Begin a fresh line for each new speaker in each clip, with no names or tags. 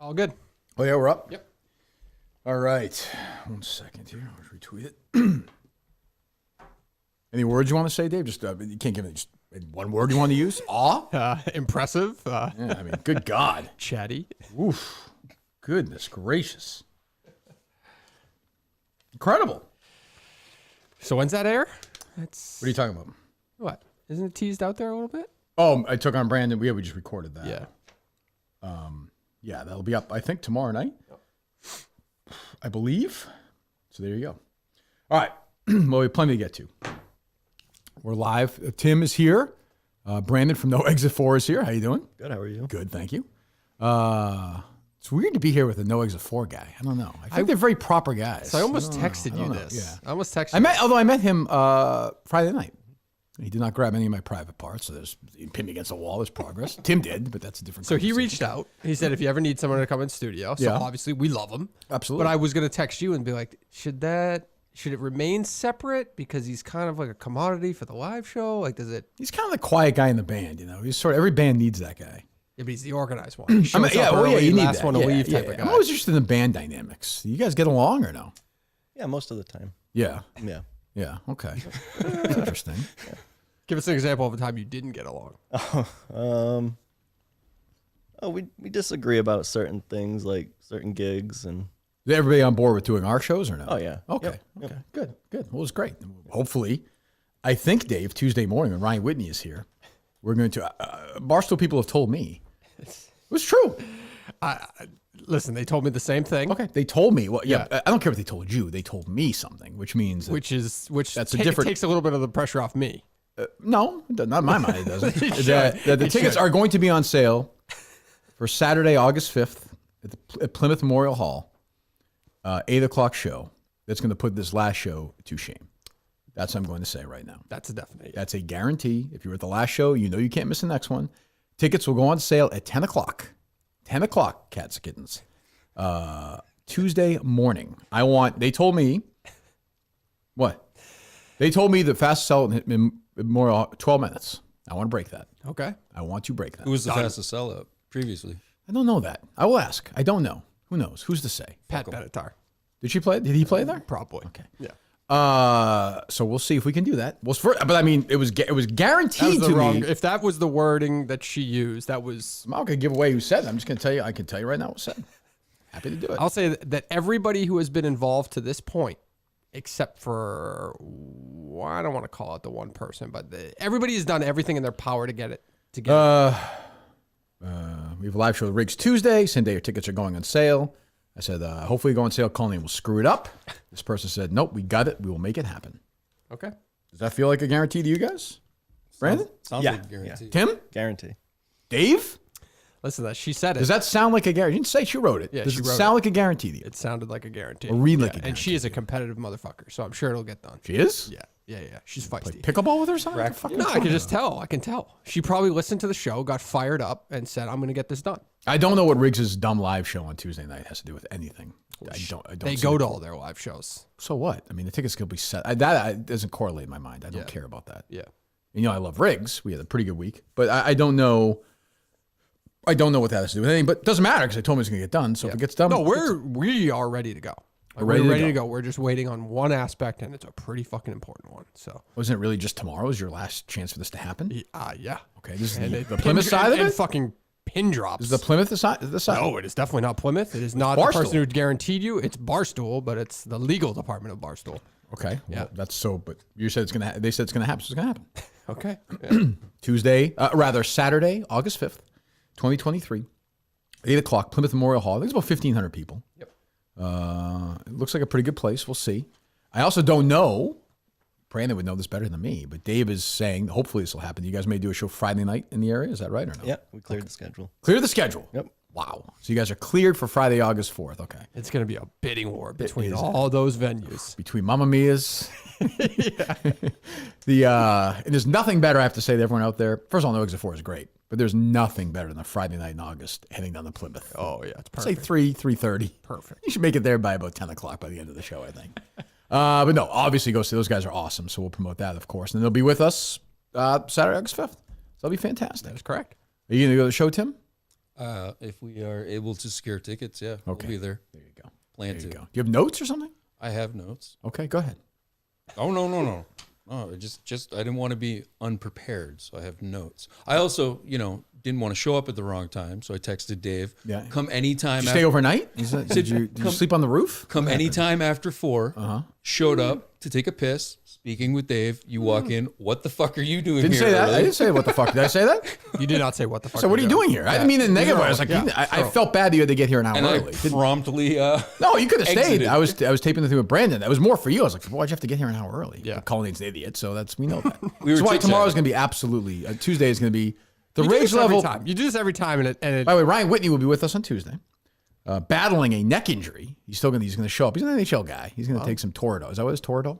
All good.
Oh, yeah, we're up?
Yep.
All right. 1 second here. I'll retweet it. Any words you want to say, Dave? Just you can't give me just one word you want to use? Awe?
Impressive.
Yeah, I mean, good God.
Chatty.
Oof. Goodness gracious. Incredible.
So when's that air?
What are you talking about?
What? Isn't it teased out there a little bit?
Oh, I took on Brandon. We just recorded that.
Yeah.
Yeah, that'll be up, I think, tomorrow night. I believe. So there you go. All right. Well, we have plenty to get to. We're live. Tim is here. Brandon from No Exit 4 is here. How you doing?
Good. How are you?
Good, thank you. It's weird to be here with a No Exit 4 guy. I don't know. I think they're very proper guys.
So I almost texted you
know.
this.
Yeah.
I almost texted you.
Although I met him Friday night. He did not grab any of my private parts, so he pinned me against the wall. There's progress. Tim did, but that's a different
So he
conversation.
reached out. He said, if you ever need someone to come in studio, so
Yeah.
obviously we love him.
Absolutely.
But I was going to text you and be like, should it remain separate because he's kind of like a commodity for the live show? Like, does it?
He's kind of the quiet guy in the band, you know. He's sort of, every band needs that guy.
Yeah, but he's the organized one. He shows up
you
early,
need
last
that.
one to leave type of
I'm
guy.
always interested in the band dynamics. You guys get along or no?
Yeah, most of the time.
Yeah.
Yeah.
Okay. That's interesting.
Give us an example of a time you didn't get along.
We disagree about certain things, like certain gigs, and
Is everybody on board with doing our shows or no?
oh yeah.
Okay.
Yep.
Okay. Good. Well, it was great. Hopefully, I think, Dave, Tuesday morning when Ryan Whitney is here, we're going to, Barstool people have told me. It was true.
Listen, they told me the same thing.
Okay. They told me. Well, yeah. I don't care what they told you. They told me something, which means that,
That's takes a little bit of the pressure off me.
no, not in my mind. It doesn't. that the tickets are going to be on sale for Saturday, August 5th at Plymouth Memorial Hall, 8:00 show. That's going to put this last show to shame. That's what I'm going to say right now.
That's a definite.
That's a guarantee. If you were at the last show, you know you can't miss the next one. Tickets will go on sale at 10 o'clock. 10 o'clock, cats and kittens. Tuesday morning. They told me, what? They told me the fastest sell in Memorial 12 minutes. I want to break that.
Okay.
I want to break that.
Who was the fastest sellout previously?
I don't know that. I will ask. I don't know. Who knows? Who's to say?
Pat Benatar.
Did he play there?
Probably.
Okay.
Yeah.
So we'll see if we can do that. But I mean, it was guaranteed to me.
If that was the wording that she used, that was.
I'm not going to give away who said it. I'm just going to tell you. I can tell you right now what was said. Happy to do it.
I'll say that everybody who has been involved to this point, except for, I don't want to call it the one person, but everybody has done everything in their power to get it together.
We have a live show with Riggs Tuesday. Same day your tickets are going on sale. I said, hopefully go on sale. Colleen will screw it up. This person said, nope, we got it. We will make it happen.
Okay.
Does that feel like a guarantee to you guys? Brandon?
Sounds
Yeah,
like a guarantee.
Tim?
Guarantee.
Dave?
Listen, she said it.
Does that sound like a guarantee? You didn't say she wrote it.
Yeah,
Does
she
it
wrote
sound
it.
like a guarantee to you?
It sounded like a guarantee.
Or read like a
And
guarantee
she is
to
a
you.
competitive motherfucker, so I'm sure it'll get done.
She is?
Yeah. She's feisty.
Pickleball with her or something? What the fuck are you
No, I
talking
can just
about?
tell. I can tell. She probably listened to the show, got fired up, and said, I'm going to get this done.
I don't know what Riggs' dumb live show on Tuesday night has to do with anything. I don't
They
see
go
the-
to all their live shows.
So what? I mean, the tickets could be set. That doesn't correlate in my mind. I don't
Yeah.
care about that.
Yeah.
You know, I love Riggs. We had a pretty good week, but I don't know. I don't know what that has to do with anything, but it doesn't matter because I told him it's going to get done. So if it gets done,
No, we are ready to go. Like,
Ready
we're
to
ready
go.
to go. We're just waiting on one aspect, and it's a pretty fucking important one. So,
wasn't it really just tomorrow is your last chance for this to happen?
yeah.
Okay, this is
And
the Plymouth side of
and
it?
fucking pin drops.
Is the Plymouth the side?
No, it is definitely not Plymouth. It is not
Barstool.
the person who guaranteed you. It's Barstool, but it's the legal department of Barstool.
Okay, well,
Yeah.
that's so. But you said it's gonna. They said it's gonna happen. So it's gonna happen.
Okay. Yeah.
Saturday, August 5th, 2023, 8:00, Plymouth Memorial Hall. I think it's about 1,500 people.
Yep.
It looks like a pretty good place. We'll see. I also don't know. Brandon would know this better than me, but Dave is saying hopefully this will happen. You guys may do a show Friday night in the area. Is that right or no?
Yeah, we cleared the schedule.
Clear the schedule.
Yep.
Wow. So you guys are cleared for Friday, August 4th. Okay.
It's going to be a bidding war between
is.
all those venues.
Between Mamma Mia's. And there's nothing better, I have to say to everyone out there. First of all, No Exit 4 is great, but there's nothing better than a Friday night in August heading down to Plymouth.
Oh, yeah. It's
Say
perfect.
3:30.
Perfect.
You should make it there by about 10 o'clock by the end of the show, I think. But no, obviously go see those guys are awesome. So we'll promote that, of course. And they'll be with us Saturday, August 5th. So that'll be fantastic.
That's correct.
Are you going to go to the show, Tim?
If we are able to secure tickets, yeah,
Okay.
we'll be there.
There you go.
Plan
There
to.
you go. Do you have notes or something?
I have notes.
Okay, go ahead.
Oh no. Oh, just I didn't want to be unprepared, so I have notes. I also, didn't want to show up at the wrong time, so I texted Dave.
Yeah.
Come anytime.
Did you stay overnight? Did you sleep on the roof?
Come anytime after 4. Showed up to take a piss. Speaking with Dave, you walk in. What the fuck are you doing
Didn't
here?
say that.
early?
I didn't say what the fuck. Did I say that?
You did not say what the fuck.
So what are you doing here? I didn't mean in a negative way. I was like, I felt bad that you had to get here an hour
And I
early.
promptly.
No, you could have stayed.
exited.
I was taping the thing with Brandon. That was more for you. I was like, why'd you have to get here an hour early?
Yeah.
Colleen's an idiot, so we know that.
We were
That's why
chit-chatting.
tomorrow's going to be absolutely, Tuesday is going to be the
You do
rage
this every
level.
time. You do this every time, and it
By the way, Ryan Whitney will be with us on Tuesday, battling a neck injury. He's going to show up. He's an NHL guy. He's going to take some Toradol. Is that what it's Toradol?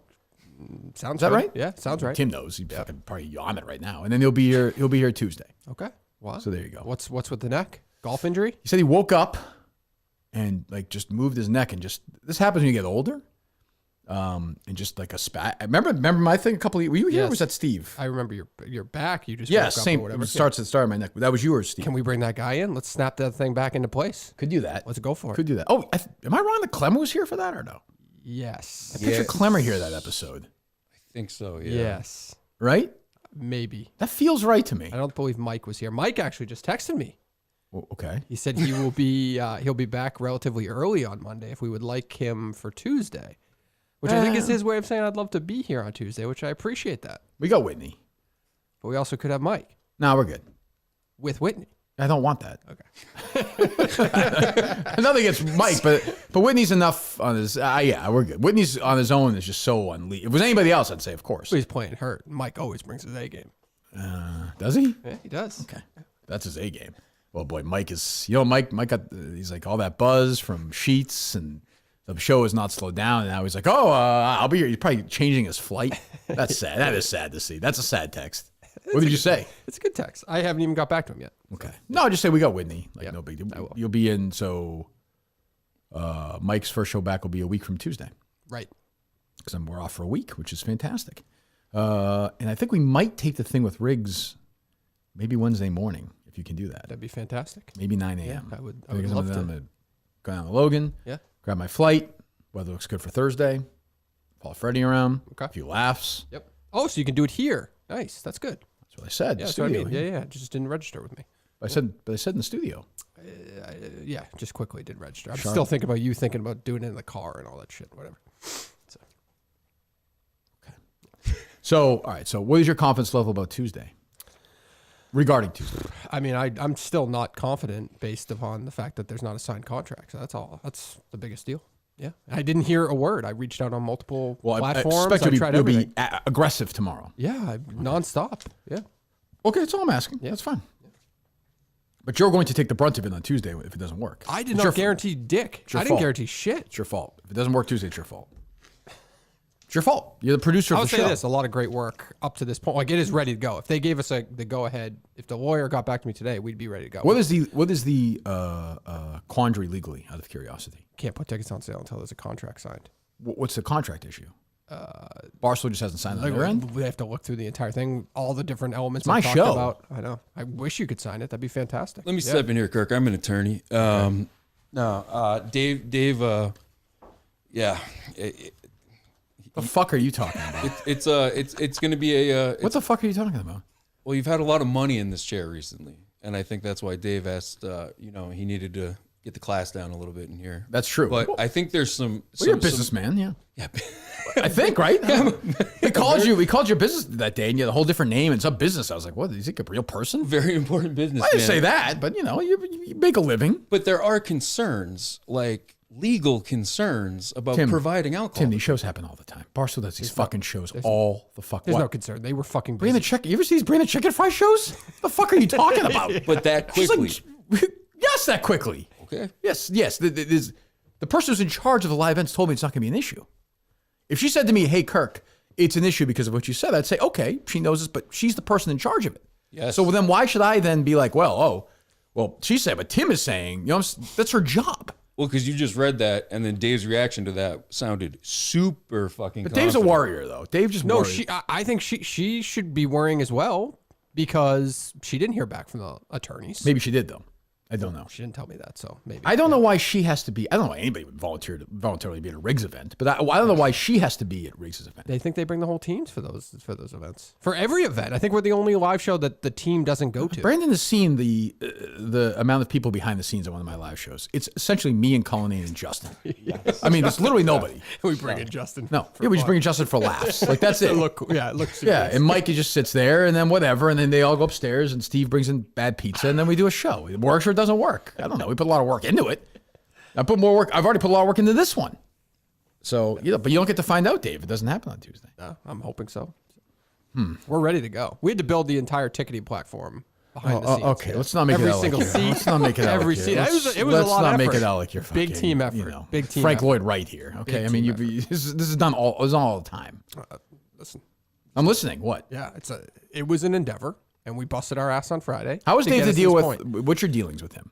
sounds.
Is that
good.
right?
Yeah, sounds right.
Tim knows. He's fucking probably on it right now. And then he'll be here Tuesday.
Okay. Wow.
So there you go.
What's with the neck? Golf injury?
He said he woke up and just moved his neck and this happens when you get older. And just like a spat. Remember my thing a couple of, were you here or
Yes.
was that Steve?
I remember your back. You just
Yeah,
woke up
same.
or whatever.
It starts at the start of my neck. That was you or Steve?
Can we bring that guy in? Let's snap that thing back into place.
Could do that.
Let's go for it.
Could do that. Oh, am I wrong that Clemmer was here for that or no?
Yes.
I picture Clemmer here that episode.
I think so. Yeah.
Yes.
Right?
Maybe.
That feels right to me.
I don't believe Mike was here. Mike actually just texted me.
Well, okay.
He said he will be he'll be back relatively early on Monday if we would like him for Tuesday, which I think is his way of saying I'd love to be here on Tuesday, which I appreciate that.
We got Whitney.
But we also could have Mike
No, we're good.
with Whitney.
I don't want that.
Okay.
Nothing against Mike, but Whitney's enough on his. Yeah, we're good. Whitney's on his own is just so unleashed. If it was anybody else, I'd say, of course.
So he's playing hurt. Mike always brings his A game.
Does he?
Yeah, he does.
Okay, that's his A game. Well, boy, Mike is. Mike got. He's like all that buzz from Sheets, and the show is not slowed down. And now he's like, I'll be here. He's probably changing his flight. That's sad. That is sad to see. That's a sad text. What did you say?
It's a good text. I haven't even got back to him yet.
Okay. No, just say we got Whitney. Like,
Yeah,
no big deal.
I will.
You'll be in. So, Mike's first show back will be a week from Tuesday
Right.
because we're off for a week, which is fantastic. And I think we might take the thing with Riggs, maybe Wednesday morning if you can do that.
That'd be fantastic.
Maybe 9 a.m.
I would
Because
love
I'm
to.
gonna go down to Logan.
Yeah.
Grab my flight. Weather looks good for Thursday. Follow Freddie around.
Okay.
A few laughs.
Yep. Oh, so you can do it here. Nice. That's good.
That's what I said.
Yeah,
The
that's what I
studio.
mean. Yeah, yeah. It just didn't register with me.
I said in the studio.
Yeah, just quickly did register. I'm
Sharp.
still thinking about you thinking about doing it in the car and all that shit, whatever.
So, all right. So, what is your confidence level about Tuesday? Regarding Tuesday.
I mean, I'm still not confident based upon the fact that there's not a signed contract. So that's all. That's the biggest deal. Yeah. I didn't hear a word. I reached out on multiple platforms.
I expect
I tried
you'll be
everything.
aggressive tomorrow.
Yeah, nonstop. Yeah.
Okay, that's all I'm asking.
Yeah.
That's fine. But you're going to take the brunt of it on Tuesday if it doesn't work.
I did
It's
not
your
guarantee dick.
your
I didn't
fault.
guarantee shit.
It's your fault. If it doesn't work Tuesday, it's your fault. It's your fault. You're the producer
I
of
would
the
say
show.
this: a lot of great work up to this point. Like it is ready to go. If they gave us the go ahead, if the lawyer got back to me today, we'd be ready to go.
What is the quandary legally, out of curiosity?
Can't put tickets on sale until there's a contract signed.
What's the contract issue? Barstool just hasn't signed on their end?
They have to look through the entire thing, all the different elements.
my
I've talked
show.
About. I know. I wish you could sign it. That'd be fantastic.
Let me step in here, Kirk. I'm an attorney. Dave. Yeah.
The fuck are you talking about?
It's going to be a.
What the fuck are you talking about?
Well, you've had a lot of money in this chair recently, and I think that's why Dave asked. He needed to get the class down a little bit in here.
That's true.
But I think there's some.
Well, you're a businessman, yeah.
Yeah.
I think, right? We called your business that day, and you had a whole different name and some business. I was like, what? Is he a real person?
Very important business.
I didn't say that, but you make a living.
But there are concerns, like legal concerns about
Tim,
providing alcohol.
Tim, these shows happen all the time. Barstool does these fucking shows all the fuck.
There's
What?
no concern. They were fucking
Bring the
busy.
chicken. You ever see these Bring the Chicken Fry shows? The fuck are you talking about?
But that
She's
quickly.
like, yes, that quickly.
Okay.
Yes. The person who's in charge of the live events told me it's not going to be an issue. If she said to me, hey, Kirk, it's an issue because of what you said, I'd say, okay, she knows this, but she's the person in charge of it.
Yes.
So then why should I then be like, well, she said, but Tim is saying, that's her job.
Well, because you just read that, and then Dave's reaction to that sounded super fucking.
But Dave's a warrior, though. Dave just
No,
worried.
I think she should be worrying as well because she didn't hear back from the attorneys.
Maybe she did, though. I don't know.
She didn't tell me that, so maybe.
I don't know why she has to be. I don't know why anybody would voluntarily be at a Riggs event, but I don't know why she has to be at Riggs' event.
They think they bring the whole teams for those events. For every event, I think we're the only live show that the team doesn't go to.
Brandon has seen the amount of people behind the scenes at one of my live shows. It's essentially me and Colleen and Justin. I mean, it's literally nobody.
We bring in Justin.
No, yeah, we just bring in Justin for laughs. Like that's it.
It looks super
Yeah,
nice.
and Mikey just sits there, and then whatever, and then they all go upstairs, and Steve brings in bad pizza, and then we do a show. It works or it doesn't work. I don't know. We put a lot of work into it. I've already put a lot of work into this one. So, but you don't get to find out, Dave. It doesn't happen on Tuesday.
I'm hoping so. We're ready to go. We had to build the entire ticketing platform behind the scenes.
Okay, let's not make
every
it out
single
like
seat.
Let's not make it out
every
like
seat.
Let's,
It was a lot
not
of
make
effort.
it out like you're fucking,
Big team effort. Big team
Frank
effort.
Lloyd Wright here. Okay,
Big
I mean,
team
this is done all the time.
Listen,
I'm listening. What?
yeah, it was an endeavor, and we busted our ass on Friday.
How was
to
Dave
get
to
us
deal
this
with?
point.
What's your dealings with him?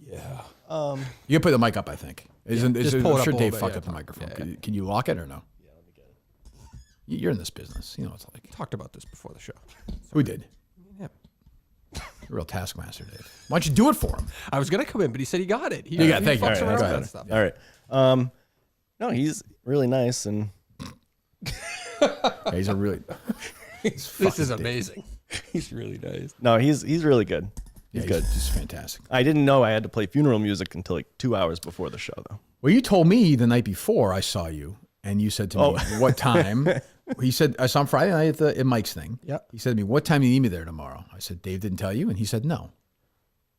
Yeah.
You can put the mic up, I think.
just pull it
I'm
up
sure
a little
Dave
bit,
fucked
yeah,
up the
talk.
microphone.
Yeah.
Can you lock it or no? Yeah, let me get it. You're in this business. You know what it's like.
Talked about this before the show.
Who did?
Yeah.
You're a real taskmaster, Dave. Why don't you do it for him?
I was gonna come in, but he said he got it. He
You got it. Thank you.
fucks
All right,
around
go
with
ahead.
that stuff.
All right. No, he's really nice, and
Yeah, he's a really.
This is amazing.
He's really nice.
no, he's really good.
Yeah,
He's good.
He's fantastic.
I didn't know I had to play funeral music until like 2 hours before the show, though.
Well, you told me the night before I saw you, and you said to me, "What time?" He said, "I saw him Friday night at Mike's thing."
Yep.
He said to me, "What time do you need me there tomorrow?" I said, "Dave didn't tell you," and he said, "No."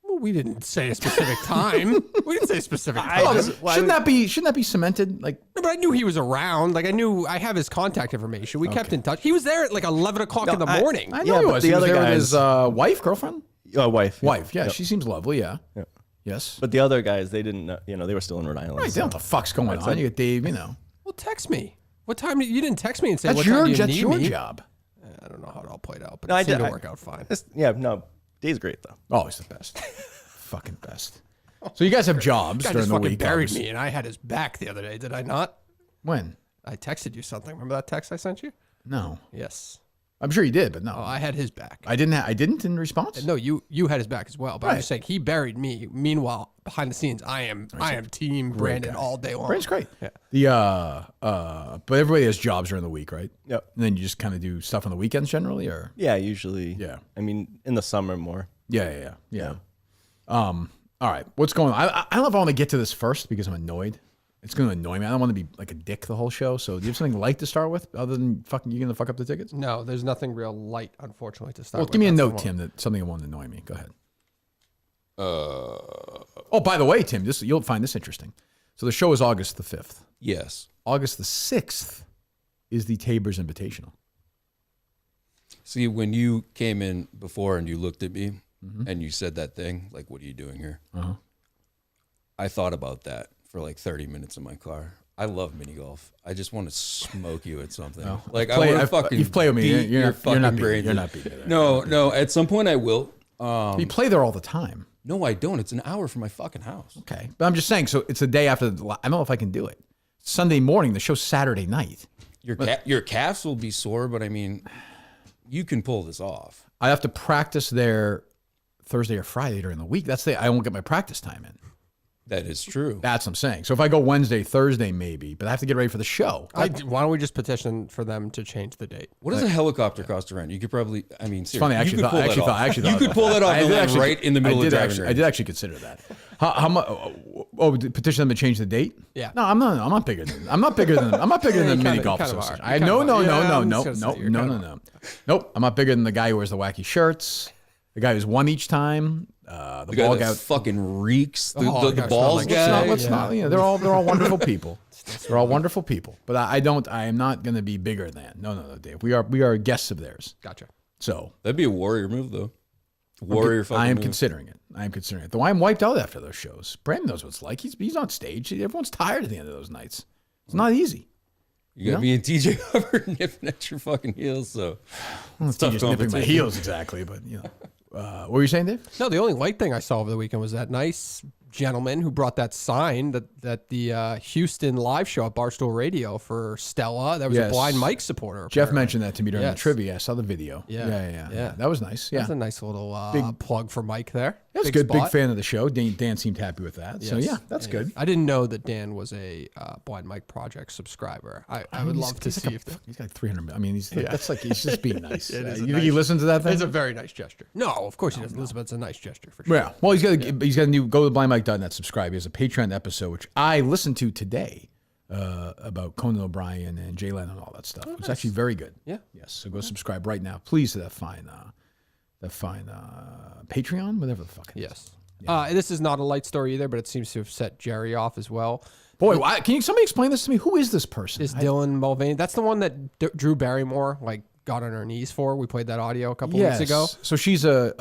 Well, we didn't say a specific time. We didn't say a specific time.
Shouldn't that be cemented? Like,
No, but I knew he was around. Like I have his contact information. We kept in touch. He was there at like 11 o'clock in the morning.
I know
Yeah,
he
but
was.
the
He was
other
there with
guys-
his wife, girlfriend,
Wife.
wife. Yeah,
Yep.
she seems lovely. Yeah.
Yep.
Yes.
But the other guys, they didn't know, they were still in Rhode Island.
Right. They don't know what the fuck's going on. You get Dave. You know.
Well, text me. What time? You didn't text me and say
That's
what time do you
that's
need
your
me?
job.
I don't know how it all played out, but
No,
it
I
seemed
did-
to
I-
work out fine.
No, Dave's great, though.
Oh, he's the best. Fucking best. So you guys have jobs
Guy
during
just
the
fucking
week.
buried
obviously.
me, and I had his back the other day. Did I not?
When?
I texted you something. Remember that text I sent you?
No.
Yes.
I'm sure you did, but no.
Oh, I had his back.
I didn't in response.
No, you had his back as well. But I'm
Right.
just saying he buried me. Meanwhile, behind the scenes, I am Team Brandon
guy.
all day long.
Brandon's great.
Yeah.
But everybody has jobs during the week, right?
Yep.
And then you just kind of do stuff on the weekends generally, or
Yeah, usually.
Yeah.
I mean, in the summer more.
yeah. All right, what's going on? I don't know if I want to get to this first because I'm annoyed. It's going to annoy me. I don't want to be like a dick the whole show. So do you have something light to start with other than fucking you going to fuck up the tickets?
No, there's nothing real light, unfortunately, to start
Well,
with.
give me a
That's the
note,
one.
Tim, that something that won't annoy me. Go ahead. Oh, by the way, Tim, you'll find this interesting. So the show is August the 5th.
Yes.
August the 6th is the Tabors Invitational.
See, when you came in before and you looked at me and you said that thing, like, what are you doing here? I thought about that for like 30 minutes in my car. I love mini golf. I just want to smoke you at something. Like, I want to fucking
you've played with me.
beat
You're
your
not
fucking
beating-
brains
you're
in.
not beating it.
No. At some point I will.
You play there all the time.
No, I don't. It's an hour from my fucking house.
Okay. But I'm just saying, so it's the day after, I don't know if I can do it. Sunday morning, the show's Saturday night.
Your calves will be sore, but I mean, you can pull this off.
I have to practice there Thursday or Friday during the week. I won't get my practice time in.
That is true.
That's what I'm saying. So if I go Wednesday, Thursday, maybe, but I have to get ready for the show.
Why don't we just petition for them to change the date?
What does a helicopter cost to rent? You could probably, I mean, seriously,
Funny, I
you
actually
could
thought,
pull
I actually
that
thought, I
off.
actually
You
thought
could pull that off
I
and
did
land
actually-
right in the middle
I
of
did
driving
actually,
range.
I did actually consider that. How much? Petition them to change the date?
Yeah.
No, I'm not bigger than. I'm not bigger than the mini golf
kind of
association.
are. You
No.
kind of are. Yeah, I'm just gonna say you're kind of
Nope. I'm not bigger than the guy who wears the wacky shirts. The guy who's won each time. The
The guy
ball
that
guy.
fucking reeks. The,
Oh,
the
gosh,
balls
like-
guy.
Let's not. You know, they're all wonderful people. They're all wonderful people. But I am not going to be bigger than. No, Dave. We are guests of theirs.
Gotcha.
So
That'd be a warrior move, though. Warrior fucking
I am
move.
considering it. Though I'm wiped out after those shows. Brandon knows what it's like. He's on stage. Everyone's tired at the end of those nights. It's not easy.
You got me and TJ Hubbard nipping at your fucking heels, so it's tough
Just nipping my
competition.
heels exactly, but you know. What were you saying, Dave?
No, the only light thing I saw over the weekend was that nice gentleman who brought that sign that the Houston live show at Barstool Radio for Stella. That was
Yes.
a Blind Mike supporter.
Jeff
apparently.
mentioned that to me during the
Yes.
trivia. I saw the video.
Yeah.
Yeah. That was nice. Yeah.
That's a nice little
Big-
plug for Mike there.
That's good. Big fan of the show. Dan seemed happy with that. So yeah, that's good.
I didn't know that Dan was a Blind Mike Project subscriber. I would love to see if
he's got 300. I mean, that's like he's just being nice. You
nice,
think he listens to that thing?
It's a very nice gesture. No, of course he doesn't listen, but it's a nice gesture for sure.
Yeah. Well, he's got a new. Go to blindmike.net. Subscribe. He has a Patreon episode which I listened to today about Conan O'Brien and Jay Leno and all that stuff. It was actually very good.
Yeah.
Yes. So go subscribe right now, please, to that fine Patreon, whatever the fuck it is.
Yes. This is not a light story either, but it seems to have set Jerry off as well.
Boy, can somebody explain this to me? Who is this person?
Is Dylan Mulvaney? That's the one that Drew Barrymore got on her knees for. We played that audio a couple weeks ago.
So she's a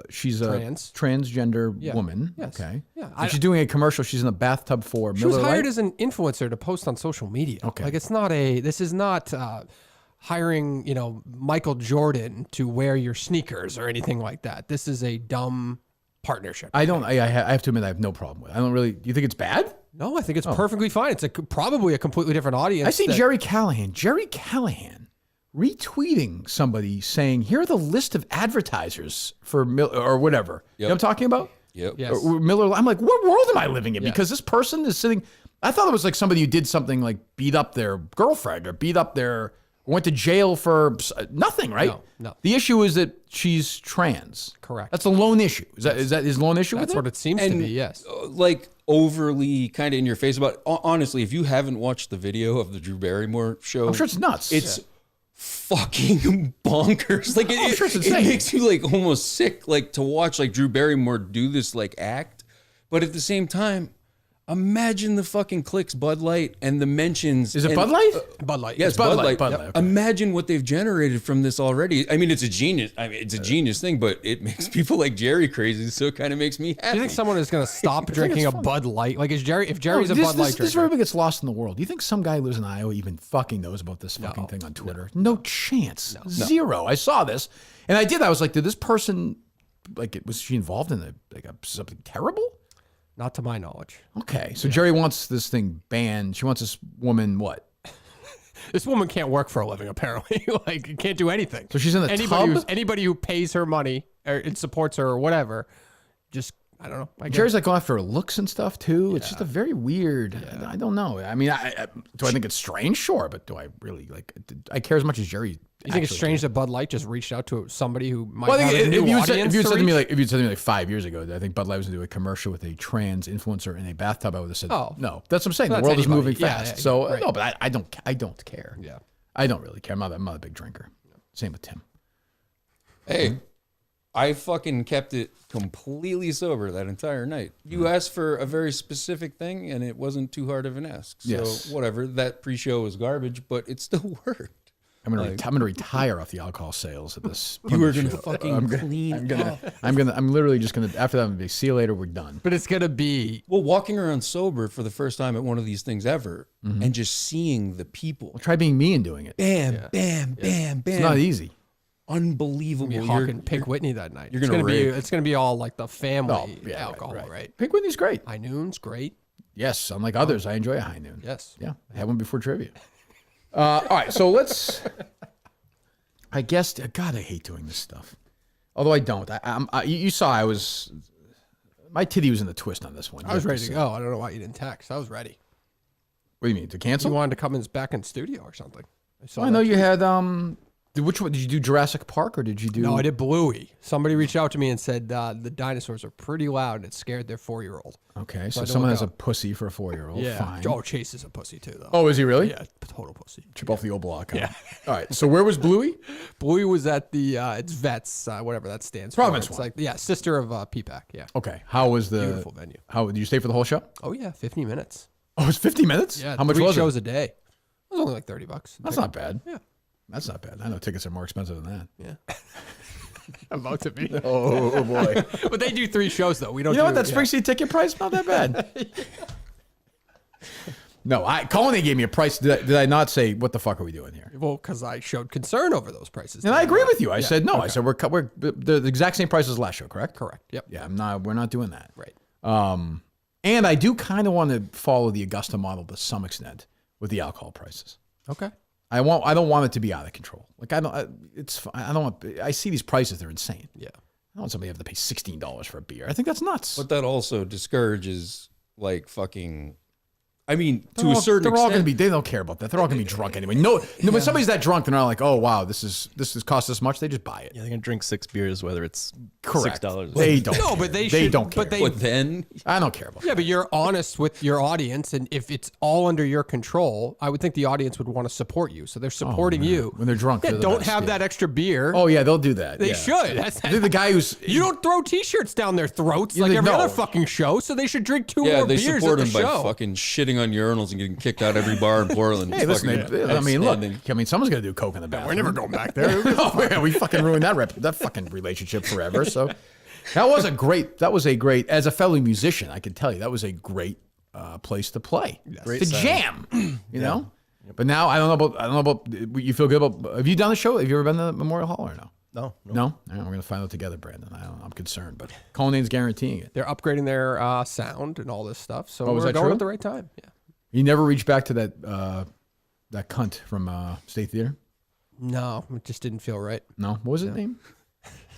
transgender woman.
Yes.
Okay.
Yeah.
And she's doing a commercial. She's in a bathtub for
She
Miller
was hired
Lite?
as an influencer to post on social media.
Okay.
This is not hiring, Michael Jordan to wear your sneakers or anything like that. This is a dumb partnership.
I have to admit I have no problem with it. I don't really. Do you think it's bad?
No, I think it's perfectly fine. It's probably a completely different audience.
I see Jerry Callahan retweeting somebody saying, "Here are the list of advertisers for or whatever." You know what I'm talking about?
Yep.
Yes.
Or Miller. I'm like, what world am I living in?
Yeah.
Because this person is sitting. I thought it was like somebody who did something like beat up their girlfriend or went to jail for nothing, right?
No.
The issue is that she's trans.
Correct.
That's the lone issue. Is that his lone issue?
That's
with
what it seems to be, yes.
Like overly kind of in your face about. Honestly, if you haven't watched the video of the Drew Barrymore show,
I'm sure it's nuts.
It's fucking bonkers. Like
I'm sure it's
it
insane.
makes you like almost sick, like to watch like Drew Barrymore do this like act. But at the same time, imagine the fucking clicks Bud Light and the mentions.
Is it Bud Light?
Bud Light.
Yes,
It's Bud
Bud
Light,
Light.
Bud Light, okay.
Imagine what they've generated from this already. I mean, it's a genius. It's a genius thing, but it makes people like Jerry crazy. So it kind of makes me happy.
Do you think someone is going to stop drinking a Bud Light? Like, if Jerry's a Bud Light
This
drinker?
is where everybody gets lost in the world. Do you think some guy who lives in Iowa even fucking knows about this fucking thing on Twitter? No chance. Zero. I saw this, and I was like, did this person, was she involved in something terrible?
Not to my knowledge.
Okay, so Jerry wants this thing banned. She wants this woman what?
This woman can't work for a living, apparently. Can't do anything.
So she's in the tub?
Anybody who pays her money or supports her or whatever, just, I don't know.
Jerry's like going after her looks and stuff too. It's just a very weird. I don't know. I mean, do I think it's strange? Sure, but do I really I care as much as Jerry?
You think it's strange that Bud Light just reached out to somebody who might
Well, I
have
think
a new audience?
if you had said to me like 5 years ago, I think Bud Light was going to do a commercial with a trans influencer in a bathtub. I would have said, no. That's what I'm saying. The world is moving fast. No, but I don't care.
Yeah.
I don't really care. I'm not a big drinker. Same with Tim.
Hey, I fucking kept it completely sober that entire night. You asked for a very specific thing, and it wasn't too hard of an ask. So whatever. That pre-show was garbage, but it still worked.
I'm gonna retire off the alcohol sales at this.
You were gonna fucking clean up.
I'm literally just gonna after that. I'm gonna be, see you later. We're done.
But it's gonna be
walking around sober for the first time at one of these things ever, and just seeing the people.
Well, try being me and doing it.
Bam, bam.
It's not easy.
Unbelievable.
You're hawking Pink Whitney that night.
You're gonna
it's gonna be all like the family alcohol, right?
Pink Whitney's great.
High Noon's great.
Yes, unlike others, I enjoy a High Noon.
Yes.
Yeah, I had one before trivia. All right, so let's. I guess. God, I hate doing this stuff. Although I don't. You saw I was. My titty was in the twist on this one.
I was ready to go. I don't know why you didn't text. I was ready.
What do you mean to cancel?
You wanted to come back in studio or something.
I know you had. Which one did you do? Jurassic Park or did you do?
No, I did Bluey. Somebody reached out to me and said the dinosaurs are pretty loud and it scared their 4-year-old.
Okay, so someone has a pussy for a 4-year-old.
Yeah.
Fine.
Oh, Chase is a pussy too, though.
Oh, is he really?
Yeah, total pussy.
Chip off the old block. Huh?
Yeah.
All right. So where was Bluey?
Bluey was at the it's Vets, whatever that stands
Province
for. It's
one.
like sister of PPAC. Yeah.
Okay. How was the
Beautiful venue?
How did you stay for the whole show?
Oh yeah, 50 minutes.
Oh, it was 50 minutes.
Yeah.
How much
3
was
shows
it?
a day. It was only like $30.
That's not bad.
Yeah.
That's not bad. I know tickets are more expensive than that.
Yeah. About to be.
Oh boy.
But they do 3 shows though. We don't.
You know what? That spring seat ticket price not that bad. No, Colony gave me a price. Did I not say what the fuck are we doing here?
Well, because I showed concern over those prices.
And I agree with you. I said no. Okay. I said we're the exact same price as last show. Correct.
Correct. Yep.
Yeah. We're not doing that.
Right.
And I do kind of want to follow the Augusta model to some extent with the alcohol prices.
Okay.
I don't want it to be out of control. Like I don't want. I see these prices; they're insane.
Yeah.
don't want somebody to have to pay $16 for a beer. I think that's nuts.
But that also discourages like fucking. I mean,
They're
to
all-
a certain
they're all going to
extent.
be. They don't care about that. They're all going to be drunk anyway. No, when somebody's that drunk, they're not like, oh wow, this is cost this much. They just buy it.
Yeah, they're gonna drink 6 beers, whether it's
Correct.
$6.
They don't.
No,
care.
but they
They
should-
don't care.
but they-
But then,
I don't care about.
Yeah, but you're honest with your audience, and if it's all under your control, I would think the audience would want to support you. So they're supporting you
when they're drunk.
Yeah,
they're the
don't
best,
have
yeah.
that extra beer.
Oh yeah, they'll do that.
They
yeah.
should. That's,
I think the guy who's
you don't throw T-shirts down their throats
Yeah,
like
they
every
know.
other fucking show. So they should drink 2
yeah,
more
they
beers
support
at
him
the
by
show.
fucking shitting on urinals and getting kicked out every bar in Portland.
Hey,
It's
listen.
fucking
I mean, look.
outstanding.
I mean, someone's gonna do coke in the bathroom.
We're never going back there.
Oh yeah, we fucking ruined that fucking relationship forever. So that was a great. As a fellow musician, I can tell you that was a great place to play,
Great
to
sound.
jam. You know. But now I don't know about. You feel good about? Have you done the show? Have you ever been to the Memorial Hall or no?
No.
No. All right, we're gonna find out together, Brandon. I'm concerned, but Colin's guaranteeing it.
They're upgrading their sound and all this stuff. So
was
we're
that
going
true?
at the right time. Yeah.
You never reached back to that cunt from State Theater?
No, it just didn't feel right.
No. What was his name?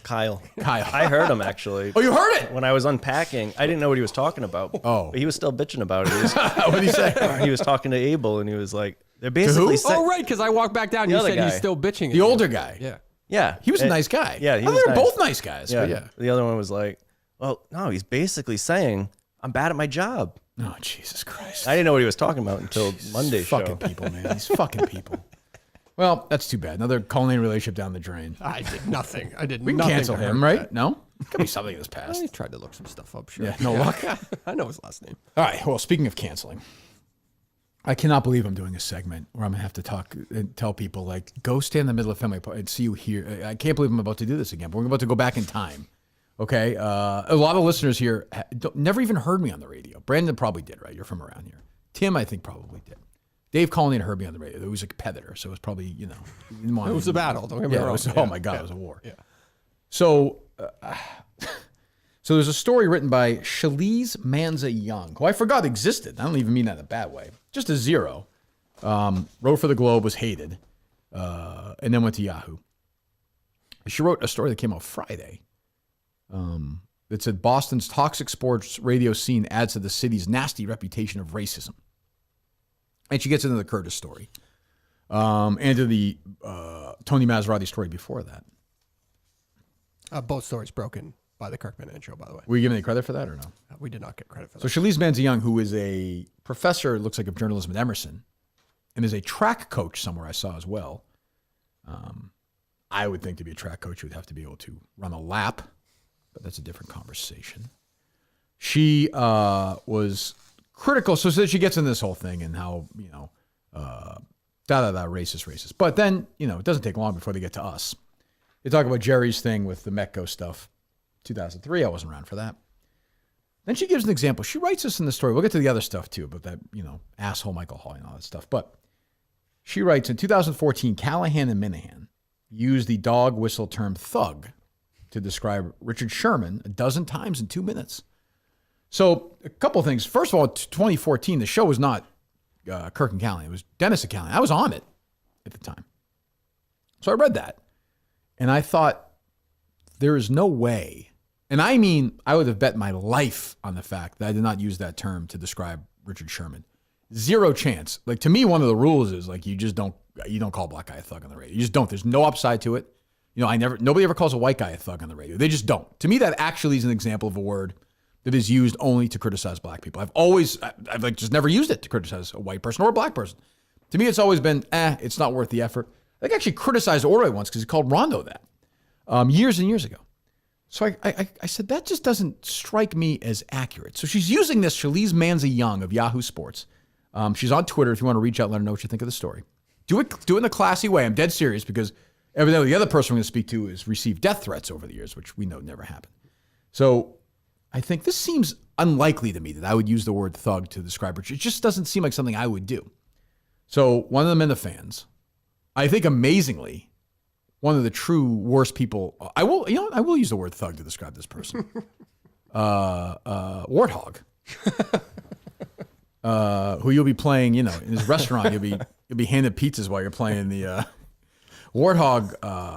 Kyle.
Kyle.
I heard him actually.
Oh, you heard it?
When I was unpacking, I didn't know what he was talking about.
Oh.
But he was still bitching about it. He was,
What did he say?
he was talking to Abel, and he was like, "They're basically
who?
Oh, right, because I walked back down.
The
You
other
said
guy.
he's still bitching. at
The
you.
older guy.
Yeah.
yeah,
He was a
And-
nice guy.
Yeah, he
I
was
think they're
nice.
both nice guys.
Yeah.
But yeah.
The other one was like, "Well, no, he's basically saying I'm bad at my job."
Oh, Jesus Christ.
I didn't know what he was talking about until Monday's show.
Fucking people, man. These fucking people. Well, that's too bad. Another culinary relationship down the drain.
I did nothing. I did
We can
nothing
cancel
to
him,
hurt
right?
that.
No? Could be something in his
I
past.
tried to look some stuff up, sure.
Yeah, no luck.
I know his last name.
All right. Well, speaking of canceling, I cannot believe I'm doing a segment where I'm going to have to talk and tell people, like, go stand in the middle of family party and see you here. I can't believe I'm about to do this again, but we're about to go back in time. Okay? A lot of listeners here never even heard me on the radio. Brandon probably did, right? You're from around here. Tim, I think, probably did. Dave Colleen heard me on the radio. It was a competitor, so it was probably, you know.
It was a battle. Don't get me
Yeah,
wrong.
it was, oh my God, it was a war.
Yeah.
So, so there's a story written by Shalise Manza Young, who I forgot existed. I don't even mean that in a bad way. Just a zero. Wrote for the Globe, was hated, and then went to Yahoo. She wrote a story that came out Friday that said Boston's toxic sports radio scene adds to the city's nasty reputation of racism. And she gets into the Curtis story and to the Tony Maserati story before that.
Both stories broken by the Kirk Brandon show, by the way.
Were you giving any credit for that or no?
We did not get credit for
So
that.
Shalise Manza Young, who is a professor, it looks like, of journalism at Emerson, and is a track coach somewhere I saw as well. I would think to be a track coach, you would have to be able to run a lap, but that's a different conversation. She was critical. So she gets into this whole thing and how, you know, racist. But then, you know, it doesn't take long before they get to us. They talk about Jerry's thing with the Metco stuff. 2003, I wasn't around for that. Then she gives an example. She writes this in the story. We'll get to the other stuff too, about that, you know, asshole Michael Hawley and all that stuff. But she writes, in 2014, Callahan and Minahan used the dog whistle term thug to describe Richard Sherman 12 times in 2 minutes. So a couple of things. First of all, 2014, the show was not Kirk and Callahan. It was Dennis and Callahan. I was on it at the time. So I read that. And I thought, there is no way. And I mean, I would have bet my life on the fact that I did not use that term to describe Richard Sherman. Zero chance. Like, to me, one of the rules is, like, you don't call a black guy a thug on the radio. You just don't. There's no upside to it. You know, nobody ever calls a white guy a thug on the radio. They just don't. To me, that actually is an example of a word that is used only to criticize black people. I've like just never used it to criticize a white person or a black person. To me, it's always been, it's not worth the effort. I actually criticized Orway once because he called Rondo that years and years ago. So I said, that just doesn't strike me as accurate. So she's using this Shalise Manza Young of Yahoo Sports. She's on Twitter if you want to reach out and let her know what you think of the story. Do it in a classy way. I'm dead serious because evidently the other person we're going to speak to has received death threats over the years, which we know never happened. So I think this seems unlikely to me that I would use the word thug to describe Richard. It just doesn't seem like something I would do. So one of the men, the fans, I think amazingly, one of the true worst people. I will use the word thug to describe this person. Warthog, who you'll be playing, you know, in his restaurant. You'll be handed pizzas while you're playing the Warthog.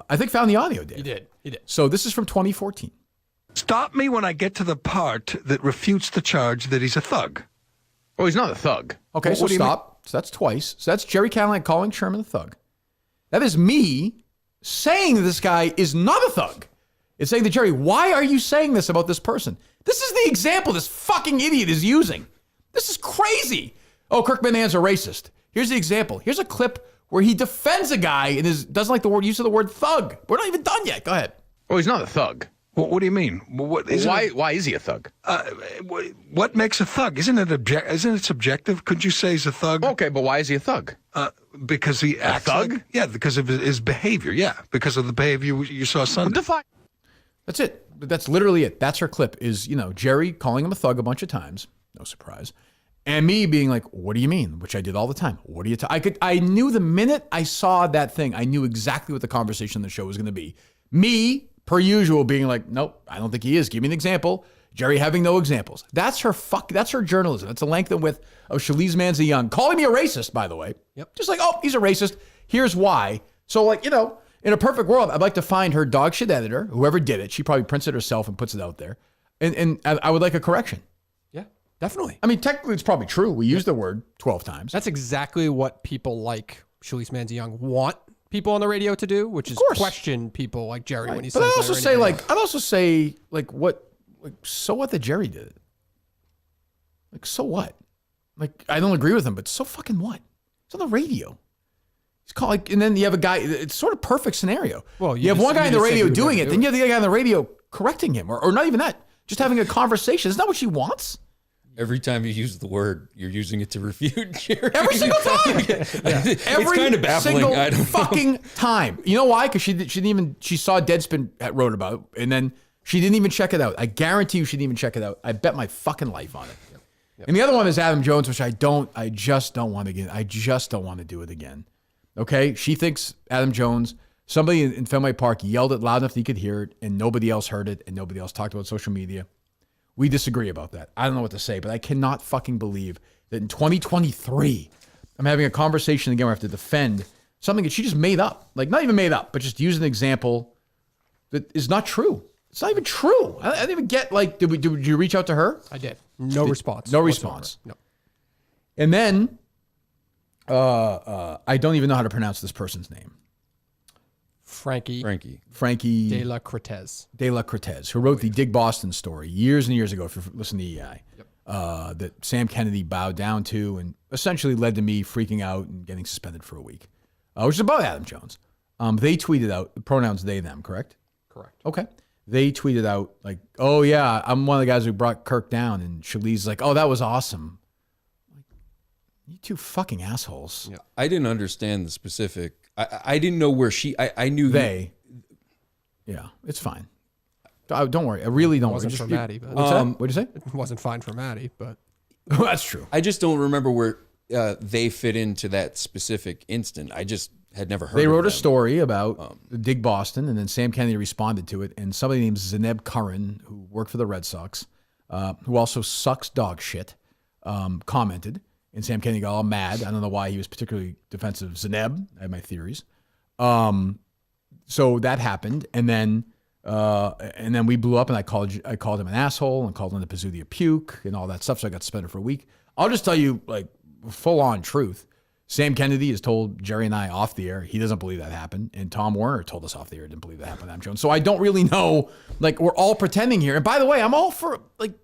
I think found the audio, Dave.
He did.
So this is from 2014.
Stop me when I get to the part that refutes the charge that he's a thug.
Oh, he's not a thug.
Okay,
Well,
so
what do you
stop. So that's twice. So that's Jerry Callahan calling Sherman a thug. That is me saying this guy is not a thug. It's saying to Jerry, why are you saying this about this person? This is the example this fucking idiot is using. This is crazy. Oh, Kirk Manan's a racist. Here's the example. Here's a clip where he defends a guy and doesn't like the use of the word thug. We're not even done yet. Go ahead.
Oh, he's not a thug.
What do you mean?
Why is he a thug?
What makes a thug? Isn't it subjective? Could you say he's a thug?
Okay, but why is he a thug?
Because he acts
thug?
like, yeah, because of his behavior. Yeah, because of the behavior you saw Sunday.
That's it. That's literally it. That's her clip is, Jerry calling him a thug a bunch of times. No surprise. And me being like, what do you mean? Which I did all the time. What do you I knew the minute I saw that thing, I knew exactly what the conversation on the show was going to be. Me, per usual, being like, nope, I don't think he is. Give me an example. Jerry having no examples. That's her journalism. That's the length and width of Shalise Manza Young. Calling me a racist, by the way. Yep. Just like, oh, he's a racist. Here's why. So in a perfect world, I'd like to find her dog shit editor, whoever did it. She probably prints it herself and puts it out there. And I would like a correction.
Yeah, definitely.
I mean, technically, it's probably true. We used the word 12 times.
That's exactly what people like Shalise Manza Young want people on the radio to do, which is question people like Jerry when he says.
But I'd also say so what that Jerry did it. Like, so what? Like, I don't agree with him, but so fucking what? It's on the radio. He's called and then you have a guy. It's sort of perfect scenario. Well, you have one guy on the radio doing it, then you have the other guy on the radio correcting him, or not even that, just having a conversation. Isn't that what she wants?
Every time you use the word, you're using it to refute Jerry.
Every single time.
It's kind of baffling.
Single
I don't
fucking time. You know why? Because she saw Deadspin wrote about it, and then she didn't even check it out. I guarantee you she didn't even check it out. I bet my fucking life on it. Yep. And the other one is Adam Jones, which I just don't want to get. I just don't want to do it again. Okay? She thinks Adam Jones, somebody in Fenway Park yelled it loud enough that he could hear it, and nobody else heard it, and nobody else talked about social media. We disagree about that. I don't know what to say, but I cannot fucking believe that in 2023, I'm having a conversation again where I have to defend something that she just made up. Like, not even made up, but just use an example that is not true. It's not even true. I didn't even get, did you reach out to her?
I did. No response.
No response.
No.
And then, I don't even know how to pronounce this person's name.
Frankie
De La Cortez, who wrote the Dig Boston story years and years ago, if you listen to EI, that Sam Kennedy bowed down to and essentially led to me freaking out and getting suspended for a week, which is about Adam Jones. They tweeted out, the pronouns they, them, correct?
Correct.
Okay. They tweeted out like, oh yeah, I'm one of the guys who brought Kirk down. And Shalise's like, oh, that was awesome. Like, you two fucking assholes.
Yeah, I didn't understand the specific. I didn't know where I knew
they. Yeah, it's fine. Don't worry. I really don't worry.
It wasn't for Maddie. But
what'd you say?
It wasn't fine for Maddie, but.
That's true.
I just don't remember where they fit into that specific instant. I just had never heard.
They wrote
a
story about Dig Boston, and then Sam Kennedy responded to it, and somebody named Zeneb Curran, who worked for the Red Sox, who also sucks dog shit, commented, and Sam Kennedy got all mad. I don't know why he was particularly defensive of Zeneb. I have my theories. So that happened, and then we blew up, and I called him an asshole, and called Linda Pizzuti a puke, and all that stuff. So I got suspended for a week. I'll just tell you, like, full on truth. Sam Kennedy has told Jerry and I off the air he doesn't believe that happened, and Tom Werner told us off the air didn't believe that happened to Adam Jones. So I don't really know. Like, we're all pretending here. And by the way, I'm all for like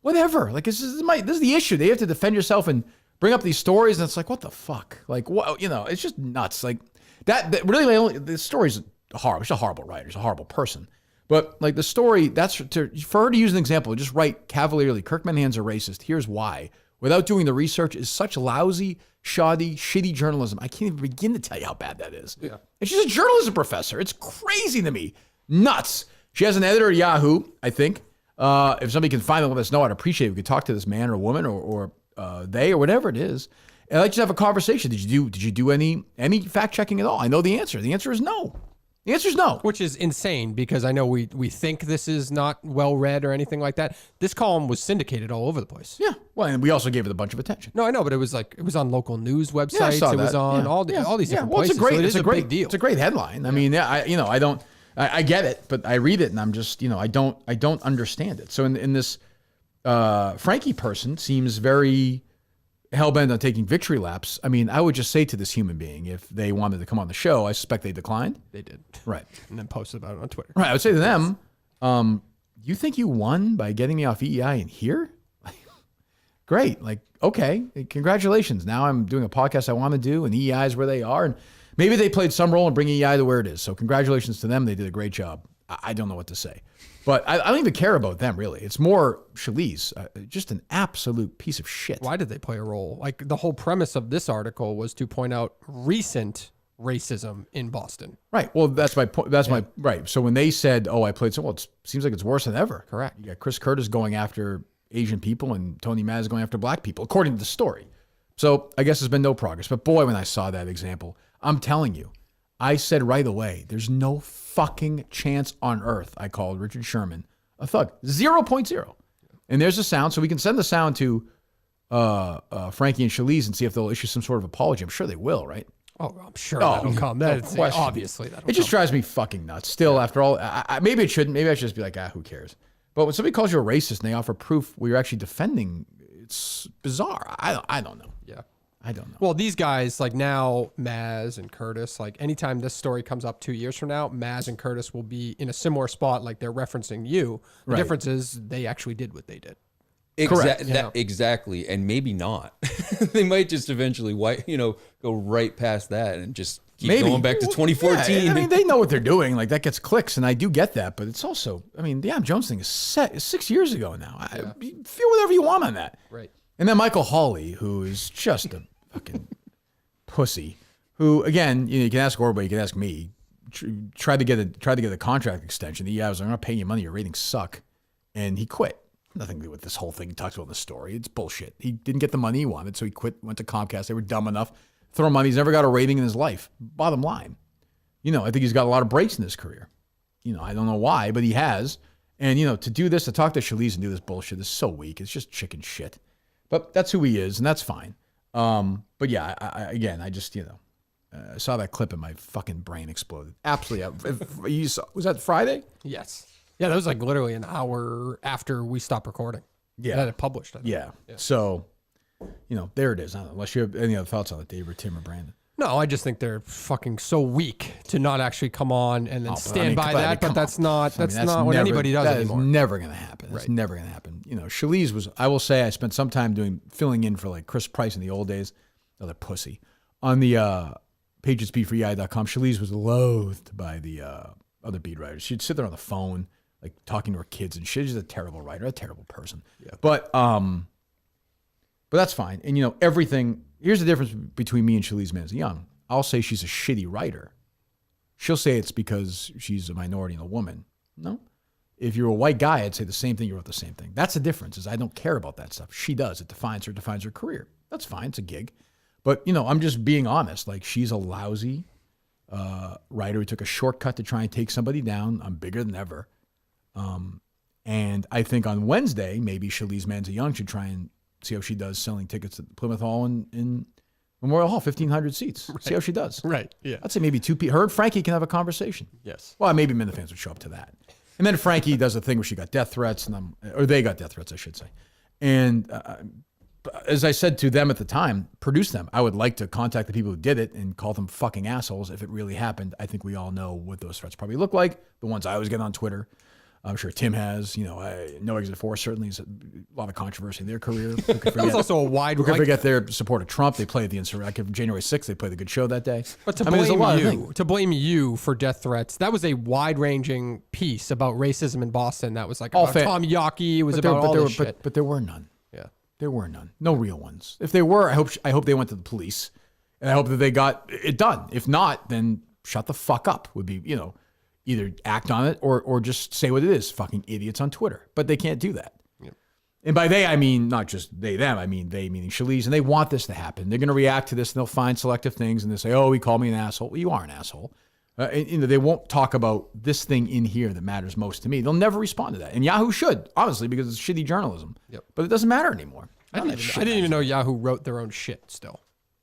whatever. Like, this is the issue. They have to defend yourself and bring up these stories, and it's like, what the fuck? Like, what? It's just nuts. Like that really, the story's horrible. She's a horrible writer. She's a horrible person. But like the story, for her to use an example, just write cavalierly, Kirk Manhan's a racist. Here's why. Without doing the research is such lousy, shoddy, shitty journalism. I can't even begin to tell you how bad that is. Yeah. And she's a journalism professor. It's crazy to me. Nuts. She has an editor at Yahoo, I think. If somebody can find them, let us know. I'd appreciate it. We could talk to this man or woman or they or whatever it is. And I'd like to have a conversation. Did you do any fact checking at all? I know the answer. The answer is no. The answer is no.
Which is insane because I know we think this is not well read or anything like that. This column was syndicated all over the place.
Yeah. Well, and we also gave it a bunch of attention.
No, I know, but it was on local news websites. It was on all these different places.
It's a great deal. It's a great headline. I mean, I don't. I get it, but I read it and I'm just, I don't understand it. So in this, Frankie person seems very hell-bent on taking victory laps. I mean, I would just say to this human being, if they wanted to come on the show, I suspect they declined.
They did.
Right.
And then posted about it on Twitter.
Right. I would say to them, you think you won by getting me off EEI in here? Great. Like, okay, congratulations. Now I'm doing a podcast I want to do, and EEI is where they are. And maybe they played some role in bringing EEI to where it is. So congratulations to them. They did a great job. I don't know what to say. But I don't even care about them, really. It's more Shalise, just an absolute piece of shit.
Why did they play a role? Like, the whole premise of this article was to point out recent racism in Boston.
Right. Well, that's my point. That's my right. So when they said, "Oh, I played so well," it seems like it's worse than ever.
Correct.
You got Chris Curtis going after Asian people and Tony Maz going after black people, according to the story. So I guess there's been no progress. But boy, when I saw that example, I'm telling you, I said right away, there's no fucking chance on earth. I called Richard Sherman a thug. 0.0. And there's a sound, so we can send the sound to Frankie and Shalise and see if they'll issue some sort of apology. I'm sure they will, right?
Oh, I'm sure that'll come. That's
question.
obviously that'll
It just
come.
drives me fucking nuts. Still, after all, maybe it shouldn't. Maybe I should just be like, who cares? But when somebody calls you a racist and they offer proof where you're actually defending, it's bizarre. I don't know.
Yeah.
I don't know.
Well, these guys, like now, Maz and Curtis, like anytime this story comes up 2 years from now, Maz and Curtis will be in a similar spot, like they're referencing you. The difference is they actually did what they did.
Correct.
Exactly, and maybe not. They might just eventually, go right past that and just keep going back to 2014.
Yeah, I mean, they know what they're doing. Like, that gets clicks, and I do get that. But it's also, I mean, the Adam Jones thing is 6 years ago now. Feel whatever you want on that.
Right.
And then Michael Hawley, who is just a fucking pussy, who, again, you can ask Orba, you can ask me, tried to get a contract extension. I was like, I'm not paying you money. Your ratings suck. And he quit. Nothing to do with this whole thing he talks about in the story. It's bullshit. He didn't get the money he wanted, so he quit, went to Comcast. They were dumb enough. Throw money. He's never got a rating in his life. Bottom line. I think he's got a lot of breaks in his career. I don't know why, but he has. And, to do this, to talk to Shalise and do this bullshit is so weak. It's just chicken shit. But that's who he is, and that's fine. But yeah, I just, I saw that clip and my fucking brain exploded. Absolutely. Was that Friday?
Yes. Yeah, that was like literally an hour after we stopped recording.
Yeah.
That it published. I think.
Yeah. So, there it is. I don't know. Unless you have any other thoughts on it, Dave or Tim or Brandon.
No, I just think they're fucking so weak to not actually come on and then stand by that. But that's not what anybody does anymore.
That's never going to happen. It's
Right.
never going to happen. Shalise was, I will say, I spent some time filling in for like Chris Price in the old days. Another pussy. On the pagespeedforei.com, Shalise was loathed by the other beat writers. She'd sit there on the phone, like talking to her kids and shit. She's a terrible writer, a terrible person. Yeah. But that's fine. And everything. Here's the difference between me and Shalise Manza Young. I'll say she's a shitty writer. She'll say it's because she's a minority and a woman. No. If you're a white guy, I'd say the same thing. You wrote the same thing. That's the difference. Is I don't care about that stuff. She does. It defines her career. That's fine. It's a gig. But I'm just being honest. Like, she's a lousy writer who took a shortcut to try and take somebody down. I'm bigger than ever. And I think on Wednesday, maybe Shalise Manza Young should try and see how she does selling tickets at Plymouth Hall in Memorial Hall, 1,500 seats. Right. See how she does.
Right. Yeah.
I'd say maybe her and Frankie can have a conversation.
Yes.
Well, maybe the fans would show up to that. And then Frankie does a thing where she got death threats, or they got death threats, I should say. And as I said to them at the time, produce them. I would like to contact the people who did it and call them fucking assholes if it really happened. I think we all know what those threats probably look like. The ones I always get on Twitter. I'm sure Tim has. No Exit 4 certainly is a lot of controversy in their career.
That was also a wide.
Who can forget their support of Trump? They played the insurrection. January 6th, they played the good show that day.
But to
to
blame you for death threats, that was a wide-ranging piece about racism in Boston. That was like about Tom Yawkey. It was about all this shit.
But there were none.
Yeah,
there were none. No real ones. If there were, I hope they went to the police, and I hope that they got it done. If not, then shut the fuck up. Would be either act on it or just say what it is. Fucking idiots on Twitter. But they can't do that. Yep. And by they, I mean not just they, them. I mean they, meaning Shalise. And they want this to happen. They're going to react to this and they'll find selective things and they'll say, oh, he called me an asshole. Well, you are an asshole. They won't talk about this thing in here that matters most to me. They'll never respond to that. And Yahoo should, honestly, because it's shitty journalism. Yep. But it doesn't matter anymore.
I didn't even know Yahoo wrote their own shit still.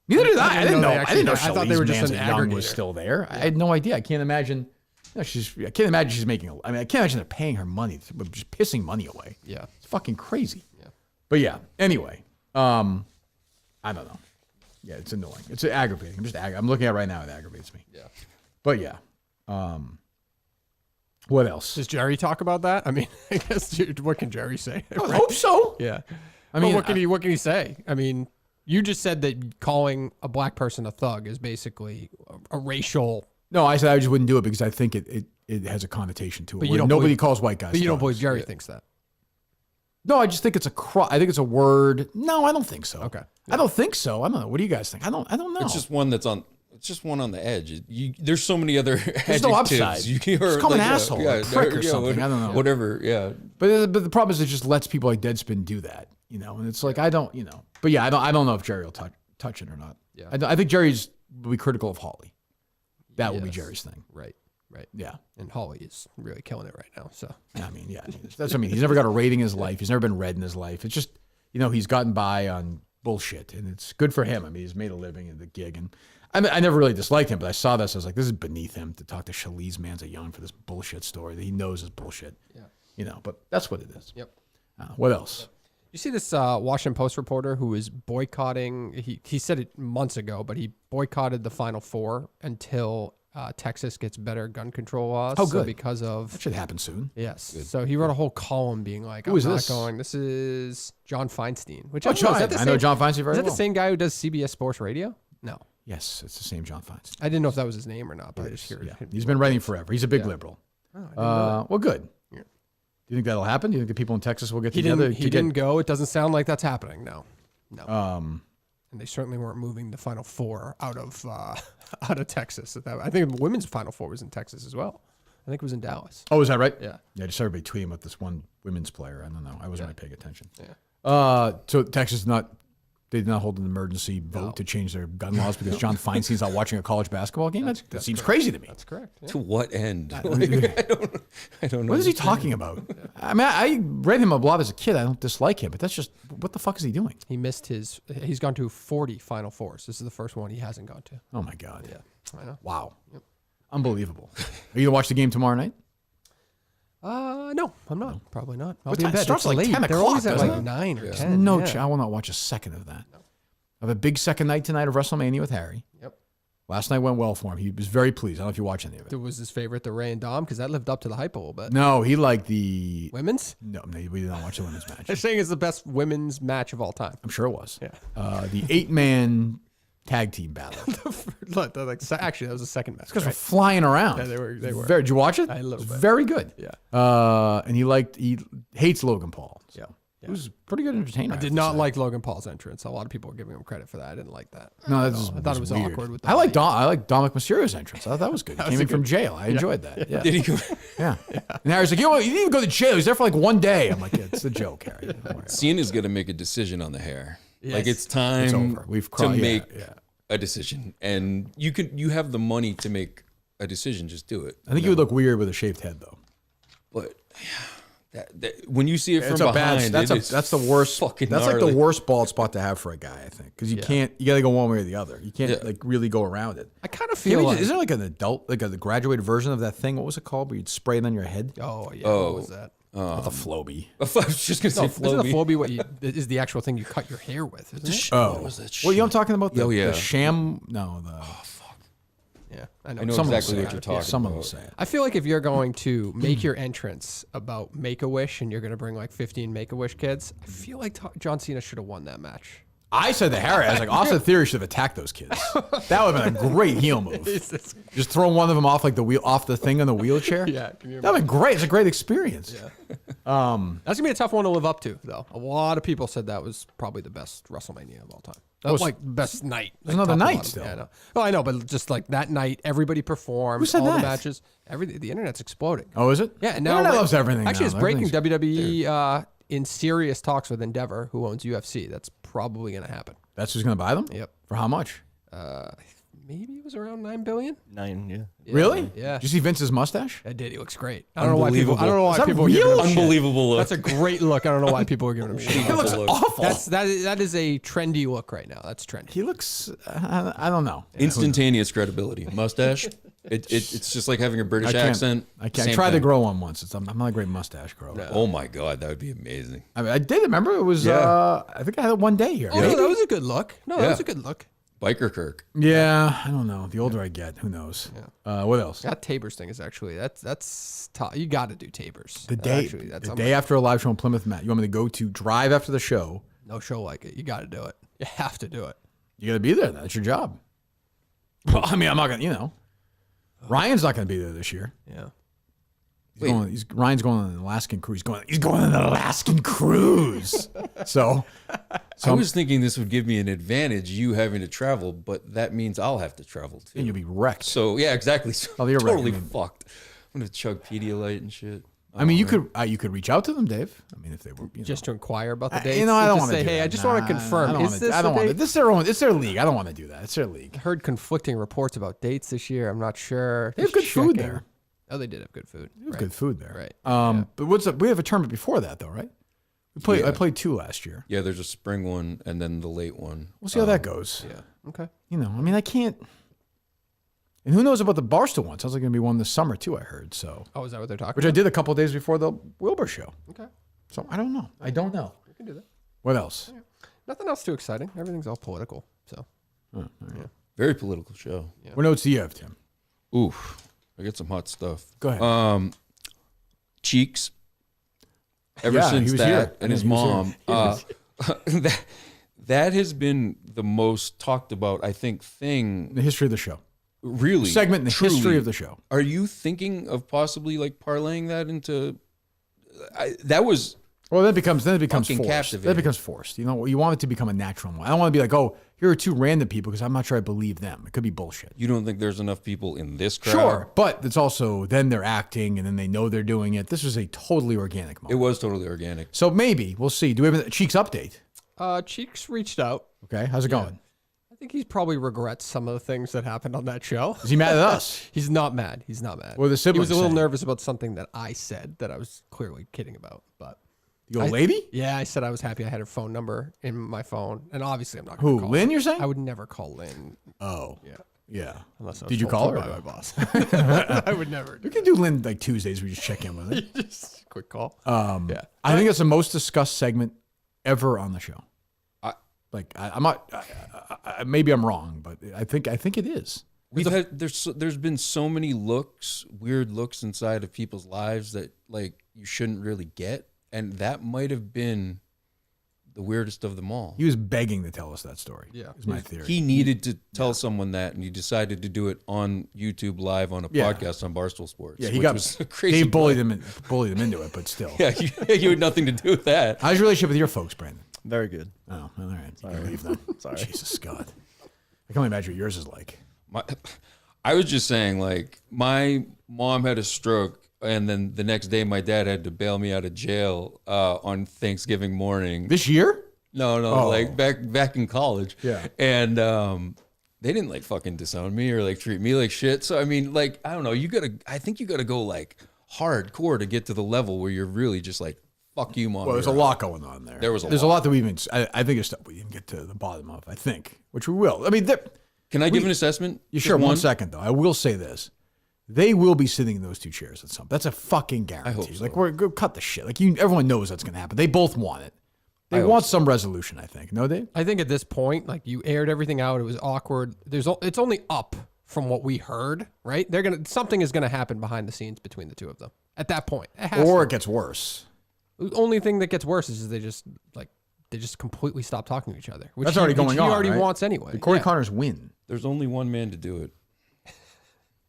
Neither did I. I didn't know.
I thought they were just an aggregator.
Was still there. I had no idea. I can't imagine. No, I can't imagine she's making. I can't imagine they're paying her money, but just pissing money away.
Yeah.
It's fucking crazy.
Yeah.
But yeah. Anyway, I don't know. Yeah, it's annoying. It's aggravating. I'm looking at it right now. It aggravates me.
Yeah.
But yeah. What else?
Does Jerry talk about that? I mean, I guess what can Jerry say?
I hope so.
Yeah.
I mean,
what can he say? I mean, you just said that calling a black person a thug is basically a racial.
No, I said I just wouldn't do it because I think it has a connotation to it.
But
Where nobody calls white guys.
But you don't
thugs.
believe Jerry thinks that.
No, I just think it's I think it's a word. No, I don't think so.
Okay.
I don't think so. I don't know. What do you guys think? I don't know.
It's just one that's on. It's just one on the edge. There's so many other
There's no upside. Just call an asshole, a prick or something. I don't know.
Whatever. Yeah.
But the problem is it just lets people like Deadspin do that, and it's like I don't, But yeah, I don't know if Jerry will touch it or not.
Yeah.
I think Jerry's will be critical of Holly. That will be
Yes.
Jerry's thing.
Right.
Yeah.
And Holly is really killing it right now. So
I mean, yeah, that's what I mean. He's never got a rating in his life. He's never been read in his life. It's just, he's gotten by on bullshit, and it's good for him. I mean, he's made a living in the gig, and I never really disliked him, but I saw this. I was like, this is beneath him to talk to Shalise Manza Young for this bullshit story that he knows is bullshit. Yeah. But that's what it is.
Yep.
What else?
You see this Washington Post reporter who is boycotting. He said it months ago, but he boycotted the Final Four until Texas gets better gun control laws.
Oh,
So
good.
because of
That should happen soon.
yes, so he wrote a whole column being like,
Who
"I'm
is
not
this?
going." This is John Feinstein. Which
Oh,
I don't know, is
John.
that the
I know
same-
John Feinstein very
Is that
well.
the same guy who does CBS Sports Radio? No,
Yes, it's the same John Feinstein.
I didn't know if that was his name or not. But I just heard.
Yeah. He's been writing forever. He's a big liberal.
Oh, I didn't know
Well, good.
Yeah.
Do you think that'll happen? Do you think the people in Texas will get
He
together?
didn't. He
to
didn't go. It doesn't sound like that's happening. No.
And
they certainly weren't moving the Final Four out of Texas. I think the women's Final Four was in Texas as well. I think it was in Dallas.
Oh, is that right?
Yeah.
Yeah, just everybody tweeting about this one women's player. I don't know. I wasn't really paying attention.
Yeah.
So Texas they did not hold an emergency vote to change their gun laws because John Feinstein's not watching a college basketball game? That seems crazy to me.
That's correct. Yeah.
To what end? I don't know.
What is he talking about? I mean, I read him a lot as a kid. I don't dislike him, but that's just, what the fuck is he doing?
He missed he's gone to 40 Final Fours. This is the first one he hasn't gone to.
Oh, my God.
Yeah. I know.
Wow. Unbelievable. Are you going to watch the game tomorrow night?
No, I'm not. Probably not. I'll
What
be in
time?
bed.
It starts
It's
at like
late.
10
They're
o'clock,
always at
doesn't
like
it?
9 or 10.
No,
yeah.
I will not watch a second of that. I have a big second night tonight of WrestleMania with Harry.
Yep.
Last night went well for him. He was very pleased. I don't know if you watch any of it.
It was his favorite, the Ray and Dom, because that lived up to the hype a little bit.
No, he liked the...
Women's?
No, we did not watch the women's match.
They're saying it's the best women's match of all time.
I'm sure it was.
Yeah.
The 8-man tag team battle.
Actually, that was the second match.
Because we're
Right?
flying around.
Yeah, they were.
Did you watch it?
A little
It was
bit.
very good.
Yeah.
And he hates Logan Paul. So.
Yeah.
It was a pretty good entertainer.
I did not like Logan Paul's entrance. A lot of people were giving him credit for that. I didn't like that.
No,
I thought it was
weird.
awkward with the
I like
light.
Dominic Mysterio's entrance. I thought that was good. He came in from jail. I enjoyed that. Yeah.
Did he go?
Yeah. And Harry's like, you didn't even go to jail. He was there for like one day. I'm like, yeah, it's a joke, Harry. Don't worry about it.
Cena's gonna make a decision on the hair.
Yes.
Like it's time
It's over. We've
to
cried.
make
Yeah.
a decision, and you have the money to make a decision. Just do it.
I think you would look weird with a shaved head, though.
But that when you see it from
It's a
behind,
bad.
it is
That's the worst.
Fucking
That's
gnarly.
like the worst bald spot to have for a guy, I think, because you can't. You got to go one way or the other. You can't like really go around it.
I kind of feel like.
Is there like an adult, like a graduated version of that thing? What was it called? Where you'd spray it on your head?
Oh yeah.
Oh.
What was that?
Not the Flowbee.
I was just gonna say
Isn't a
Floby.
phobia what is the actual thing you cut your hair with? Isn't it?
Oh,
was that
well, you know what I'm talking about?
Oh, yeah.
The sham. No, the.
Yeah, I know.
I know
Someone will
exactly
say
what
it.
you're talking
Someone will
about.
say it.
I feel like if you're going to make your entrance about Make-A-Wish and you're going to bring like 15 Make-A-Wish kids, I feel like John Cena should have won that match.
I said to Harry, I was like, Austin Theory should have attacked those kids. That would have been a great heel move. Just throw one of them off like off the thing on the wheelchair.
Yeah, can you
That'd been great. It's a great experience. Yeah.
That's going to be a tough one to live up to, though. A lot of people said that was probably the best WrestleMania of all time. That was like best night.
There's
like,
another
top to
night
bottom.
still.
Yeah, I know. Oh, I know, but just like that night, everybody performed.
Who said
all
that?
the matches. The internet's exploding.
Oh, is it?
Yeah, and
The
now
internet loves everything.
Actually,
now.
it's breaking.
Everything's-
WWE in serious talks with Endeavor, who owns UFC. That's probably going to happen.
That's who's going to buy them?
Yep.
For how much?
Maybe it was around $9 billion.
9, yeah.
Really?
Yeah.
Did you see Vince's mustache?
I did. He looks great. I don't know why people. I don't know why
Is that
people are giving
real?
him shit.
Unbelievable look.
That's a great look. I don't know why people are giving him shit.
He looks
look.
awful.
That is a trendy look right now. That's trendy.
He looks, I don't know.
Instantaneous credibility. Mustache. It's just like having a British
I can't.
accent.
I can't. I
Same
tried to
thing.
grow one once. I'm not a great mustache grower.
Oh my god, that would be amazing.
I mean, I did. Remember, it was.
Yeah.
I think I had it one day here.
Oh, no, that was a good look. No, that
Yeah.
was a good look.
Biker Kirk.
Yeah, I don't know. The older I get, who knows? What else?
That Tabor's thing is actually that's tough. You got to do Tabor's.
The day,
Actually, that's
the day after a live show in Plymouth, Matt. You want me to go to drive after the show?
no show like it. You got to do it. You have to do it.
You got to be there. That's your job. Well, I mean, I'm not gonna. Ryan's not gonna be there this year.
Yeah.
Ryan's going on an Alaskan cruise. He's going on an Alaskan cruise. so
I was thinking this would give me an advantage, you having to travel, but that means I'll have to travel too.
and you'll be wrecked.
So yeah, exactly. So
Oh, you're right.
totally
I mean-
fucked. I'm gonna chug Pedialyte and shit.
I mean, you could reach out to them, Dave. I mean, if they were
Just to inquire about the dates.
I don't
Just
want to
say,
do
hey,
that.
I just want to confirm. Is this
I don't
the
want to.
date?
This is their own. It's their league. I don't want to do that. It's their league.
Heard conflicting reports about dates this year. I'm not sure.
They have
Just
good food
checking.
there.
Oh, they did have good food.
There's
Right.
good food there.
Right.
But what's up? We have a tournament before that, though, right? I
Yeah.
played 2 last year.
Yeah, there's a spring one and then the late one.
We'll see how that goes.
Yeah. Okay.
I mean, I can't. And who knows about the Barstool one? Sounds like going to be one this summer too. I heard so.
Oh, is that what they're talking
Which I
about?
did a couple of days before the Wilbur show.
Okay.
So I don't know. I don't know.
We can do that.
What else?
Nothing else too exciting. Everything's all political. So.
Very political show.
What notes do you have, Tim?
Oof. I got some hot stuff.
Go ahead.
Cheeks. Ever
Yeah, he
since
was
that
here.
and his
He
mom,
was here.
that has been the most talked about, I think, thing.
The history of the show.
Really,
Segment in the
truly.
history of the show.
Are you thinking of possibly like parlaying that into? That was
Well, then it becomes
Fucking
forced. Then
captivating.
it becomes forced. You want it to become a natural one. I don't want to be like, oh, here are 2 random people because I'm not sure I believe them. It could be bullshit.
you don't think there's enough people in this crowd?
Sure, but it's also then they're acting and then they know they're doing it. This was a totally organic
It
moment.
was totally organic.
So maybe we'll see. Do we have a Cheeks update?
Cheeks reached out.
Okay, how's it going?
I think he probably regrets some of the things that happened on that show.
Is he mad at us?
He's not mad. He's not mad.
What are the
he
siblings
was a little
saying?
nervous about something that I said that I was clearly kidding about. But
You go, lady?
yeah, I said I was happy I had her phone number in my phone, and obviously I'm not going
Who?
to call
Lynn?
her.
You're saying?
I would never call Lynn.
Oh,
Yeah,
yeah.
unless I was
Did you
told
call
to
her?
by my boss. I would never.
We can do Lynn like Tuesdays. We just check in with her.
Just a quick call.
Yeah, I think it's the most discussed segment ever on the show. I'm not. Maybe I'm wrong, but I think it is.
There's been so many weird looks inside of people's lives that like you shouldn't really get, and that might have been the weirdest of them all.
He was begging to tell us that story.
Yeah.
is my theory.
He needed to tell someone that, and he decided to do it on YouTube live on a
Yeah.
podcast on Barstool Sports.
Yeah, he
which
got
was a crazy.
Dave bullied him into it, but still.
Yeah, you had nothing to do with that.
How's your relationship with your folks, Brandon?
Very good.
Oh, all right. You can leave then.
Sorry.
Jesus God. I can only imagine what yours is like.
I was just saying, like, my mom had a stroke, and then the next day my dad had to bail me out of jail on Thanksgiving morning.
This year?
No,
Oh.
like back in college.
Yeah.
And they didn't like fucking disown me or like treat me like shit. So I mean, like, I don't know. I think you gotta go like hardcore to get to the level where you're really just like, fuck you, mom.
Well, there's a lot going on there.
There was a
There's
lot.
a lot that we even. I think there's stuff we didn't get to the bottom of. I think, which we will. I mean,
Can I give an assessment?
you
Just
sure? 1 second though. I will say this: they will be sitting in those 2 chairs at some. That's a fucking guarantee.
hope so.
Like go cut the shit. Like everyone knows that's gonna happen. They both want it. They
I hope
want some resolution. I think. No, Dave.
I think at this point, like you aired everything out. It was awkward. It's only up from what we heard, right? Something is gonna happen behind the scenes between the 2 of them at that point. It has
Or
to.
it gets worse.
The only thing that gets worse is they just completely stop talking to each other. Which
That's already going
he
on.
already
right?
wants anyway.
Did Corey
Yeah.
Connors win?
There's only one man to do it.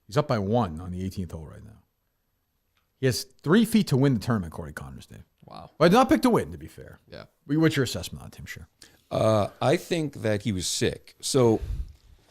He's up by 1 on the 18th hole right now. He has 3 feet to win the tournament. Corey Connors, Dave.
Wow.
But I did not pick to win. To be fair.
Yeah.
What's your assessment on Tim? Sure.
I think that he was sick. So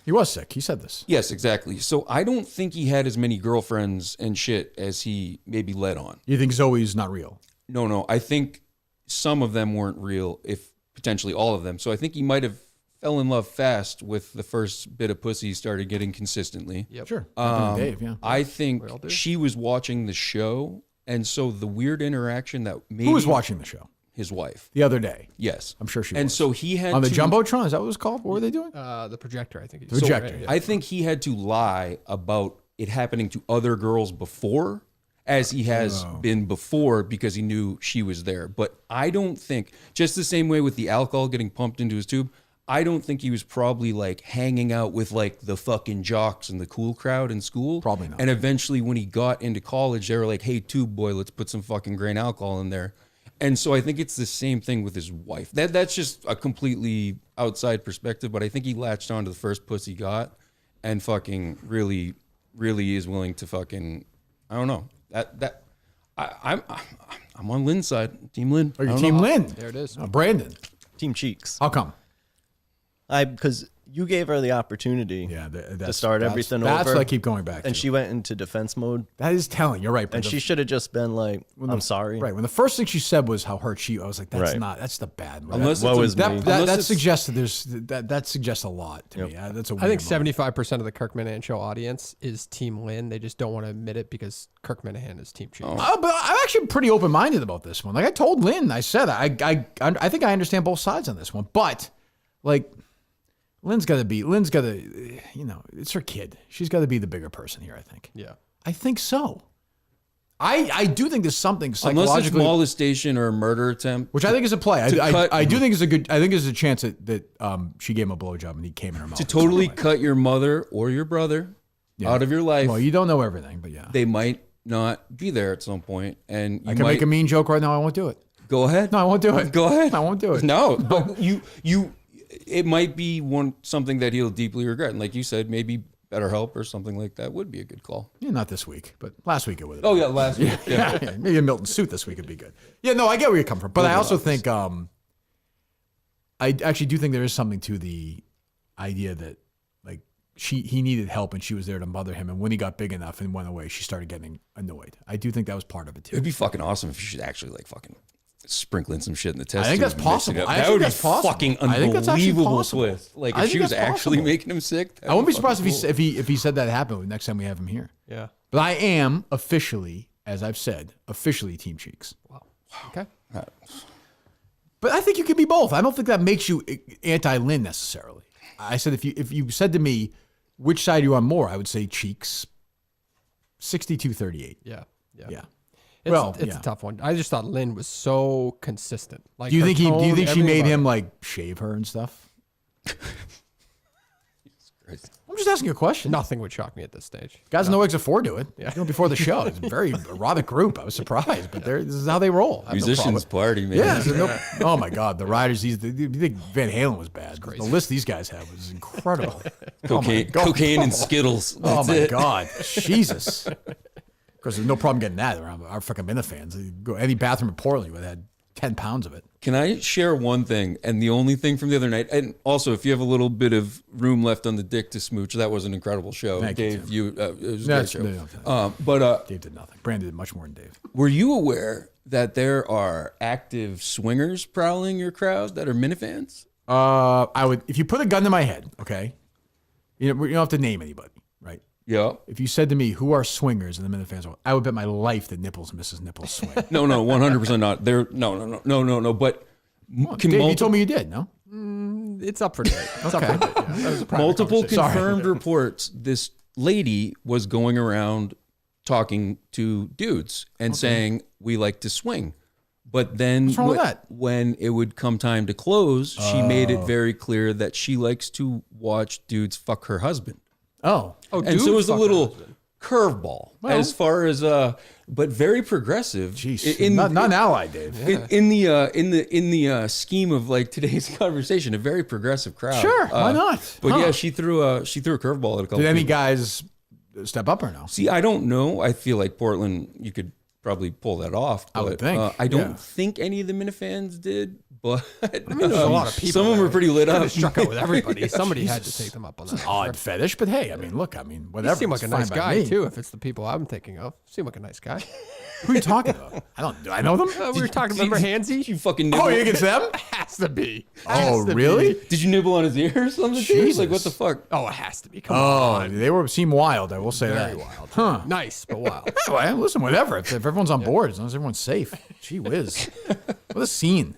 He was sick. He said this.
yes, exactly. So I don't think he had as many girlfriends and shit as he maybe let on.
You think Zoe's not real?
No. I think some of them weren't real, if potentially all of them. So I think he might have fell in love fast with the first bit of pussy he started getting consistently.
Yep.
Sure. Dave, yeah.
I think
all do.
she was watching the show, and so the weird interaction that maybe
Who was watching the show
his wife.
the other day?
Yes,
I'm sure she
And
was.
so he had
On the
to,
Jumbotron? Is that what it was called? What were they doing?
The projector, I think.
The projector.
Yeah.
I think he had to lie about it happening to other girls before as he has been before because he knew she was there. But I don't think, just the same way with the alcohol getting pumped into his tube, I don't think he was probably like hanging out with like the fucking jocks and the cool crowd in school.
Probably not.
And eventually when he got into college, they were like, hey, tube boy, let's put some fucking grain alcohol in there. And so I think it's the same thing with his wife. That's just a completely outside perspective, but I think he latched on to the first puss he got and fucking really, really is willing to fucking, I don't know. I'm on Lynn's side. Team Lynn.
Or your Team Lynn.
There it is.
Brandon.
Team Cheeks.
How come?
Because you gave her the opportunity to start everything over.
That's what I keep going back to.
And she went into defense mode.
That is telling. You're right.
And she should have just been like, I'm sorry.
Right. When the first thing she said was how hurt she, I was like, that's
Right.
not, that's the bad one.
Unless
Woe
it's
is
a-
me.
That suggests that suggests a lot to me. That's a
I think
weird moment.
75% of the Kirk Minahan show audience is Team Lynn. They just don't want to admit it because Kirk Minahan is Team Cheeks.
But I'm actually pretty open-minded about this one. Like I told Lynn, I said, I think I understand both sides on this one, but like Lynn's got to, you know, it's her kid. She's got to be the bigger person here, I think.
Yeah.
I think so. I do think there's something
Unless it's
psychologically,
molestation or a murder attempt.
which I think is a play.
cut-
I do think it's a good. I think there's a chance that she gave him a blowjob and he came in her mouth.
To totally cut your mother or your brother out of your life.
Well, you don't know everything, but yeah.
They might not be there at some point, and you
I can
might
make a mean joke right now. I won't do it.
go ahead.
No, I won't do it.
Go ahead.
I won't do it.
No, but it might be something that he'll deeply regret, and like you said, maybe BetterHelp or something like that would be a good call.
Yeah, not this week, but last week it would have.
Oh yeah, last week. Yeah.
Yeah, maybe a Milton suit this week would be good. Yeah, no, I get where you come from, but I also think I actually do think there is something to the idea that like he needed help and she was there to mother him, and when he got big enough and went away, she started getting annoyed. I do think that was part of it too.
It'd be fucking awesome if you should actually like fucking sprinkling some shit in the test.
I think
tube
that's
and mix it
possible.
up.
I
That
think
would
that's
be
possible.
fucking
I think that's actually
unbelievable
possible.
twist. Like
I
if
think
she was
that's
actually
possible.
making him sick.
I wouldn't be surprised if he said that happened next time we have him here.
Yeah.
But I am officially, as I've said, officially Team Cheeks.
Wow. Okay.
But I think you can be both. I don't think that makes you anti-Lynn necessarily. I said if you said to me, which side are you on more, I would say Cheeks 62-38.
Yeah. Yeah.
Yeah.
It's a tough one. I just thought Lynn was so consistent. Like,
Do you
her
think
tone,
she
everything
made
about
him
it.
like shave her and stuff? I'm just asking a question.
Nothing would shock me at this stage.
Guys No Eggs Are For do it. You know, before the show. It's a very erotic group. I was surprised, but this is how they roll. I have no
Musicians
problem.
party, man.
Yeah. Oh my God, the Riders. You think Van Halen was bad? The list these guys have was incredible.
Cocaine and Skittles.
Oh
That's
my
it.
God, Jesus! Of course, there's no problem getting that around our fucking Minifans. You go any bathroom in Portland, you would have had 10 pounds of it.
Can I share one thing? And the only thing from the other night, and also if you have a little bit of room left on the dick to smooch, that was an incredible show.
Thank you,
Dave,
Tim.
it was a
That's-
great show.
no,
But
Dave did nothing. Brandon did much more than Dave.
were you aware that there are active swingers prowling your crowd that are Minifans?
I would, if you put a gun to my head, okay, you don't have to name anybody, right?
Yeah.
If you said to me, who are swingers in the Minifans world, I would bet my life that Nipples and Mrs. Nipples swing.
No, 100% not. They're no. But can
Dave, you told me you did, no?
It's up for debate. It's up for debate. Yeah. That was a private
multiple
conversation.
confirmed reports, this lady was going around talking to dudes and saying, we like to swing. But then
What's wrong with that?
when it would come time to close, she made it very clear that she likes to watch dudes fuck her husband.
Oh.
Oh,
And so it
dude,
was a
fuck
little
her husband.
curveball as far as but very progressive.
Jeez. Not an ally, Dave.
In the scheme of like today's conversation, a very progressive crowd.
Sure, why not?
But
Huh.
yeah, she threw a curveball at a couple.
Did any
people.
guys step up or no?
See, I don't know. I feel like Portland, you could probably pull that off. But,
I would think,
I don't
yeah.
think any of the Minifans did. But
I mean, there's a lot of people.
Some of them
there.
were pretty lit
Kinda
up.
struck out with everybody. Somebody had to take them up on that.
Odd fetish, but hey, I mean, look, whatever.
You seem like
it's
a nice
fine by
guy
me.
too. If it's the people I'm thinking of, seem like a nice guy.
Who are you talking about? do I know them?
We were talking. Remember Hansy?
You fucking nibble.
Oh, you against them?
Has to be.
Oh,
Has to
really?
be.
Did you nibble on his ear or something? dude?
Jesus.
Like what the fuck?
Oh, it has to be. Come
Oh,
on.
they seem wild. I will say
Very
that.
wild.
Huh?
Nice, but wild.
Well, listen, whatever. If everyone's on board, as long as everyone's safe. Gee whiz, what a scene!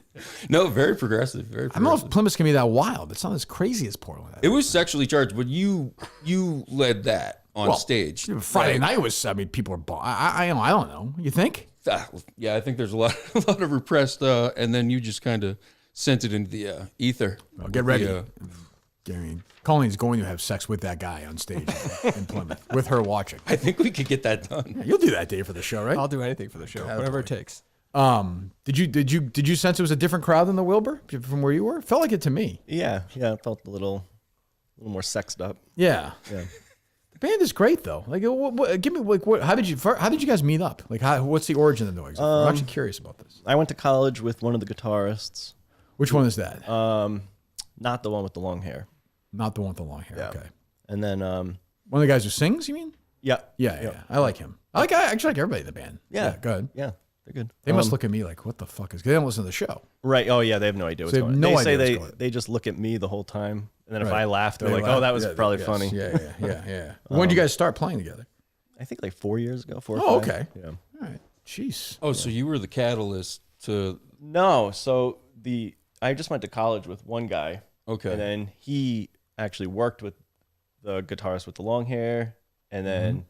No, very progressive. Very
I don't know
progressive.
if Plymouth can be that wild. It's not as crazy as Portland.
It was sexually charged, but you led that. on stage.
Friday
Right.
night was. I mean, people are. I don't know. You think?
Yeah, I think there's a lot of repressed, and then you just kind of sent it into the ether.
Well, get ready. Colleen's going to have sex with that guy on stage in Plymouth with her watching.
I think we could get that done.
Yeah, you'll do that day for the show, right?
I'll do anything for the show, whatever it takes.
Did you sense it was a different crowd than the Wilbur from where you were? Felt like it to me.
Yeah, it felt a little more sexed up.
Yeah.
Yeah.
The band is great though. Like, give me like what? How did you guys meet up? Like, what's the origin of the Noise? I'm actually curious about this.
I went to college with one of the guitarists.
Which one is that?
Not the one with the long hair.
Not the one with the long hair.
Yeah.
Okay.
And then,
One of the guys who sings, you mean?
yeah.
Yeah. I like him. I actually like everybody in the band.
Yeah.
Go ahead.
Yeah, they're good.
They must look at me like, what the fuck is? They don't listen to the show.
Right. Oh, yeah, they have no idea what's
So they have
going on.
no
They
idea
say
what's going on.
they just look at me the whole time. And then if
Right.
I laugh, they're
They
like,
laugh.
oh, that was
Yeah,
probably
yes.
funny.
Yeah. When did you guys start playing together?
I think like 4 years ago, 4 or
Oh,
5.
okay.
Yeah.
All right. Jeez.
Oh, so you were the catalyst to
No, so I just went to college with one guy.
okay.
And then he actually worked with the guitarist with the long hair. And then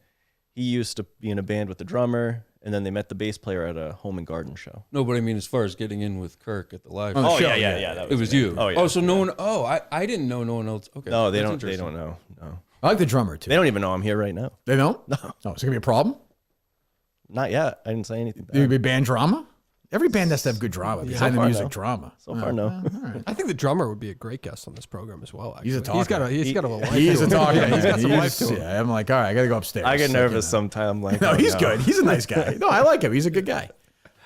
he used to be in a band with the drummer. And then they met the bass player at a home and garden show.
No, but I mean, as far as getting in with Kirk at the live,
Oh,
Oh,
show,
yeah.
yeah.
That
it was
me.
you.
Oh, yeah.
Oh, so no one. Oh, I didn't know no one else. Okay.
No, they
That's
don't
interesting.
know. No.
I like the drummer too.
They don't even know I'm here right now.
They don't? No. Oh, is it gonna be a problem?
Not yet. I didn't say anything
There
bad.
be band drama? Every band has to have good drama. Behind the
far,
music
no.
drama.
So far, no.
I think the drummer would be a great guest on this program as well. Actually.
He's a talker.
He's got a life.
He's
to
a
him.
talker.
Yeah, he's got some life to him.
Yeah, I'm like, all right, I gotta go upstairs.
I get
So,
nervous sometime. Like,
No,
oh,
he's
no.
good. He's a nice guy. No, I like him. He's a good guy.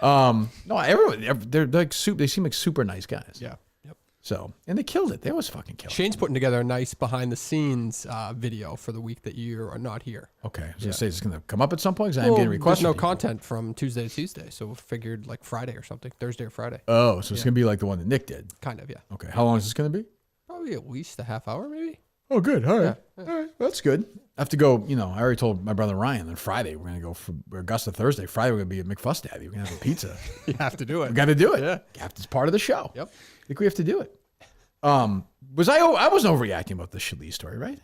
No, everyone, they're like they seem like super nice guys.
Yeah. Yep.
So, and they killed it. They always fucking killed it.
Shane's putting together a nice behind the scenes video for the week that you are not here.
Okay, I was gonna say it's gonna come up at some point because I'm
Well,
getting requests.
there's no
from people.
content from Tuesday to Tuesday, so we figured like Friday or something, Thursday or Friday.
Oh, so it's gonna be like the one that Nick did.
Kind of, yeah.
Okay, how long is this gonna be?
Probably at least a half hour, maybe.
Oh, good. All right. All right. That's good. I have to go, I already told my brother Ryan on Friday we're going to go for Augusta Thursday. Friday we're going to be at McFuss Daddy. We're going to have a pizza.
You have to do it.
We got to do it.
Yeah.
It's part of the show.
Yep.
I think we have to do it. I wasn't overreacting about the Shalise story, right?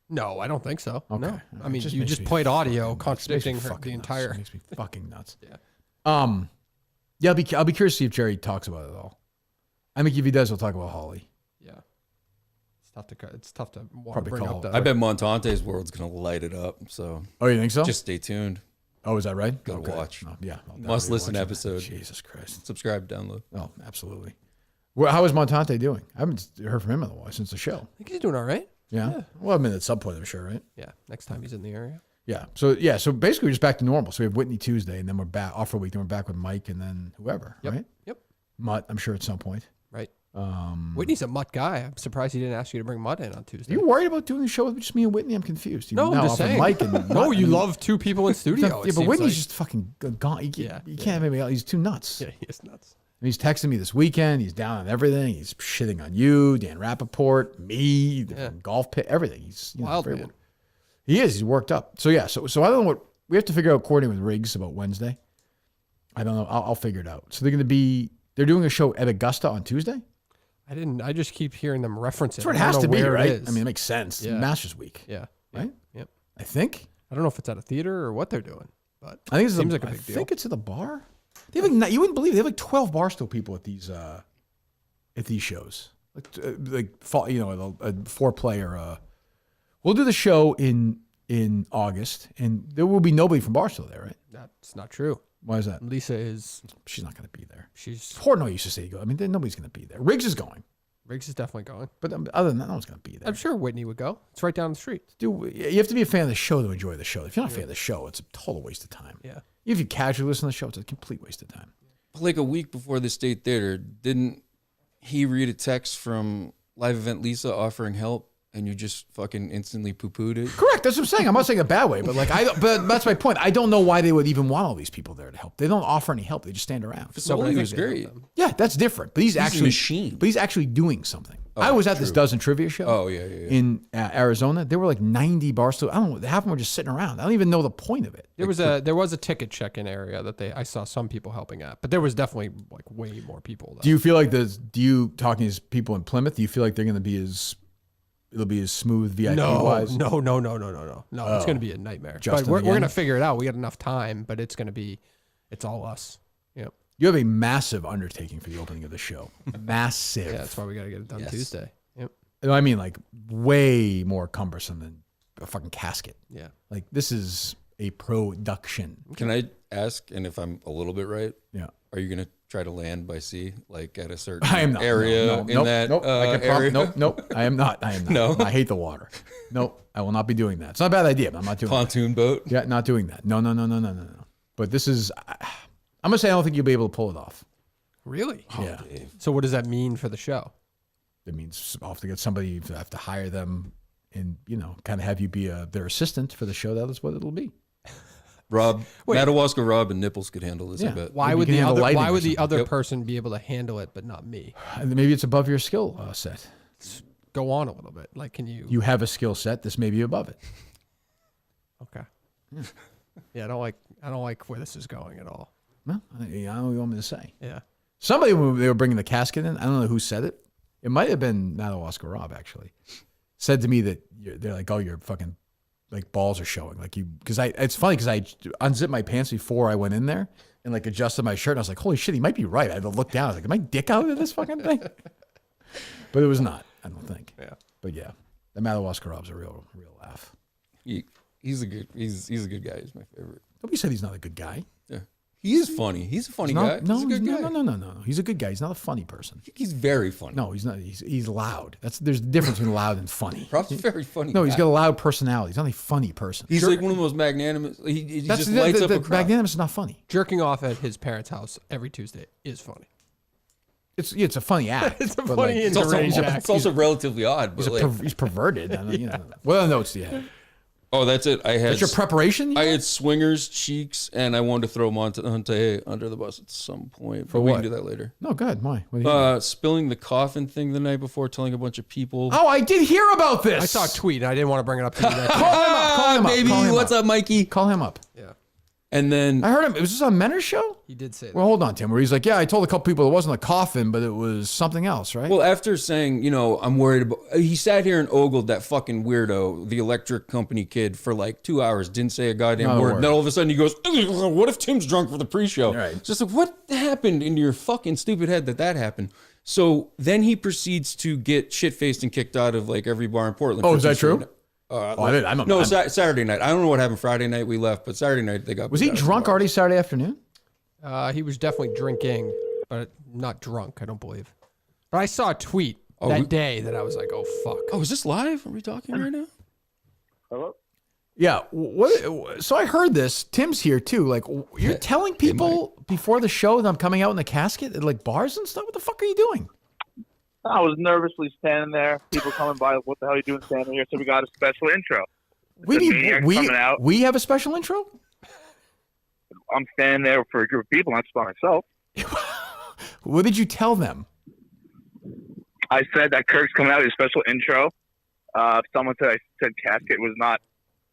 No, I don't think so.
Okay.
No. I mean,
It
you
makes
just
me
played audio
fucking nuts.
contradicting
Makes me
her,
fucking
the
nuts.
entire.
It makes me fucking nuts.
Yeah.
Yeah, I'll be curious to see if Jerry talks about it at all. I think if he does, he'll talk about Holly.
Yeah. It's tough to want to
Probably
bring
call
up
it.
the.
I bet Montante's world's gonna light it up. So
Oh, you think so?
just stay tuned.
Oh, is that right?
Gotta watch.
Oh, yeah.
Must
I'll
listen
watch it.
episode.
Jesus Christ.
Subscribe, download.
Oh, absolutely. Well, how is Montante doing? I haven't heard from him in a while since the show.
I think he's doing all right.
Yeah. Well, I mean, at some point, I'm sure, right?
Yeah. Next time he's in the area.
Yeah. So basically, we're just back to normal. So we have Whitney Tuesday, and then we're back off for a week. Then we're back with Mike, and then whoever,
Yep.
right?
Yep.
Mutt, I'm sure at some point.
Right. Whitney's a Mutt guy. I'm surprised he didn't ask you to bring Mutt in on Tuesday.
Are you worried about doing the show with just me and Whitney? I'm confused.
No, I'm
Now
just
off of
saying.
Mike and
No,
Mutt,
you
I mean,
love two people in studio.
Yeah,
it
but
seems
Whitney's
like.
just fucking gone. You
Yeah,
can't have him. He's too nuts.
Yeah, he is nuts.
And he's texting me this weekend. He's down on everything. He's shitting on you, Dan Rappaport, me, the golf pit, everything. He's
Wild
very-
man.
He is. He's worked up. So yeah. So I don't know what we have to figure out coordinating with Riggs about Wednesday. I don't know. I'll figure it out. So they're doing a show at Augusta on Tuesday.
I just keep hearing them reference it.
That's where it
I
has
don't
to
know
be,
where
right?
it is.
I mean, it makes sense.
Yeah.
Masters Week,
yeah.
right?
Yep.
I think.
I don't know if it's at a theater or what they're doing, but
I think it's
seems like a big
I
deal.
think it's at the bar. They have like, you wouldn't believe it. They have like 12 Barstool people at these shows. A 4-player. We'll do the show in August, and there will be nobody from Barstool there, right?
That's not true.
Why is that?
Lisa is.
She's not going to be there.
She's.
Portnoy used to say, I mean, nobody's going to be there. Riggs is going,
Riggs is definitely going.
but other than that, no one's going to be there.
I'm sure Whitney would go. It's right down the street.
Dude, you have to be a fan of the show to enjoy the show. If you're not a fan of the show, it's a total waste of time.
Yeah.
If you casually listen to the show, it's a complete waste of time.
Like a week before the State Theater, didn't he read a text from Live Event Lisa offering help, and you just fucking instantly poo-pooed it?
Correct. That's what I'm saying. I'm not saying a bad way, but but that's my point. I don't know why they would even want all these people there to help. They don't offer any help. They just stand around.
Somebody was great.
Yeah, that's different. But he's
a
actually
machine.
But he's actually doing something. I was at this Dozen Trivia show.
Oh, yeah.
In Arizona, there were like 90 Barstool. I don't know. Half of them were just sitting around. I don't even know the point of it.
There was a ticket check-in area that I saw some people helping at, but there was definitely like way more people.
Do you feel like talking to these people in Plymouth? Do you feel like they're going to be it'll be as smooth VIP
No,
wise.
no. It's going to be a nightmare.
Justin
But we're
again?
going to figure it out. We got enough time, but it's all us. Yep.
You have a massive undertaking for the opening of the show. Massive.
Yeah, that's why we got to get it done Tuesday. Yep.
I mean, like way more cumbersome than a fucking casket.
Yeah.
Like this is a production.
Can I ask, and if I'm a little bit right,
Yeah.
are you going to try to land by sea, like at a certain
I am not.
area in that area?
Nope. I am not.
No?
I hate the water. Nope. I will not be doing that. It's not a bad idea, but I'm not doing
Pontoon boat?
that. Yeah, not doing that. No. But this is, I'm going to say I don't think you'll be able to pull it off.
Really?
Yeah.
So what does that mean for the show?
It means I'll have to get somebody, you have to hire them and, kind of have you be their assistant for the show. That is what it'll be.
Rob, Madawaska Rob and Nipples could handle this, I bet.
Why
Maybe
would
you can handle lighting
why
or
would the
something.
other
Yep.
person be able to handle it but not me?
And maybe it's above your skill set.
Go on a little bit. Like, can you?
You have a skill set. This may be above it.
Okay. Yeah, I don't like where this is going at all.
Well, I don't know what you want me to say.
Yeah.
Somebody, when they were bringing the casket in, I don't know who said it. It might have been Madawaska Rob, actually. Said to me that they're like, oh, your fucking like balls are showing. Like it's funny because I unzipped my pants before I went in there and like adjusted my shirt. And I was like, holy shit, he might be right. I had to look down. I was like, is my dick out of this fucking thing? But it was not, I don't think.
Yeah.
But yeah, the Madawaska Rob's a real laugh.
He's a good guy. He's my favorite.
Nobody said he's not a good guy.
Yeah. He is funny. He's a funny
He's
guy.
not, no,
he's a good guy.
no. He's a good guy. He's not a funny person.
He's very funny.
No, he's not. He's loud. There's a difference between loud and funny.
Rob's a very funny
No,
guy.
he's got a loud personality. He's not a funny person.
He's like one of the most magnanimous. He
That's
just lights up a
the
crowd.
magnanimous is not funny.
Jerking off at his parents' house every Tuesday is funny.
It's a funny act.
It's a
but,
funny
like,
It's also,
deranged act.
it's also relatively odd. But
he's perverted. I mean, What other notes do you have?
oh, that's it. I had
That's your preparation?
I had swingers, cheeks, and I wanted to throw Monte under the bus at some point. But we
what?
can do that later.
No, go ahead. Why? What do you
Spilling the coffin thing the night before, telling a bunch of people.
Oh, I did hear about this.
I saw a tweet. And I didn't want to bring it up to you. That
Call him up.
baby,
Call him
what's up, Mikey?
Call him up.
yeah,
And then
I heard him. Was this on Menner's show?
he did say that.
Well, hold on, Tim. Where he's like, yeah, I told a couple people it wasn't a coffin, but it was something else, right?
well, after saying, I'm worried about, he sat here and ogled that fucking weirdo, the electric company kid, for like 2 hours, didn't say a goddamn
Not a
word.
word.
Then all of a sudden he goes, what if Tim's drunk for the pre-show?
Right.
It's just like, what happened in your fucking stupid head that happened? So then he proceeds to get shit-faced and kicked out of like every bar in Portland.
Oh,
for
is that
Tuesday
true?
night.
I'm
Saturday night. I don't know what happened Friday night. We left, but Saturday night they got.
Was he
booted out of the
drunk
bar.
already Saturday afternoon?
He was definitely drinking, but not drunk. I don't believe. But I saw a tweet
Oh,
that
we-
day that I was like, "Oh fuck."
Oh, is this live? Are we talking right now?
Hello?
Yeah. What? So I heard this. Tim's here too. Like, you're telling people before the show that I'm coming out in the casket at like bars and stuff. What the fuck are you doing?
I was nervously standing there. People coming by. What the hell are you doing standing here? So we got a special intro.
We
The maniac coming out.
we have a special intro.
I'm standing there for a group of people, not just by myself.
What did you tell them?
I said that Kirk's coming out with a special intro. Someone said I said casket was not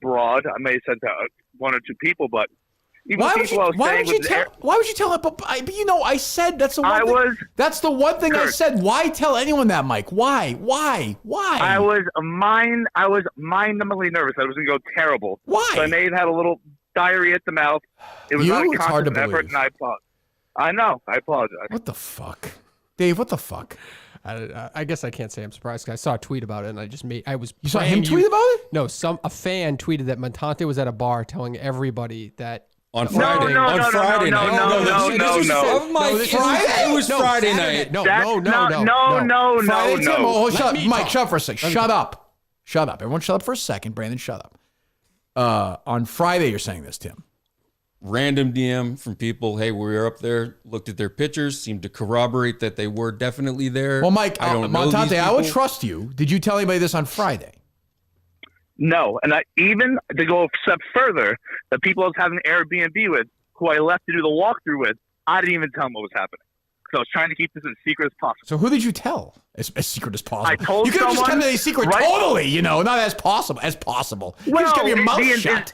broad. I may have said to one or two people, but even
Why
the
would
people I
you?
was
Why
staying
would you
with
tell? Why would you tell it? But I said that's the one.
I
thing,
was-
That's the one thing I
Kirk.
said. Why tell anyone that, Mike? Why?
I was mind-numbingly nervous. I was going to go terrible.
Why?
So I may have had a little diarrhea at the mouth. It was
You?
not a
It's hard to
conscious effort,
believe.
and I apologize. I know. I apologize.
What the fuck, Dave? What the fuck?
I guess I can't say I'm surprised. 'Cause I saw a tweet about it, and I just made. I was.
You saw
praying
him tweet about it?
No, a fan tweeted that Montante was at a bar telling everybody that.
On Friday.
no,
on
no,
Friday
no,
night.
no, no,
this
no,
was
no.
Friday.
No, this is-
It was
No,
Friday
Saturday.
night.
No,
That's
no.
Friday, Tim, oh,
Let
shut up.
me
Mike,
talk.
shut up for a second. Shut up. Shut up. Everyone shut up for a second. Brandon, shut up. On Friday, you're saying this, Tim.
Random DM from people. Hey, we were up there, looked at their pictures, seemed to corroborate that they were definitely there.
Well, Mike,
I don't know these
Montante, I would
people.
trust you. Did you tell anybody this on Friday?
No, and even to go a step further, the people I was having Airbnb with, who I left to do the walkthrough with, I didn't even tell them what was happening. So I was trying to keep this as secret as possible.
So who did you tell? As secret as possible.
I told
you could have just
someone,
kept it a secret,
right?
totally. Not as possible. As possible. You just kept your mouth shut.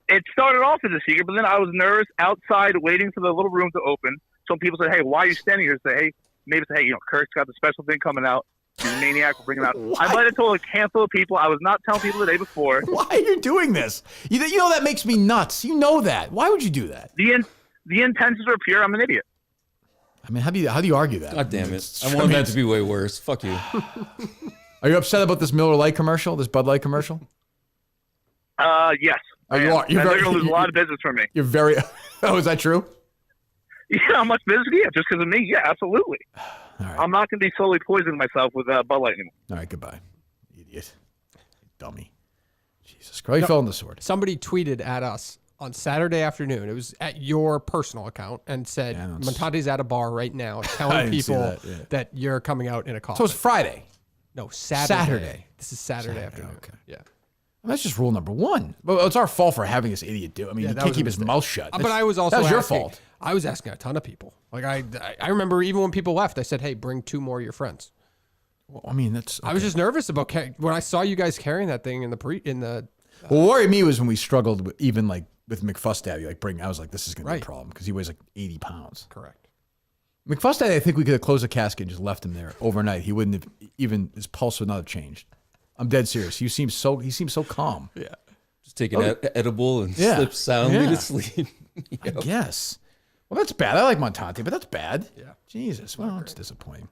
It started off as a secret, but then I was nervous outside waiting for the little room to open. Some people said, "Hey, why are you standing here?" Say, "Hey, maybe say, hey, Kirk's got the special thing coming out." You maniac for bringing it out. I might have told a handful of people. I was not telling people the day before.
Why are you doing this? You know that makes me nuts. You know that. Why would you do that?
The intentions are pure. I'm an idiot.
I mean, how do you argue that?
God damn it! I want that to be way worse. Fuck you.
Are you upset about this Miller Lite commercial? This Bud Light commercial?
Yes.
You are.
They're going to lose a lot of business from me.
You're very. Oh, is that true?
Yeah, how much business? Yeah, just because of me. Yeah, absolutely.
All right.
I'm not going to be slowly poisoning myself with Bud Light anymore.
All right. Goodbye, idiot, dummy. Jesus Christ, you fell on the sword.
Somebody tweeted at us on Saturday afternoon. It was at your personal account and said, Montante's at a bar right now telling people that you're coming out in a coffin.
So it's Friday.
No, Saturday. This is Saturday afternoon.
Okay.
Yeah.
Well, that's just rule number one. Well, it's our fault for having this idiot do. I mean, he can't keep his mouth shut.
But I was also
that was your
asking-
fault.
I was asking a ton of people. Like I remember even when people left, I said, "Hey, bring 2 more of your friends."
Well, I mean, that's. Okay.
I was just nervous about when I saw you guys carrying that thing in the.
What worried me was when we struggled with, even like with McFuss-Daddy, I was like, this is going to be a problem because he weighs like 80 pounds.
Correct.
McFuss-Daddy, I think we could have closed the casket and just left him there overnight. He wouldn't have his pulse would not have changed. I'm dead serious. He seems so calm.
Yeah.
Just take an edible and slip soundly to sleep.
I guess. Well, that's bad. I like Montante, but that's bad.
Yeah.
Jesus. Well, it's disappointing.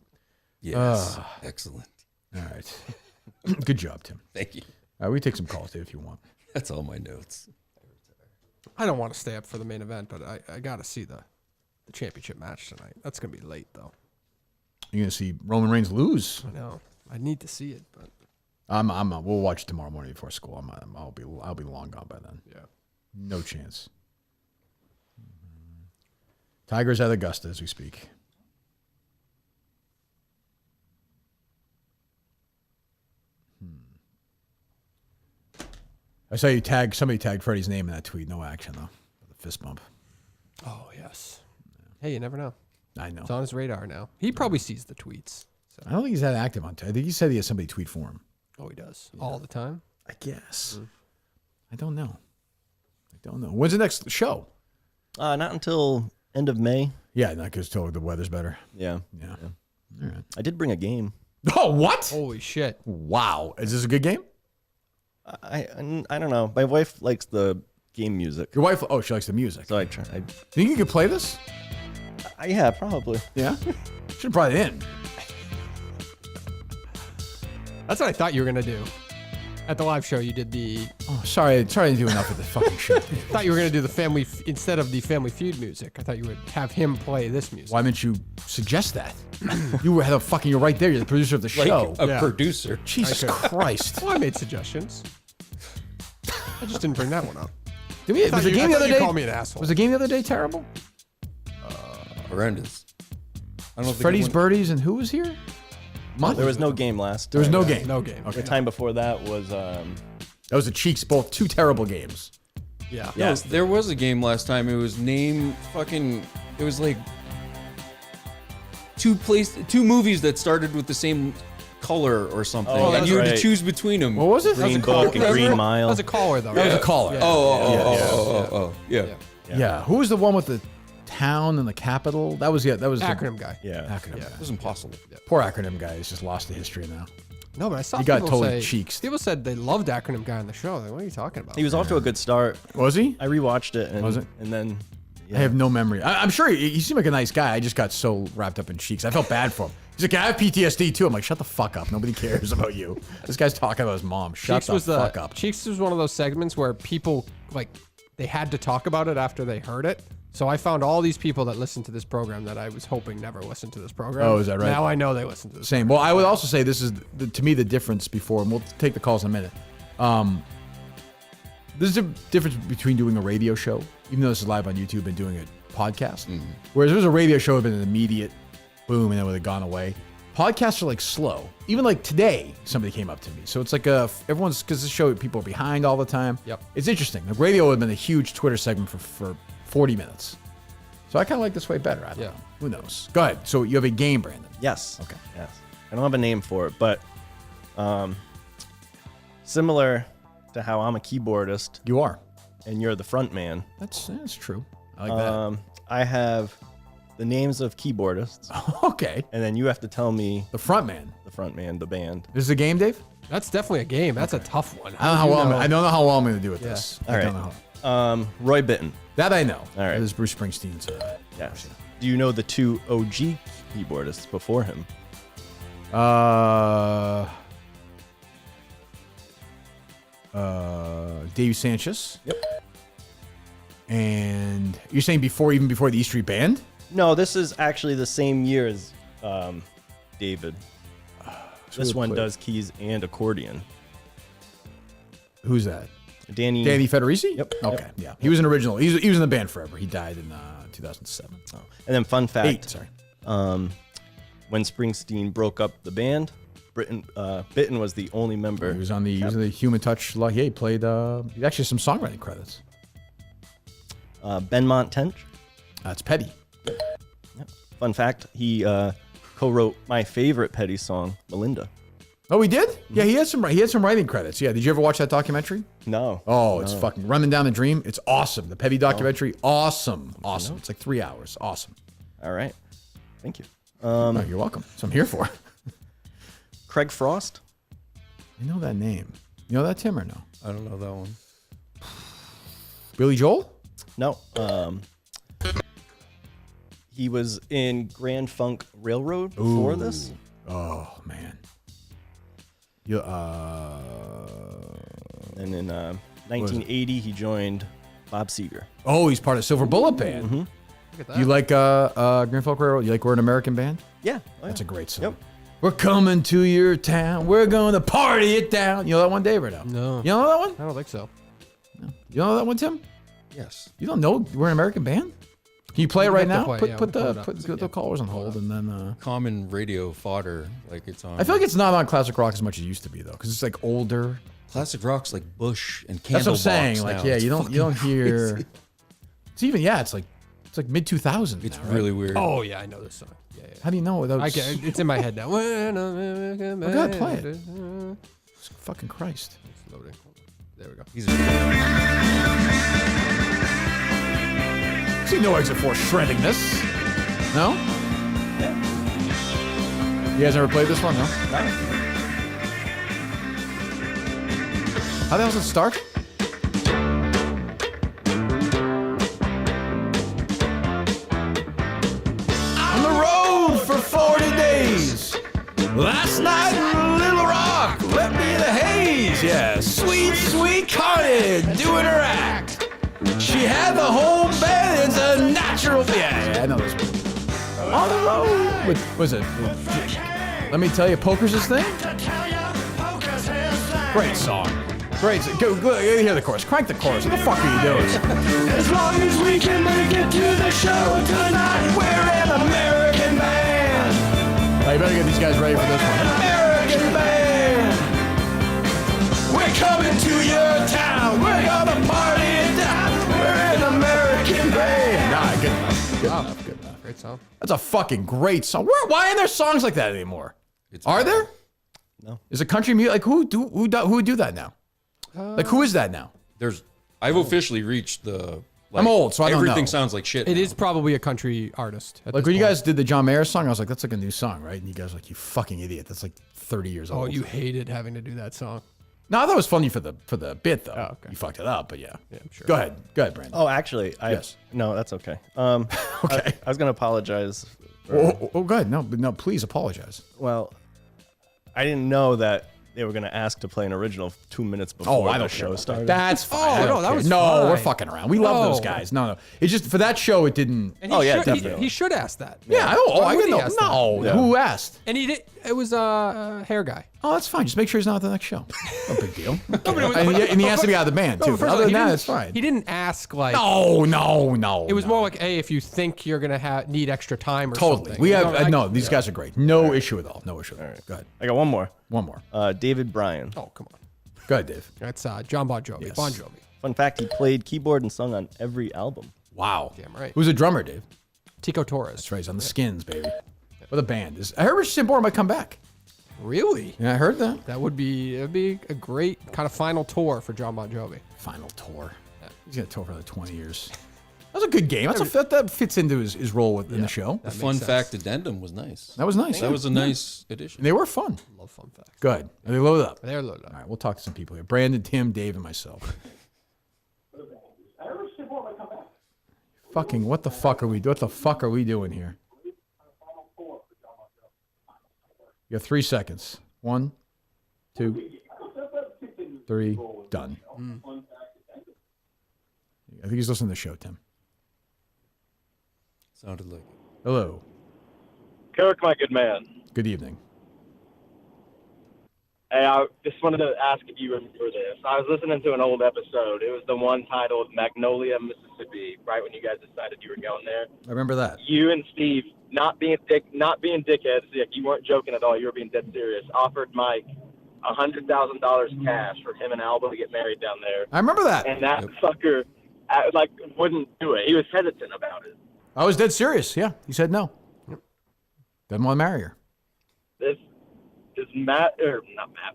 Yes. Excellent.
All right. Good job, Tim.
Thank you.
All right, we take some calls, Dave, if you want.
That's all my notes.
I don't want to stay up for the main event, but I got to see the championship match tonight. That's going to be late though.
You're going to see Roman Reigns lose.
I know. I need to see it, but
We'll watch it tomorrow morning before school. I'll be long gone by then.
yeah.
No chance. Tigers at Augusta as we speak. I saw somebody tagged Freddie's name in that tweet. No action though. The fist bump.
Oh yes. Hey, you never know.
I know.
It's on his radar now. He probably sees the tweets. So.
I don't think he's that active on Twitter. I think he said he has somebody tweet for him.
Oh, he does all the time.
I guess. I don't know. When's the next show?
Not until end of May.
Yeah, not because the weather's better.
Yeah.
Yeah. All right.
I did bring a game.
Oh, what?
Holy shit.
Wow. Is this a good game?
I don't know. My wife likes the game music,
Your wife, she likes the music.
so I try.
Think you could play this?
Yeah, probably.
Yeah? Should have brought it in.
That's what I thought you were gonna do. At the live show, you did the.
Oh, sorry. I didn't do enough of this fucking shit.
I thought you were gonna do the instead of the Family Feud music. I thought you would have him play this music.
Why didn't you suggest that? You're right there. You're the producer of the
Like
show.
a producer.
Jesus Christ.
Well, I made suggestions. I just didn't bring that one up.
Was the game the other day?
Call me an asshole.
Was the game the other day terrible?
Horrendous. I don't think
Freddie's Birdies and who was here?
There was no game last.
There was
time.
no game.
No game.
The time before that was
That was the Cheeks, both 2 terrible games.
Yeah.
yeah.
There was a game last time. It was it was like 2 movies that started with the same color or something,
Oh,
and
that's
you had to
right.
choose between them.
What was it?
Green Book and Green Mile.
That was a caller though.
That was
right?
a caller.
Oh, yeah.
Yeah. Who was the one with the town and the capital? That was
Acronym guy.
Yeah.
acronym.
It was impossible.
Poor acronym guy has just lost to history now.
No, but I saw
He got
people
totally
say,
cheeks.
People said they loved Acronym Guy on the show. Like, what are you talking about?
He was off to a good start.
Was he?
I rewatched it. And,
Was it?
And then.
I have no memory. I'm sure he seemed like a nice guy. I just got so wrapped up in Cheeks. I felt bad for him. He's like, I have PTSD too. I'm like, shut the fuck up. Nobody cares about you. This guy's talking about his mom. Shut the fuck up.
Cheeks was one of those segments where people they had to talk about it after they heard it. So I found all these people that listened to this program that I was hoping never listened to this program.
Oh, is that right?
Now I know they listen to this.
Same. Well, I would also say this is, to me, the difference before, and we'll take the calls in a minute. There's a difference between doing a radio show, even though this is live on YouTube, and doing a podcast. Mm-hmm. Whereas if it was a radio show, it would have been an immediate boom, and then it would have gone away. Podcasts are like slow. Even like today, somebody came up to me. So it's like everyone's, because this show, people are behind all the time.
Yep.
It's interesting. The radio would have been a huge Twitter segment for 40 minutes. So I kind of like this way better. I don't know. Who knows? Go ahead. So you have a game, Brandon.
Yes.
Okay.
Yes. I don't have a name for it, but similar to how I'm a keyboardist
You are.
and you're the front man.
That's true. I like that.
I have the names of keyboardists,
Okay.
and then you have to tell me
The front man.
the front man, the band.
This is a game, Dave?
That's definitely a game. That's a tough one.
I don't know how well I don't know how well I'm going to do with this.
All
I don't
right.
know how.
Roy Bittan.
That I know.
All right.
This is Bruce Springsteen's.
Yes. Do you know the two OG keyboardists before him?
Dave Sanchez.
Yep.
And you're saying even before the E Street Band?
No, this is actually the same year as David. This
who
one
played?
does keys and accordion.
Who's that?
Danny.
Danny Federici?
Yep.
Okay.
Yep.
Yeah. He was an original. He was in the band forever. He died in 2007.
Oh. And then fun fact.
8, sorry.
When Springsteen broke up the band, Bittan was the only member.
He was on the Human Touch. Yeah, he played actually some songwriting credits.
Benmont Tench.
That's Petty.
Fun fact, he co-wrote my favorite Petty song, Melinda.
Oh, he did? Yeah, he had some writing credits. Yeah, did you ever watch that documentary?
No.
Oh, it's fucking Running Down the Dream. It's awesome. The Petty documentary, awesome. It's like 3 hours. Awesome.
All right. Thank you.
Oh, you're welcome. That's what I'm here for.
Craig Frost.
I know that name. You know that, Tim, or no?
I don't know that one.
Billy Joel?
No. He was in Grand Funk Railroad before this.
Oh, man.
And in 1980, he joined Bob Seger.
Oh, he's part of Silver Bullet Band.
Look at that.
Do you like Grand Folk Railroad? You like We're an American Band?
Yeah.
That's a great song.
Yep.
We're coming to your town. We're going to party it down. You know that one, Dave, or no?
No.
You don't know that one?
I don't think so.
You know that one, Tim?
Yes.
You don't know We're an American Band? Can you play it
We
right
have to
now?
play it,
Put
yeah,
put
we'll
the
pull it up.
put the callers on hold and then.
Common radio fodder, like it's on.
I feel like it's not on classic rock as much as it used to be though, because it's like older.
classic rock's like Bush and
That's what I'm
Candlebox
saying.
now.
Like, yeah,
It's
you don't
fucking
hear.
crazy.
It's even it's like mid 2000s.
It's
now, right?
really weird.
Oh yeah, I know this song. Yeah, yeah.
How do you know without?
I get it's in my head now. Oh,
go ahead, play it. Fucking Christ.
It's loading. There we go.
He's
See no exit for shredding this. No? You guys ever played this one? No? How the hell does it start? On the road for 40 days. Last night in Little Rock, let me in the haze. Yeah, sweet, sweet Carnage doing her act. She had the whole band. It's a natural. Yeah, I know this one. On the road. With, was it? Let me tell you, Poker's his thing. Great song. Great. Go hear the chorus. Crank the chorus. What the fuck are you doing? As long as we can make it to the show tonight, we're an American band. You better get these guys ready for this one. American band. We're coming to your town. We're gonna party it down. We're an American band. Nah, good enough. Good enough. Good enough.
Great song.
That's a fucking great song. Why aren't there songs like that anymore? Are there?
No.
Is it country music? Like who would do that now? Like who is that now?
I've officially reached the. Like,
I'm old, so I don't know.
Everything sounds like shit.
It
now.
is probably a country artist. At
Like
this
when you
point.
guys did the John Mayer song, I was like, that's like a new song, right? And you guys were like, you fucking idiot. That's like 30 years
Oh,
old.
you hated having to do that song.
No, I thought it was funny for the bit though.
Oh, okay.
You fucked it up, but yeah.
Yeah, I'm sure.
Go ahead, Brandon.
Oh, actually,
Yes.
No, that's okay.
Okay.
I was gonna apologize.
Oh, go ahead. No, please apologize.
Well, I didn't know that they were gonna ask to play an original 2 minutes before
I
the
don't care
show
about
started.
that. That's fine.
Oh, no, that was
no,
fine.
we're fucking around. We love those
No.
guys. No. It's just for that show, it didn't.
And
Oh, yeah,
should,
definitely.
He should ask that.
Yeah, I
Why would
get
he
no.
ask that?
No,
Yeah.
who asked?
And he did. It was a hair guy.
Oh, that's fine. Just make sure he's not at the next show. No big deal. And he has to be out of the band too.
No,
But
first of all,
other than
he
that,
didn't-
it's fine.
He didn't ask like.
No.
It was more like, hey, if you think you're gonna need extra time or
totally.
something.
We
You
have
know,
no. These guys are great. No issue at all. No issue at all. Go ahead.
I got one more.
One more.
David Bryan.
Oh come on.
Go ahead, Dave.
That's John Bon Jovi.
Yes.
Bon Jovi.
Fun fact: he played keyboard and sung on every album.
Wow.
Damn right.
Who's a drummer, Dave?
Tico Torres.
That's right. He's on the Skins, baby. With a band. I heard Richard Sambora might come back.
Really?
Yeah, I heard that.
It'd be a great kind of final tour for John Bon Jovi.
Final tour. He's gonna tour for like 20 years. That was a good game. That fits into his role in the show.
The fun fact addendum was nice.
That was nice.
That was a nice addition.
They were fun.
Love fun facts.
Good. Are they loaded up?
They're loaded up.
All right, we'll talk to some people here. Brandon, Tim, Dave, and myself. Fucking, what the fuck are we doing here? You have 3 seconds. 1, 2, 3, done. I think he's listening to the show, Tim.
Sounded like it.
Hello.
Kirk, my good man.
Good evening.
Hey, I just wanted to ask if you remember this. I was listening to an old episode. It was the one titled Magnolia, Mississippi, right when you guys decided you were going there.
I remember that.
You and Steve, not being dickheads, you weren't joking at all, you were being dead serious, offered Mike $100,000 cash for him and Alba to get married down there.
I remember that.
And that fucker, wouldn't do it. He was hesitant about it.
I was dead serious. Yeah, he said no. Doesn't want to marry her.
Does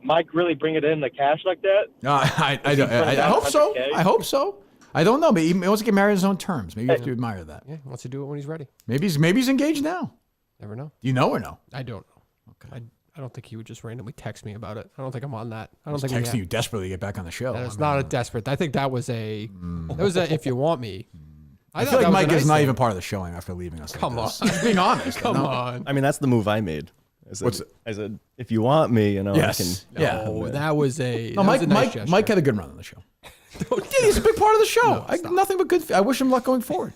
Mike really bring it in the cash like that?
No, I hope so. I hope so. I don't know. Maybe he wants to get married on his own terms. Maybe you have to admire that.
Yeah, he wants to do it when he's ready.
Maybe he's engaged now.
Never know.
Do you know or no?
I don't know. Okay. I don't think he would just randomly text me about it. I don't think I'm on that. I don't
He's
think
texting you desperately to get back on the show.
It's not a desperate. I think that was a if you want me.
I feel like Mike is not even part of the showing after leaving us.
Come on.
He's being honest.
Come on.
I mean, that's the move I made. I said, if you want me,
Yes.
I can.
Oh, that was a.
No, Mike had a good run on the show. He's a big part of the show. Nothing but good. I wish him luck going forward.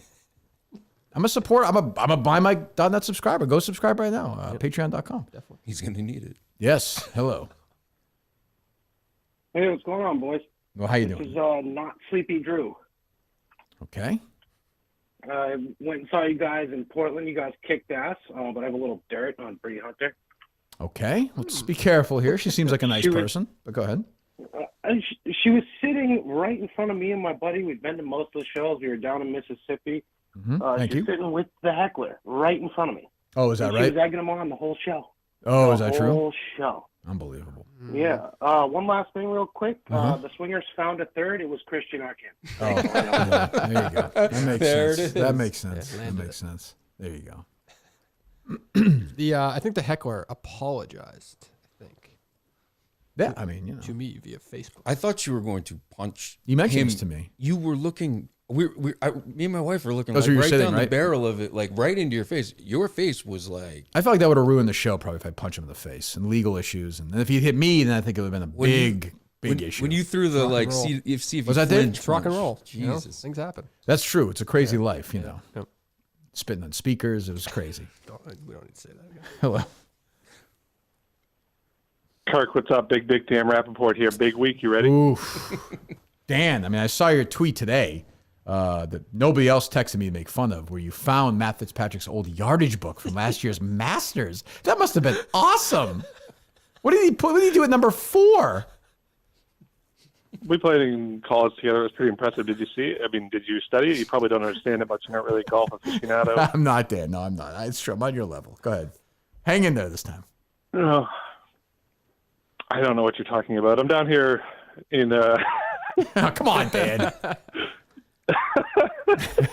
I'm a supporter. I'm a buy Mike.net subscriber. Go subscribe right now. Patreon.com.
Definitely.
He's going to need it.
Yes. Hello.
Hey, what's going on, boys?
Well, how you
This
doing?
is not Sleepy Drew.
Okay.
I went and saw you guys in Portland. You guys kicked ass, but I have a little dirt on Bree Hunter.
Okay. Let's be careful here. She seems like a nice person, but go ahead.
She was sitting right in front of me and my buddy. We'd been to most of the shows. We were down in Mississippi.
Thank
She's
you.
sitting with the heckler right in front of me.
Oh, is that
She
right?
was egging him on the whole show.
Oh, is that
The
true?
whole show.
Unbelievable.
Yeah. One last thing real quick. The Swingers found a third. It was Christian Arkin.
Oh, yeah. There you go. That makes
There
sense.
it is.
That makes sense.
Yeah,
that
landed
makes sense. There you go.
I think the heckler apologized. I think
Yeah, I mean,
to me via Facebook.
I thought you were going to punch.
You mentioned
him.
this to me.
You were looking. Me and my wife were looking
Those
like
were you
right
sitting,
down
right?
the barrel of it, like right into your face. Your face was like.
I felt like that would have ruined the show probably if I punched him in the face and legal issues. And if he hit me, then I think it would have been a big issue.
When you threw the
Rock and
like,
roll.
see if you
Was that it?
flinch
It's rock and
punch.
roll. You know?
Jesus.
Things happen.
That's true. It's a crazy life, you know.
Yep.
Spitting on speakers. It was crazy.
We don't need to say that again.
Hello.
Kirk, what's up? Big Dan Rappaport here. Big week. You ready?
Oof. Dan, I mean, I saw your tweet today that nobody else texted me to make fun of, where you found Matt Fitzpatrick's old yardage book from last year's Masters. That must have been awesome. What did he do at number 4?
We played in college together. It was pretty impressive. Did you see it? I mean, did you study it? You probably don't understand it much. You're not really a golf aficionado.
I'm not, Dan. No, I'm not. It's true. I'm on your level. Go ahead. Hang in there this time.
Oh, I don't know what you're talking about. I'm down here in...
Come on, Dan.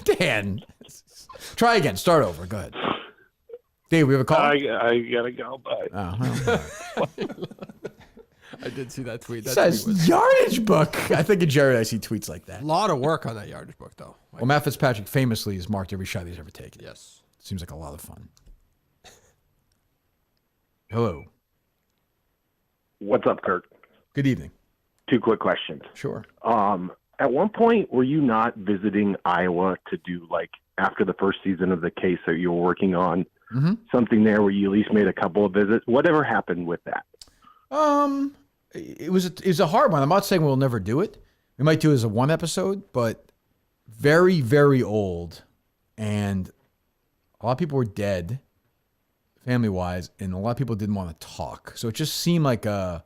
Dan. Try again. Start over. Go ahead. Dave, we have a call?
I gotta go. Bye.
Oh, well.
I did see that tweet.
It
That
says
tweet was
yardage book. I think of Jared, I see tweets like that.
a lot of work on that yardage book, though.
Well, Matt Fitzpatrick famously has marked every shot he's ever taken.
Yes.
Seems like a lot of fun. Hello.
What's up, Kirk?
Good evening.
2 quick questions.
Sure.
At one point, were you not visiting Iowa to do, like, after the first season of the case that you were working on, something there where you at least made a couple of visits? Whatever happened with that?
It was a hard one. I'm not saying we'll never do it. We might do it as a 1 episode, but very, very old. And a lot of people were dead, family-wise, and a lot of people didn't want to talk. So it just seemed like a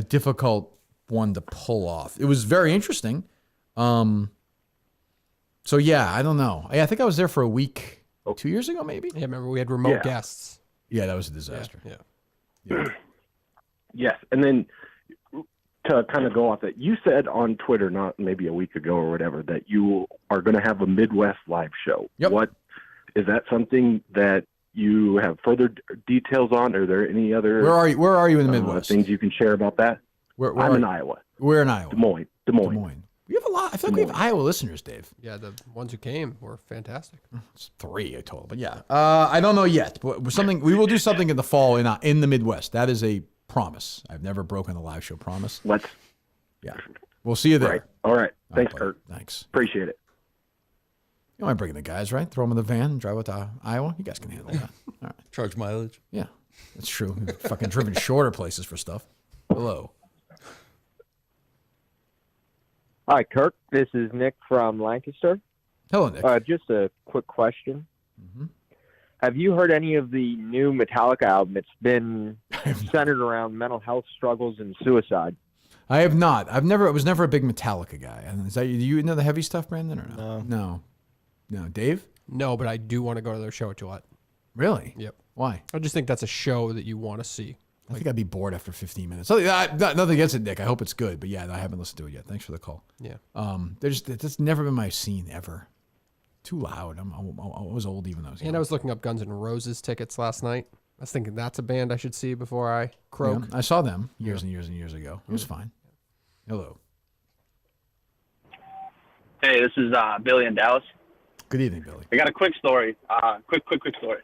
difficult one to pull off. It was very interesting. So yeah, I don't know. I think I was there for a week 2 years ago, maybe.
Yeah, remember we had remote guests.
Yeah, that was a disaster.
Yeah.
Yes, and then to kind of go off that, you said on Twitter, not maybe a week ago or whatever, that you are going to have a Midwest live show.
Yep.
What is that something that you have further details on? Are there any other
Where are you in the Midwest?
things you can share about that? I'm in Iowa.
We're in Iowa.
Des Moines.
We have a lot. I feel like we have Iowa listeners, Dave.
Yeah, the ones who came were fantastic.
It's 3 I told, but yeah, I don't know yet. But we will do something in the fall in the Midwest. That is a promise. I've never broken a live show promise. Yeah, we'll see you there.
Right. All right. Thanks, Kirk.
Thanks.
Appreciate it.
You mind bringing the guys, right? Throw them in the van, drive out to Iowa. You guys can handle that. All right.
Charge mileage.
Yeah, that's true. We've fucking driven shorter places for stuff. Hello.
Hi, Kirk. This is Nick from Lancaster.
Hello, Nick.
Just a quick question. Have you heard any of the new Metallica album? It's been centered around mental health struggles and suicide.
I have not. I was never a big Metallica guy. And is that you into the heavy stuff, Brandon, or no? No. Dave?
No, but I do want to go to their show at Gillette.
Really?
Yep.
Why?
I just think that's a show that you want to see.
I think I'd be bored after 15 minutes. Nothing against it, Nick. I hope it's good. But yeah, I haven't listened to it yet. Thanks for the call.
Yeah.
That's never been my scene ever. Too loud. I was old even though I was young.
And I was looking up Guns N' Roses tickets last night. I was thinking that's a band I should see before I croak.
Yeah, I saw them years and years and years ago. It was fine. Hello.
Hey, this is Billy in Dallas.
Good evening, Billy.
I got a quick story. Quick story.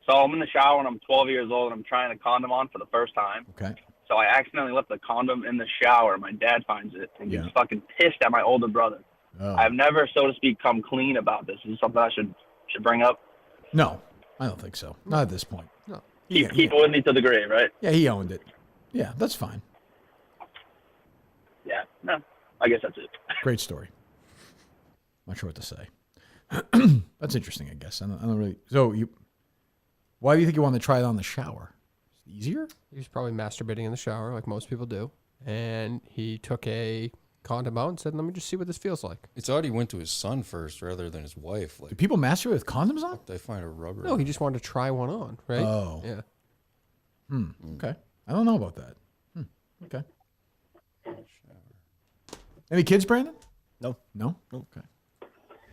So I'm in the shower and I'm 12 years old and I'm trying a condom on for the first time.
Okay.
So I accidentally left the condom in the shower. My dad finds it and gets fucking pissed at my older brother.
Oh.
I've never, so to speak, come clean about this. Is this something I should bring up?
No, I don't think so. Not at this point.
No.
Keep it with me to the grave, right?
Yeah, he owned it. Yeah, that's fine.
Yeah. No. I guess that's it.
Great story. Not sure what to say. That's interesting, I guess. I don't really. So why do you think you want to try it on the shower? Easier?
He was probably masturbating in the shower, like most people do, and he took a condom out and said, "Let me just see what this feels like."
It's already went to his son first rather than his wife. Like,
do people masturbate with condoms on?
They find a rubber.
No, he just wanted to try one on, right?
Oh.
Yeah.
Okay. I don't know about that. Okay. Any kids, Brandon?
No.
No? Okay.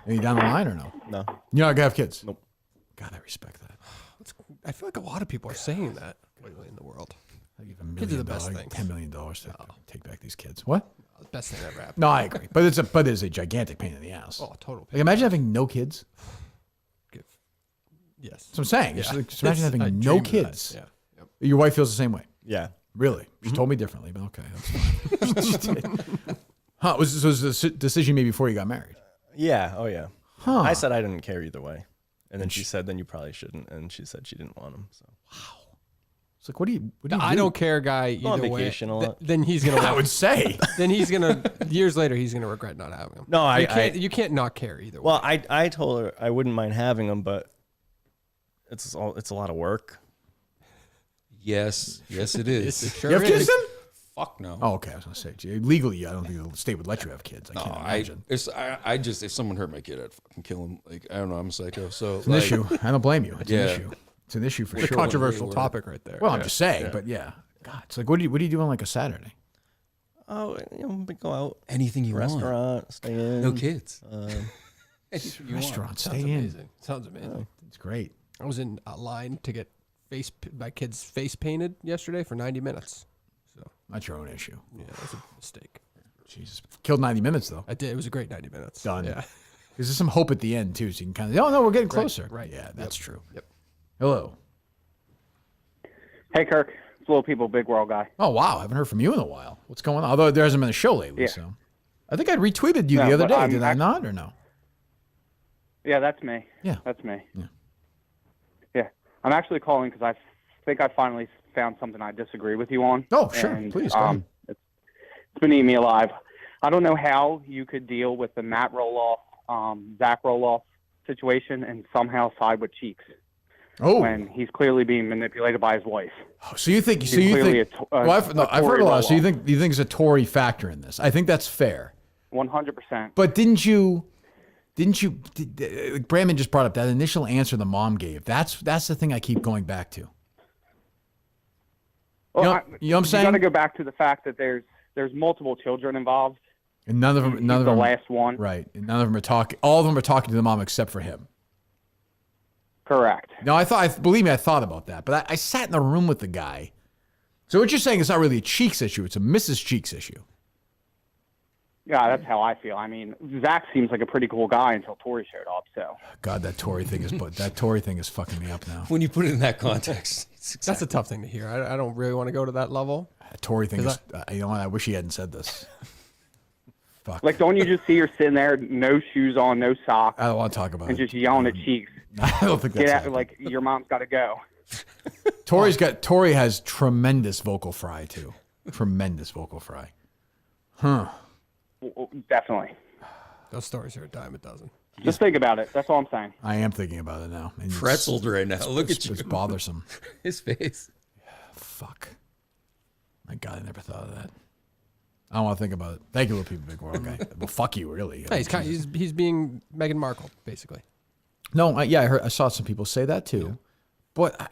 Any down the line or no?
No.
You're not going to have kids?
Nope.
God, I respect that.
I feel like a lot of people are saying that lately in the world.
I give $1
Kids are the
million,
best things.
$10 million to take back these kids. What?
The best thing that ever happened.
No, I agree. But it's a gigantic pain in the ass.
Oh, total.
Like, imagine having no kids.
Yes.
That's what I'm saying.
Yeah.
Just imagine having
I
no
dream of that.
kids.
Yeah. Yep.
Your wife feels the same way.
Yeah.
Really? She told me differently, but okay, that's fine. Huh? Was this a decision you made before you got married?
Yeah. Oh, yeah.
Huh.
I said I didn't care either way. And then she said, then you probably shouldn't. And she said she didn't want him. So.
Wow. It's like, what do you
I don't care, guy.
Go on
Either way,
vacation a lot.
then he's gonna.
I would say.
Then he's gonna. Years later, he's gonna regret not having him.
No,
you can't not care either.
Well,
way.
I told her I wouldn't mind having him, but it's a lot of work.
Yes, it is.
It sure
You have kids
is.
then?
Fuck no.
Oh, okay. I was gonna say legally, I don't think the state would let you have kids. I
No,
can't imagine.
I just if someone hurt my kid, I'd fucking kill him. Like I don't know, I'm a psycho. So
It's an issue. I don't blame you. It's an issue. It's an issue for
It's
sure.
a controversial topic right there.
Well, I'm just saying,
Yeah.
but yeah. God, it's like, what do you do on like a Saturday?
Oh, we go out.
Anything you want.
Restaurant, stay in.
No kids.
Anything
you want.
Restaurant,
Sounds
stay in.
amazing. Sounds amazing.
It's great.
I was in a line to get my kid's face painted yesterday for 90 minutes. So
That's your own issue.
yeah, that was a mistake.
Jesus, killed 90 minutes though.
I did. It was a great 90 minutes.
Done.
Yeah.
Because there's some hope at the end too, so you can kind of. Oh no, we're getting closer.
right.
Yeah, that's true.
Yep.
Hello.
Hey, Kirk. It's Little People, Big World guy.
Oh wow, I haven't heard from you in a while. What's going on? Although there hasn't been a show lately,
Yeah.
so I think I retweeted you
No,
the other
but
day.
I'm
Did I not or no?
Yeah, that's me.
Yeah.
That's me.
Yeah.
Yeah. I'm actually calling because I think I finally found something I disagree with you on.
Oh, sure.
And,
Please, go ahead.
it's been eating me alive. I don't know how you could deal with the Matt Roloff, Zach Roloff situation and somehow side with Cheeks.
Oh.
When he's clearly being manipulated by his wife.
So you think?
He's
So you
clearly
think?
a
Well, I've heard a
Tory
lot. So you
Roloff.
think it's a Tory factor in this? I think that's fair.
100%.
But didn't you? Like Brandon just brought up that initial answer the mom gave. That's the thing I keep going back to.
Well,
You know what I'm saying?
You got to go back to the fact that there's there's multiple children involved.
And none of them,
He's the last one.
Right. And none of them are talking. All of them are talking to the mom except for him.
Correct.
No, believe me, I thought about that. But I sat in the room with the guy. So what you're saying is not really a Cheeks issue. It's a Mrs. Cheeks issue.
Yeah, that's how I feel. I mean, Zach seems like a pretty cool guy until Tori showed up. So
God, that Tory thing is fucking me up now.
When you put it in that context,
That's a tough thing to hear. I don't really want to go to that level.
That Tory thing is, you know what? I wish he hadn't said this. Fuck.
like, don't you just see her sitting there, no shoes on, no socks?
I don't want to talk about
and
it.
just yelling at Cheeks.
I don't think that's
like your mom's got to go.
Tory has tremendous vocal fry too. Tremendous vocal fry. Huh.
Definitely.
Those stories are a dime a dozen.
Just think about it. That's all I'm saying.
I am thinking about it now. And
Pretzeled right now. Look at you.
It's bothersome.
His face.
Fuck. My God, I never thought of that. I don't want to think about it. Thank you, Little People Big World guy. Well, fuck you, really.
Hey, he's being Meghan Markle, basically.
No, I saw some people say that too, but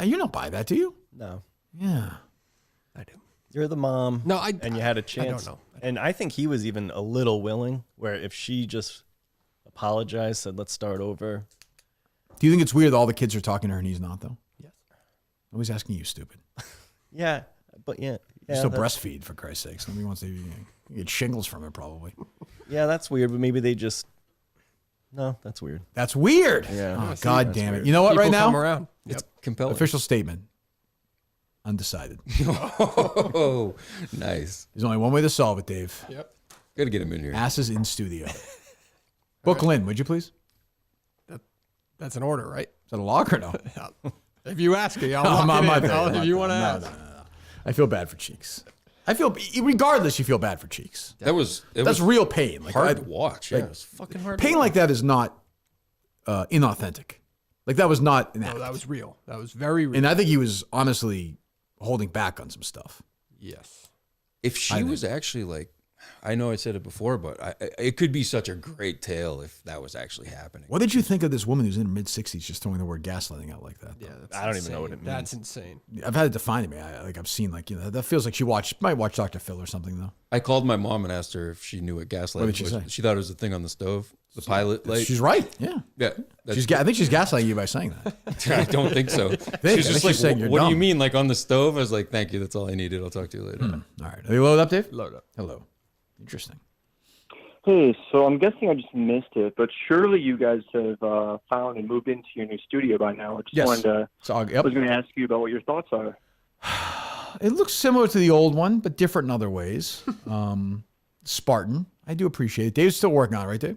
you don't buy that, do you?
No.
Yeah,
I do.
You're the mom.
No,
and you had a chance.
I don't know.
And I think he was even a little willing, where if she just apologized, said, let's start over.
Do you think it's weird that all the kids are talking to her and he's not, though? Yes. Nobody's asking you, stupid.
Yeah, but yeah.
You still breastfeed, for Christ's sakes. Nobody wants to get shingles from it, probably.
Yeah, that's weird, but maybe they just... No, that's weird.
That's weird.
Yeah.
Oh, God damn it. You know what,
People
right now?
come around.
It's compelling.
Official statement. Undecided.
Oh, nice.
There's only one way to solve it, Dave.
Yep.
Got to get him in here.
Asses in studio. Book Lynn, would you please?
That's an order, right?
Is that a lock or no?
If you ask me, I'll lock it in. If you want to ask.
No. I feel bad for Cheeks. Regardless, you feel bad for Cheeks.
That's
real pain. Like,
hard to watch. Yeah,
like,
it was fucking hard.
Pain like that is not inauthentic. Like, that was not an act.
No, that was real. That was very real.
And I think he was honestly holding back on some stuff.
Yes.
If she was actually like, I know I said it before, but it could be such a great tale if that was actually happening.
What did you think of this woman who's in her mid-60s just throwing the word gaslighting out like that?
Yeah,
I don't even know what it means.
That's insane.
I've had it defined to me. I've seen that feels like she might watch Dr. Phil or something though.
I called my mom and asked her if she knew what gaslighting
What did she
was.
say?
She thought it was a thing on the stove, the pilot light.
She's right. Yeah.
Yeah.
I think she's gaslighting you by saying that.
I don't think so. She's just like,
saying you're
what do you
dumb.
mean? Like on the stove? I was like, thank you. That's all I needed. I'll talk to you later.
All right. Are you loaded up, Dave?
Load up.
Hello. Interesting.
Hey, so I'm guessing I just missed it, but surely you guys have found and moved into your new studio by now. I just wanted to. I was going to ask you about what your thoughts are.
It looks similar to the old one, but different in other ways. Spartan. I do appreciate it. Dave's still working on it, right, Dave?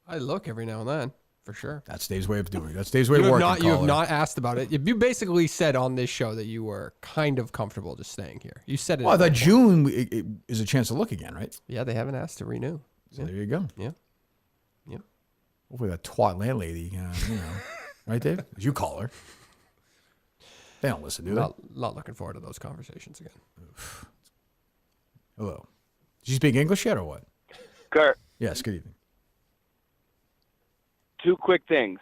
I look every now and then, for sure.
That's Dave's way of doing it. That's Dave's way of working.
You have not asked about it. You basically said on this show that you were kind of comfortable just staying here. You said it.
Well, that June it is a chance to look again, right?
Yeah, they haven't asked to renew.
So there you go.
Yeah. Yep.
Hopefully that twat landlady, right, Dave? As you call her. They don't listen, do they?
Not looking forward to those conversations again.
Hello. Did you speak English yet or what?
Kirk,
Yes, good evening.
two quick things.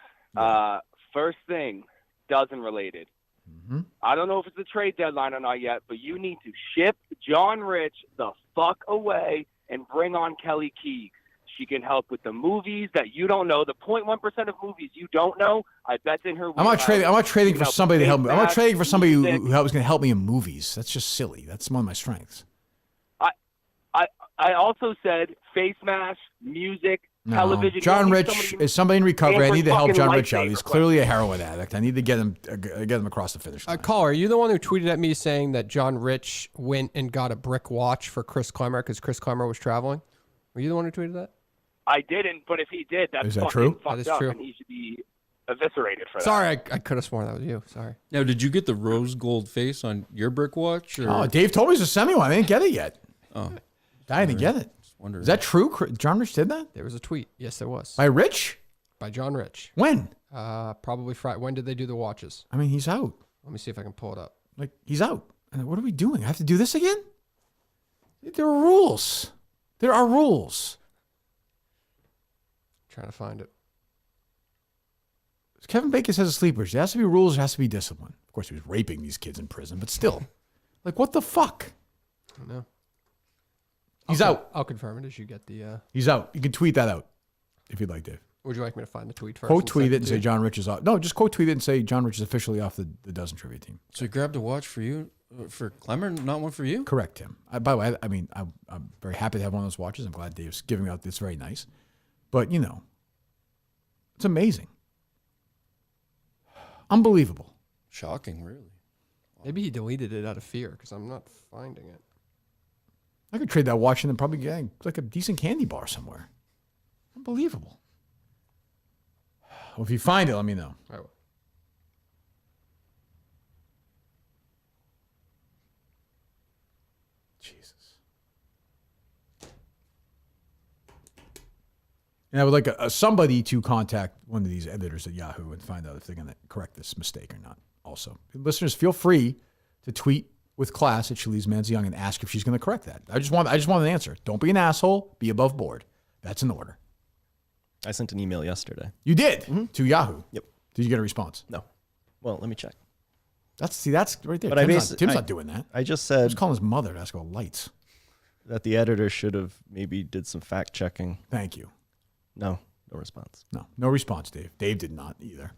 First thing, dozen related.
Mm-hmm.
I don't know if it's a trade deadline or not yet, but you need to ship John Rich the fuck away and bring on Kelly Keegs. She can help with the movies that you don't know, the 0.1% of movies you don't know. I bet's in her.
I'm not trading for somebody to help me. I'm not trading for somebody who's
music.
going to help me in movies. That's just silly. That's one of my strengths.
I also said face mask, music,
No.
television.
John
You need
Rich is somebody in recovery. I need to help
fucking
John Rich out.
lightsaber
He's clearly a heroin addict. I need to get him across the finish line.
Caller, are you the one who tweeted at me saying that John Rich went and got a brick watch for Chris Kleimer because Chris Kleimer was traveling? Were you the one who tweeted that?
I didn't, but if he did, that's
Is that
fucking
true?
fucked
That is
up,
true.
and he should be eviscerated for
Sorry, I could have sworn that was you. Sorry.
Now, did you get the rose gold face on your brick watch? Or?
Oh, Dave told me it was a semi one. I didn't get it yet.
Oh,
I didn't get it.
wondering.
Is that true? John Rich did that?
There was a tweet. Yes, there was.
By Rich?
By John Rich.
When?
Probably Friday. When did they do the watches?
I mean, he's out.
Let me see if I can pull it up.
Like, he's out. And what are we doing? I have to do this again? There are rules. There are rules.
Trying to find it.
Kevin Bacon says a sleepers. There has to be rules. There has to be discipline. Of course, he was raping these kids in prison, but still. Like, what the fuck?
No.
He's out.
I'll confirm it as you get the.
He's out. You can tweet that out if you'd like, Dave.
Would you like me to find the tweet first?
Quote tweet it and say John Rich is off. No, just quote tweet it and say John Rich is officially off the dozen trivia team.
So he grabbed a watch for you, for Clemmer, not one for you?
Correct, Tim. By the way, I mean, I'm very happy to have one of those watches. I'm glad Dave's giving out. It's very nice. But, you know, it's amazing. Unbelievable.
Shocking, really.
Maybe he deleted it out of fear because I'm not finding it.
I could trade that watch and then probably get like a decent candy bar somewhere. Unbelievable. Well, if you find it, let me know.
I will.
Jesus. And I would like somebody to contact one of these editors at Yahoo and find out if they're going to correct this mistake or not. Also, listeners, feel free to tweet with class at Shalise Manza Young and ask if she's going to correct that. I just want an answer. Don't be an asshole. Be above board. That's in order.
I sent an email yesterday.
You did? To Yahoo?
Yep.
Did you get a response?
No. Well, let me check.
That's right there.
But
Tim's not doing that.
I just said.
He's calling his mother to ask about lights.
That the editor should have maybe did some fact checking.
Thank you.
No response.
No response, Dave. Dave did not either.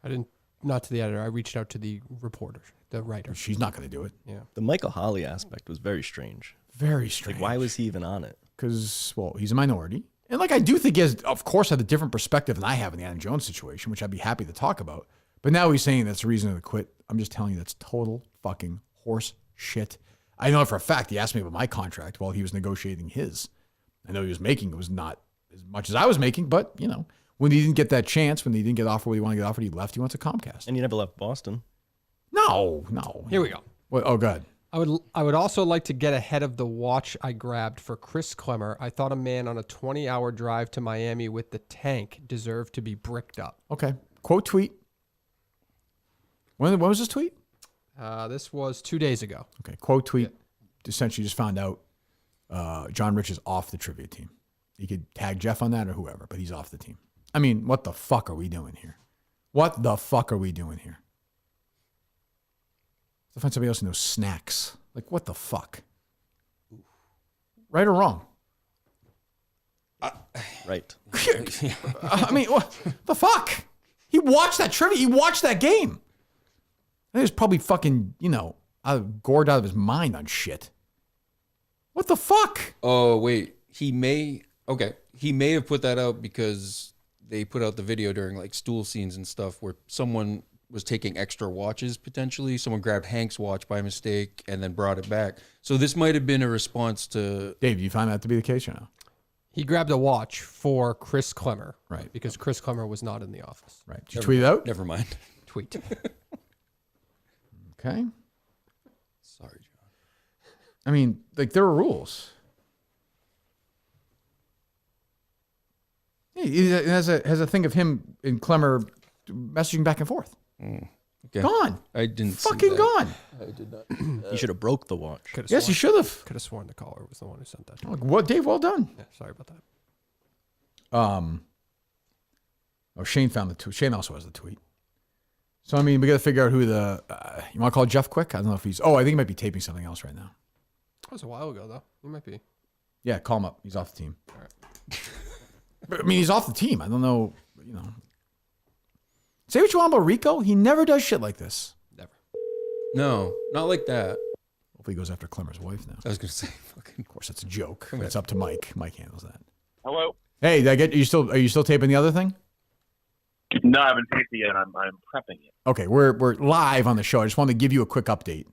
I didn't. Not to the editor. I reached out to the reporter, the writer.
She's not going to do it.
Yeah.
The Michael Holley aspect was very strange.
Very strange.
Like, why was he even on it?
Because, well, he's a minority. And, like, I do think he has, of course, had a different perspective than I have in the Adam Jones situation, which I'd be happy to talk about. But now he's saying that's the reason to quit. I'm just telling you that's total fucking horse shit. I know for a fact he asked me about my contract while he was negotiating his. I know he was making, it was not as much as I was making, but, you know, when he didn't get that chance, when he didn't get offered what he wanted to get offered, he left. He went to Comcast.
And you never left Boston.
No.
Here we go.
What, oh, God.
I would also like to get ahead of the watch I grabbed for Chris Clemmer. I thought a man on a 20-hour drive to Miami with the tank deserved to be bricked up.
Okay. Quote tweet. When was this tweet?
This was 2 days ago.
Okay. Quote tweet. Essentially just found out John Rich is off the trivia team. You could tag Jeff on that or whoever, but he's off the team. I mean, what the fuck are we doing here? What the fuck are we doing here? Let's find somebody else who knows snacks. Like, what the fuck? Right or wrong?
Right.
I mean, what the fuck? He watched that trivia. He watched that game. I think he was probably fucking, you know, gored out of his mind on shit. What the fuck?
Oh, wait. He may have put that out because they put out the video during like stool scenes and stuff where someone was taking extra watches potentially. Someone grabbed Hank's watch by mistake and then brought it back. So this might have been a response to...
Dave, do you find that to be the case or no?
He grabbed a watch for Chris Clemmer.
Right.
Because Chris Clemmer was not in the office.
Right. Did you tweet it out?
Never mind.
Tweet.
Okay.
Sorry, John.
I mean, like, there are rules. It has a thing of him and Clemmer messaging back and forth.
Okay.
Gone.
I didn't see
fucking
that.
gone.
I did not.
He should have broke the watch.
Yes, he should have.
Could have sworn the caller was the one who sent that.
Like, what, Dave? Well done.
Yeah, sorry about that.
Shane found the tweet. Shane also has the tweet. So, I mean, we got to figure out who the... you want to call Jeff quick? I don't know if he's... Oh, I think he might be taping something else right now.
That was a while ago, though. He might be.
Yeah, call him up. He's off the team.
All right.
But, I mean, he's off the team. I don't know, you know. Say what you want about Rico. He never does shit like this.
Never.
No, not like that.
Hopefully he goes after Clemmer's wife now.
I was going to say, fucking...
Of course, that's a joke. It's up to Mike. Mike handles that.
Hello?
Hey, did I get... Are you still taping the other thing?
No, I haven't taped it yet. I'm prepping it.
Okay, we're live on the show. I just wanted to give you a quick update.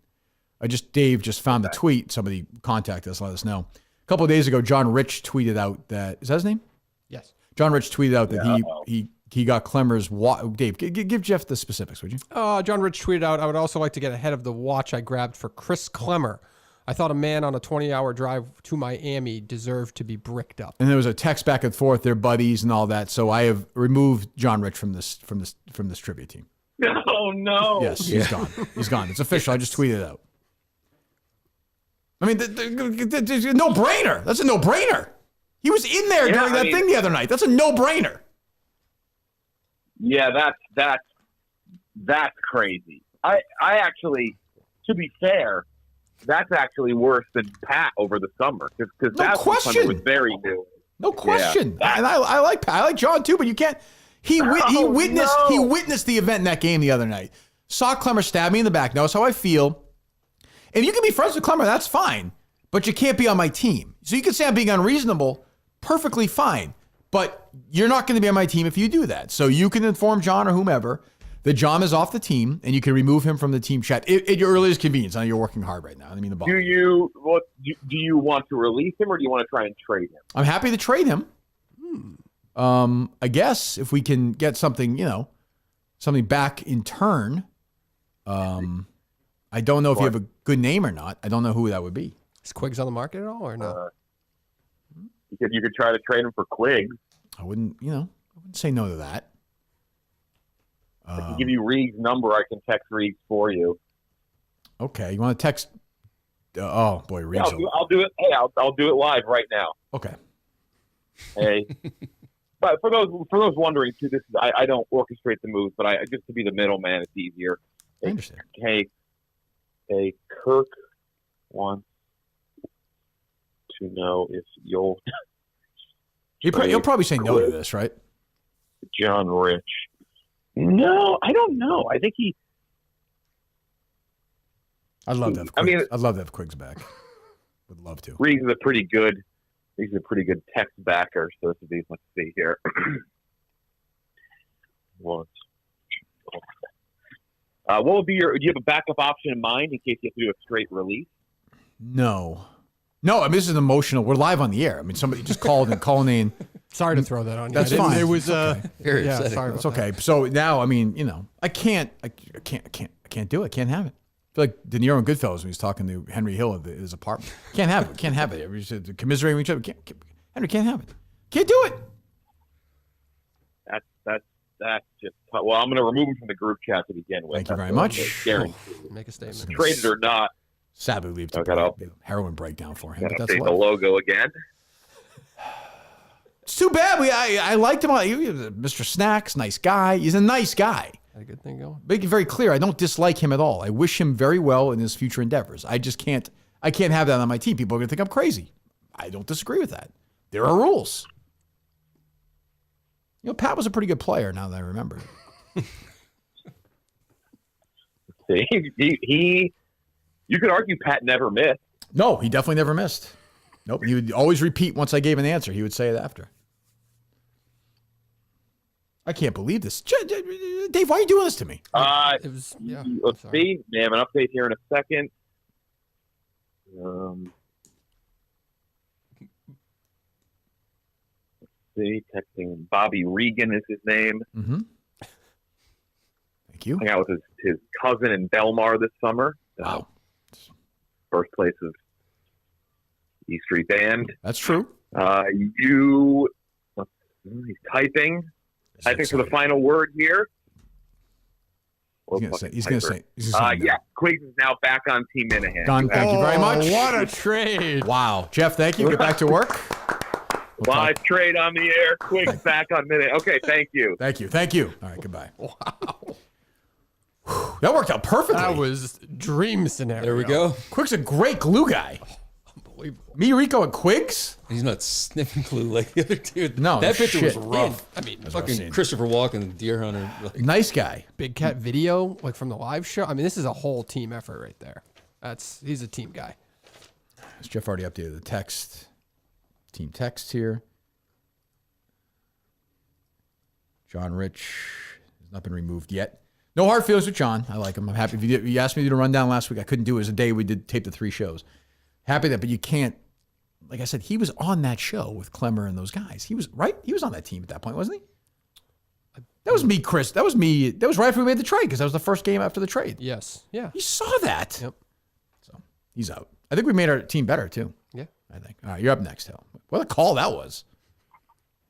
Dave just found the tweet. Somebody contacted us, let us know. A couple of days ago, John Rich tweeted out that... Is that his name?
Yes.
John Rich tweeted out that he got Clemmer's watch. Dave, give Jeff the specifics, would you?
John Rich tweeted out, I would also like to get ahead of the watch I grabbed for Chris Clemmer. I thought a man on a 20-hour drive to Miami deserved to be bricked up.
And there was a text back and forth, they're buddies and all that. So I have removed John Rich from this trivia team.
Oh, no.
Yes, he's gone. He's gone. It's official. I just tweeted it out. I mean, the no-brainer. That's a no-brainer. He was in there during that thing the other night. That's a no-brainer.
Yeah, that's crazy. I actually, to be fair,
that's actually worse than Pat over the summer because
No
that's when Clemmer
question.
was very new.
No question.
Yeah.
And I like Pat. I like John too, but you can't. He witnessed the event in that game the other night. Saw Clemmer stab me in the back. Knows how I feel. And you can be friends with Clemmer, that's fine. But you can't be on my team. So you can say I'm being unreasonable. Perfectly fine. But you're not going to be on my team if you do that. So you can inform John or whomever that John is off the team, and you can remove him from the team chat at your earliest convenience. I know you're working hard right now. I mean,
Do you want to release him or do you want to try and trade him?
I'm happy to trade him. I guess if we can get something, something back in turn. I don't know if you have a good name or not. I don't know who that would be.
Is Quigs on the market at all or no?
You could try to trade him for Quigs.
I wouldn't say no to that.
I can give you Reed's number. I can text Reed for you.
Okay, you want to text? Oh boy, Reed.
Yeah, I'll do it. Hey, I'll do it live right now.
Okay.
Hey, but for those wondering too, this is I don't orchestrate the moves, but I just to be the middleman, it's easier.
I understand.
Hey, Kirk wants to know if you'll.
He'll probably say no to this, right?
John Rich. No, I don't know. I think he.
I'd love to have Quigs. I'd love to have Quigs back. Would love to.
Reed's a pretty good. He's a pretty good text backer. So let's see here. What would be do you have a backup option in mind in case you have to do a straight release?
No. I mean, this is emotional. We're live on the air. I mean, somebody just called and calling in.
Sorry to throw that on you.
That's fine.
It was
very upsetting.
Sorry.
It's okay. So now, I mean, I can't do it. Can't have it. I feel like De Niro in Goodfellas when he's talking to Henry Hill at his apartment. Can't have it. Can't have it. We should commiserate with each other. Henry can't have it. Can't do it.
That's just well. I'm going to remove him from the group chat to begin with.
Thank you very much.
Make a statement.
Traded or not.
Sadly, leave to heroin breakdown for him.
Gotta
But that's
update the logo again.
It's too bad. I liked him. Mr. Snacks, nice guy. He's a nice guy.
Had a good thing going.
Make it very clear. I don't dislike him at all. I wish him very well in his future endeavors. I just can't. I can't have that on my team. People are going to think I'm crazy. I don't disagree with that. There are rules. Pat was a pretty good player. Now that I remember.
He. You could argue Pat never missed.
No, he definitely never missed. Nope. He would always repeat once I gave an answer. He would say it after. I can't believe this. Dave, why are you doing this to me?
Let's see. We have an update here in a second. Let's see. Texting Bobby Regan is his name.
Mm-hmm. Thank you.
Hung out with his cousin in Belmar this summer.
Wow.
Birthplace of E Street Band.
That's true.
He's typing. I think for the final word here.
He's going to say.
Yeah, Quigs is now back on Team Minahan.
Don, thank you very much.
What a trade.
Wow. Jeff, thank you. Get back to work.
Live trade on the air. Quigs back on Minahan. Okay, thank you.
Thank you. All right, goodbye. Wow. That worked out perfectly.
That was dream scenario.
There we go.
Quig's a great glue guy.
Unbelievable.
Me, Rico, and Quigs?
He's not sniffing glue like the other dude.
No,
that picture was
shit.
rough.
I mean,
fucking Christopher Walken, Deer Hunter.
Nice guy.
Big Cat Video, like from the live show. I mean, this is a whole team effort right there. He's a team guy.
Has Jeff already updated the text? Team text here. John Rich has not been removed yet. No hard feelings with John. I like him. I'm happy. You asked me to do a rundown last week. I couldn't do it. It was a day we did tape the 3 shows. Happy that, but you can't. Like I said, he was on that show with Clemmer and those guys. He was right. He was on that team at that point, wasn't he? That was me, Chris. That was me. That was right after we made the trade because that was the first game after the trade.
Yes. Yeah.
You saw that.
Yep.
So he's out. I think we made our team better too.
Yeah.
I think. All right, you're up next, Hal. What a call that was.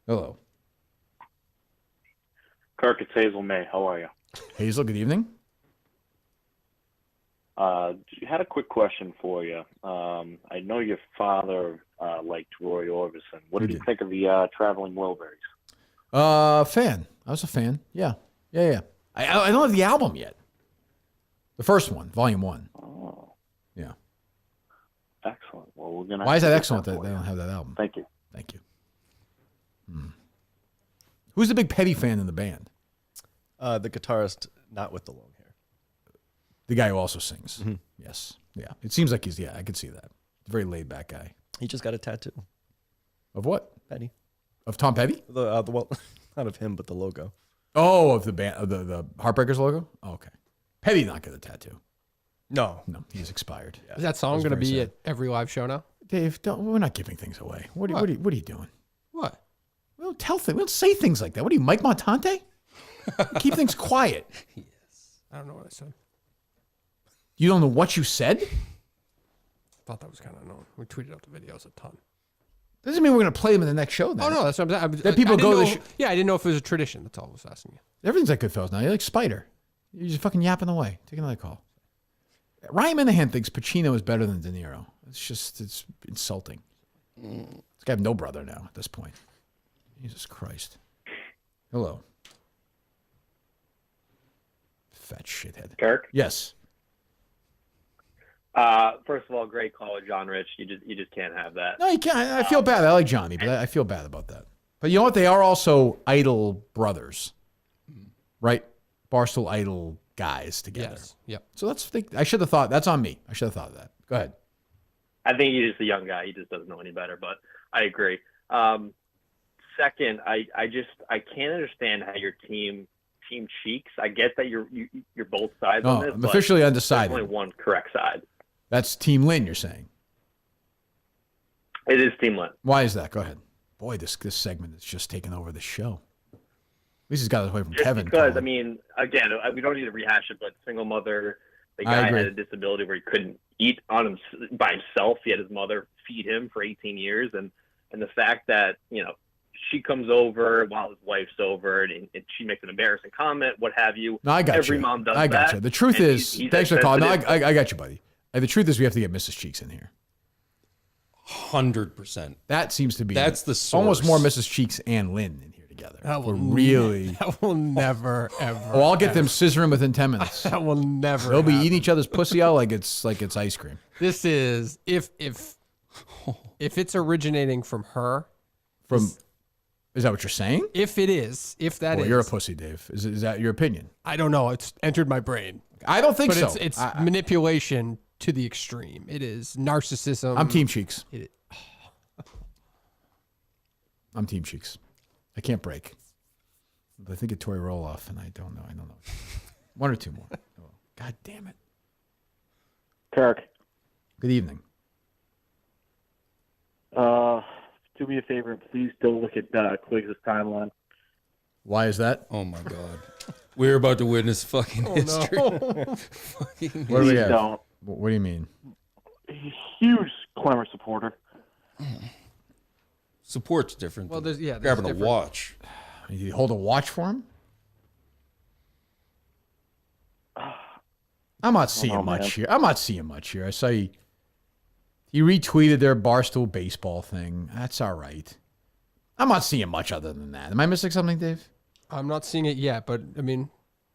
Hello.
Kirk, it's Hazel May. How are you?
Hazel, good evening.
Had a quick question for you. I know your father liked Roy Orbison. What did you think of the Traveling Wilburys?
Fan. I was a fan. Yeah. I don't have the album yet. The first one, Volume 1.
Oh.
Yeah.
Excellent. Well, we're gonna.
Why is
have
that
to get
excellent that
for
they
you.
don't have that album?
Thank you.
Thank you. Who's the big Petty fan in the band?
The guitarist, not with the long hair.
The guy who also sings. Yes. Yeah. It seems like I could see that. Very laid back guy.
He just got a tattoo.
Of what?
Petty.
Of Tom Petty?
Well, not of him, but the logo.
Oh, of the band, of the Heartbreakers logo? Oh, okay. Petty not get a tattoo.
No.
No, he's expired.
Is that song going to be at every live show now?
Dave, we're not giving things away. What are you doing?
What?
We don't tell things. We don't say things like that. What are you, Mike Montante? Keep things quiet.
I don't know what I said.
You don't know what you said?
Thought that was kind of known. We tweeted out the videos a ton.
Doesn't mean we're going to play them in the next show then.
Oh, no, that's what I'm saying.
That people go to the
show. Yeah, I didn't know if it was a tradition. That's all I was asking you.
Everything's like Goodfellas now. You're like Spider. You're just fucking yapping away. Take another call. Ryan Minahan thinks Pacino is better than De Niro. It's insulting. This guy have no brother now at this point. Jesus Christ. Hello. Fat shithead.
Kirk?
Yes.
First of all, great call with John Rich. You just can't have that.
No, you can't. I feel bad. I like Johnny, but I feel bad about that. But you know what? They are also Idol brothers, right? Barstool Idol guys together.
Yes. Yep.
So I should have thought. That's on me. I should have thought of that. Go ahead.
I think he's just a young guy. He just doesn't know any better. But I agree. Second, I can't understand how your team cheeks. I get that you're both sides on this.
I'm officially
but
undecided.
There's only one correct side.
That's Team Lynn, you're saying?
It is Team Lynn.
Why is that? Go ahead. Boy, this segment is just taking over the show. At least he's got it away from
Just
Kevin.
because,
Colin.
I mean, again, we don't need to rehash it, but single mother, the
I
guy
agree.
had a disability where he couldn't eat by himself. He had his mother feed him for 18 years. And the fact that, she comes over while his wife's over and she makes an embarrassing comment, what have you.
No, I got
Every
you.
mom does
I got
that.
you. The truth
and
is,
he's
thanks for the call. No,
sensitive.
I got you, buddy. The truth is, we have to get Mrs. Cheeks in here.
100%.
That seems to be
That's the source.
almost more Mrs. Cheeks and Lynn in here together.
That will
really.
That will never ever.
Oh, I'll get them scissoring within 10 minutes.
That will never.
They'll be
happen.
eating each other's pussy out like it's ice cream.
This is if it's originating from her.
Is that what you're saying?
If it is, if that
Boy,
is,
you're a pussy, Dave. Is that your opinion?
I don't know. It's entered my brain.
I don't think
but
so.
It's manipulation to the extreme. It is narcissism.
I'm Team Cheeks. I'm Team Cheeks. I can't break. But I think it's Tori Roloff, and I don't know. One or two more. Oh, God damn it.
Kirk.
Good evening.
Do me a favor and please don't look at Quigs' timeline.
Why is that?
Oh my God. We're about to witness fucking history.
No.
Fucking
What do we
Please
have?
don't.
What do you mean?
Huge Clemmer supporter.
Support's different.
Well,
than
there's
grabbing
different-
a watch.
You hold a watch for him? I'm not seeing
know,
much
man.
here. I'm not seeing much here. I saw he retweeted their Barstool baseball thing. That's all right. I'm not seeing much other than that. Am I missing something, Dave?
I'm not seeing it yet, but I mean,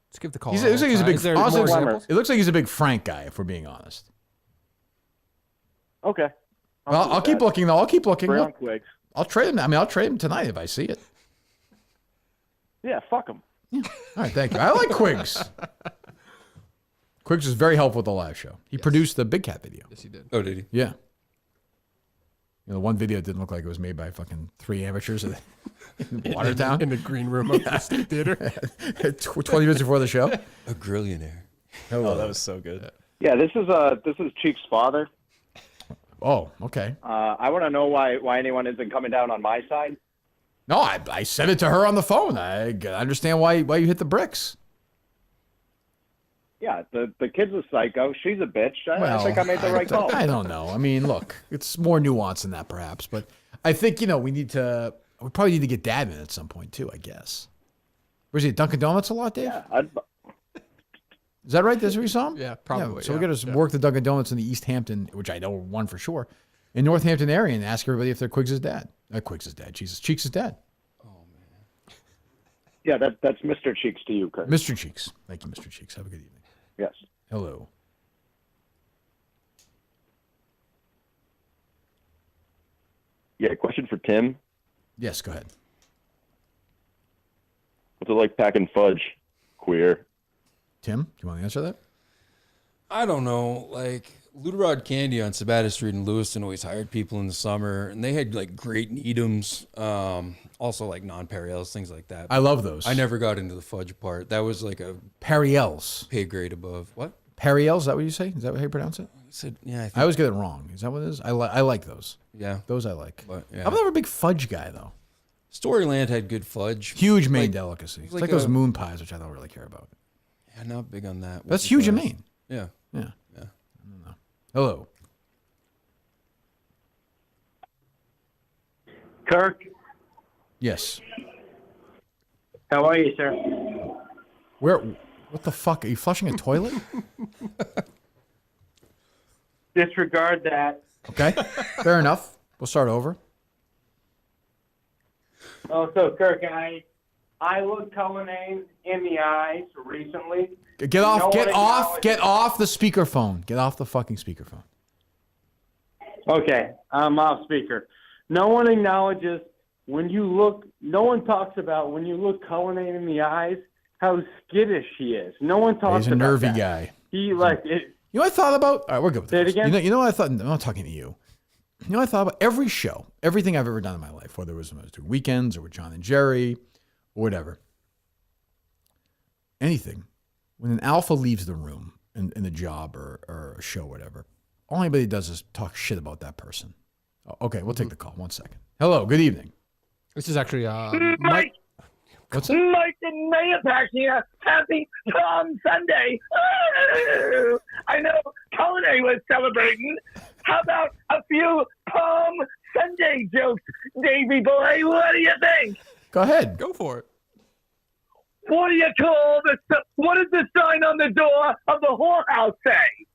let's give the call.
It looks like he's a big.
Is there
honestly,
more examples?
it looks like he's a big Frank guy, if we're being honest.
Okay.
Well, I'll keep looking though. I'll keep looking.
Bring on
Look,
Quigs.
I'll trade him. I mean, I'll trade him tonight if I see it.
Yeah, fuck him.
All right, thank you. I like Quigs. Quigs was very helpful with the live show. He produced the Big Cat video.
Yes, he did.
Oh, did he?
Yeah. The one video didn't look like it was made by fucking three amateurs in Watertown.
in the green room of the State Theater.
20 minutes before the show.
A grillionaire.
Oh, that was so good.
Yeah, this is Cheeks' father.
Oh, okay.
I want to know why anyone isn't coming down on my side.
No, I said it to her on the phone. I understand why you hit the bricks.
Yeah, the kid's a psycho. She's a bitch. I think I made the right call.
I don't know. I mean, look, it's more nuanced than that, perhaps. But I think, we probably need to get Dad in at some point, too, I guess. Where's he at Dunkin' Donuts a lot, Dave?
Yeah,
Is that right? That's where you saw him?
Yeah, probably.
So we got to work the Dunkin' Donuts in the East Hampton, which I know one for sure, in Northampton area, and ask everybody if they're Quigs' dad. Quigs' dad. Jesus. Cheeks' dad.
yeah, that's Mr. Cheeks to you, Kirk.
Mr. Cheeks. Thank you, Mr. Cheeks. Have a good evening.
Yes.
Hello.
Yeah, question for Tim.
Yes, go ahead.
What's it like packing fudge? Queer.
Tim, do you want to answer that?
I don't know. Like, Luderod Candy on Sabata Street in Lewiston always hired people in the summer, and they had like great Needhams, also like non-Perriells, things like that.
I love those.
I never got into the fudge part. That was like a
Perriells.
pay grade above. What?
Perriells, is that what you say? Is that how you pronounce it?
I said, yeah. I think
I always get it wrong. Is that what it is? I like those.
Yeah.
Those I like.
But, yeah.
I'm never a big fudge guy, though.
Storyland had good fudge.
Huge Maine
Like-
delicacy. It's
like
like those
a-
moon pies, which I don't really care about.
Yeah, not big on that.
That's
What's
huge in
the price?
Maine.
Yeah.
Yeah.
Yeah.
I don't know. Hello.
Kirk,
Yes.
how are you, sir?
Where? What the fuck? Are you flushing a toilet?
Disregard that.
Okay. Fair enough. We'll start over.
Oh, so Kirk, I looked Cullinane in the eyes recently.
Get off.
No
Get
one
off.
acknowledged-
Get off the speakerphone. Get off the fucking speakerphone.
Okay, I'm off speaker. No one acknowledges when you look. No one talks about when you look Cullinane in the eyes how skittish he is. No one talks
He's a
about
nervy
that.
guy.
He like it.
You know what I thought about? All right, we're good with
Say it
this.
again?
You know what I thought? I'm not talking to you. You know what I thought about? Every show, everything I've ever done in my life, whether it was when I was doing weekends or with John and Jerry or whatever, anything, when an alpha leaves the room in a job or a show or whatever, all anybody does is talk shit about that person. Oh, okay, we'll take the call. 1 second. Hello, good evening.
This is actually
Mike.
What's that?
Mike and Mayapack here. Happy Palm Sunday. Oh, I know Culinary was celebrating. How about a few Palm Sunday jokes, Davey boy? What do you think?
Go ahead.
Go for it.
What do you call what does the sign on the door of the whorehouse say?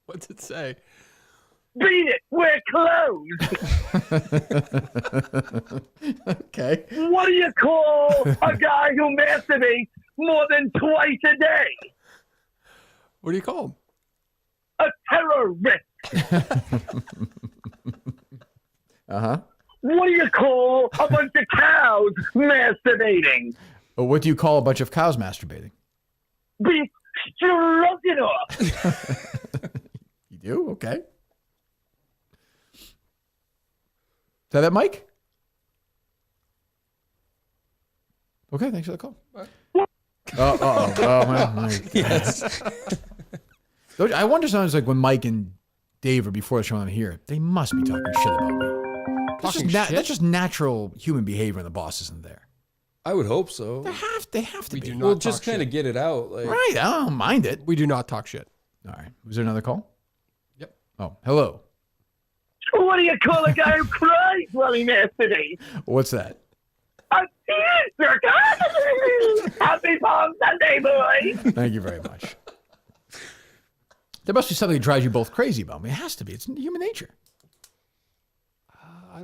What's it say?
Beat it, we're closed.
Okay.
What do you call a guy who masturbates more than twice a day?
What do you call him?
A terrorist.
Uh-huh.
What do you call a bunch of cows masturbating?
But what do you call a bunch of cows masturbating?
Beef stroganoff.
You do? Okay. Is that Mike? Okay, thanks for the call. Oh, Mike.
Yes.
I wonder sometimes, like when Mike and Dave are before the show and I'm here, they must be talking shit about me. That's just natural human behavior when the boss isn't there.
I would hope so.
They have to
We
be.
do not
Well,
talk
just kind of
shit.
get it out. Like,
Right, I don't mind it.
We do not talk shit.
All right. Was there another call?
Yep.
Oh, hello.
What do you call a guy who cries while he masturbates?
What's that?
A teaser. Happy Palm Sunday, boy.
Thank you very much. There must be something that drives you both crazy about me. It has to be. It's human nature.
I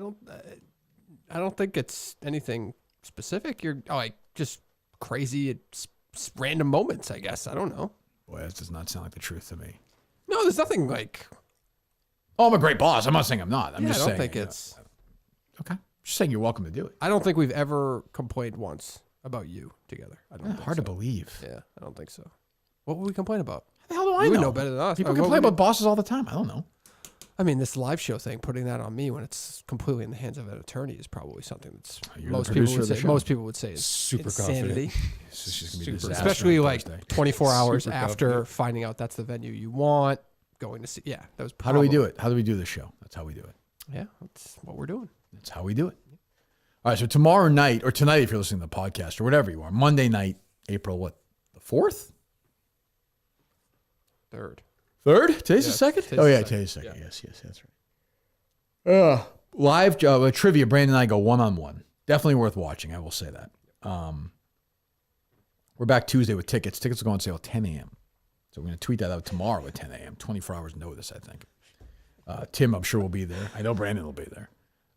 don't think it's anything specific. You're like just crazy at random moments, I guess. I don't know.
Boy, that does not sound like the truth to me.
No, there's nothing like.
Oh, I'm a great boss. I'm not saying I'm not. I'm just
I don't
saying.
think it's.
Okay. Just saying you're welcome to do it.
I don't think we've ever complained once about you together. I don't.
Yeah,
think
hard
so.
to believe.
Yeah, I don't think so. What would we complain about?
How the hell do I
You would
know?
know better than us.
People
I mean, what
complain
would
about bosses all the time. I don't know.
I mean, this live show thing, putting that on me when it's completely in the hands of an attorney is probably something that's
You're
most
the
people
producer
would
of the
say.
show.
Most people would say is
Super
insanity.
confident.
It's just gonna be a
Super
disaster
Especially
on
like
Thursday.
24 hours
Super
after
confident.
finding out that's the venue you want, going to see. Yeah, that was.
How do we do it? How do we do this show? That's how we do it.
Yeah, that's what we're doing.
That's how we do it. All right. So tomorrow night, or tonight, if you're listening to the podcast, or whatever you are, Monday night, April what? The 4th?
Third.
Today's the
Yes,
second?
today's
Oh,
the
yeah,
second.
today's the second. Yes, that's right. Live trivia. Brandon and I go one-on-one. Definitely worth watching. I will say that. We're back Tuesday with tickets. Tickets will go on sale at 10 a.m. So we're going to tweet that out tomorrow at 10 a.m. 24 hours notice, I think. Tim, I'm sure, will be there. I know Brandon will be there.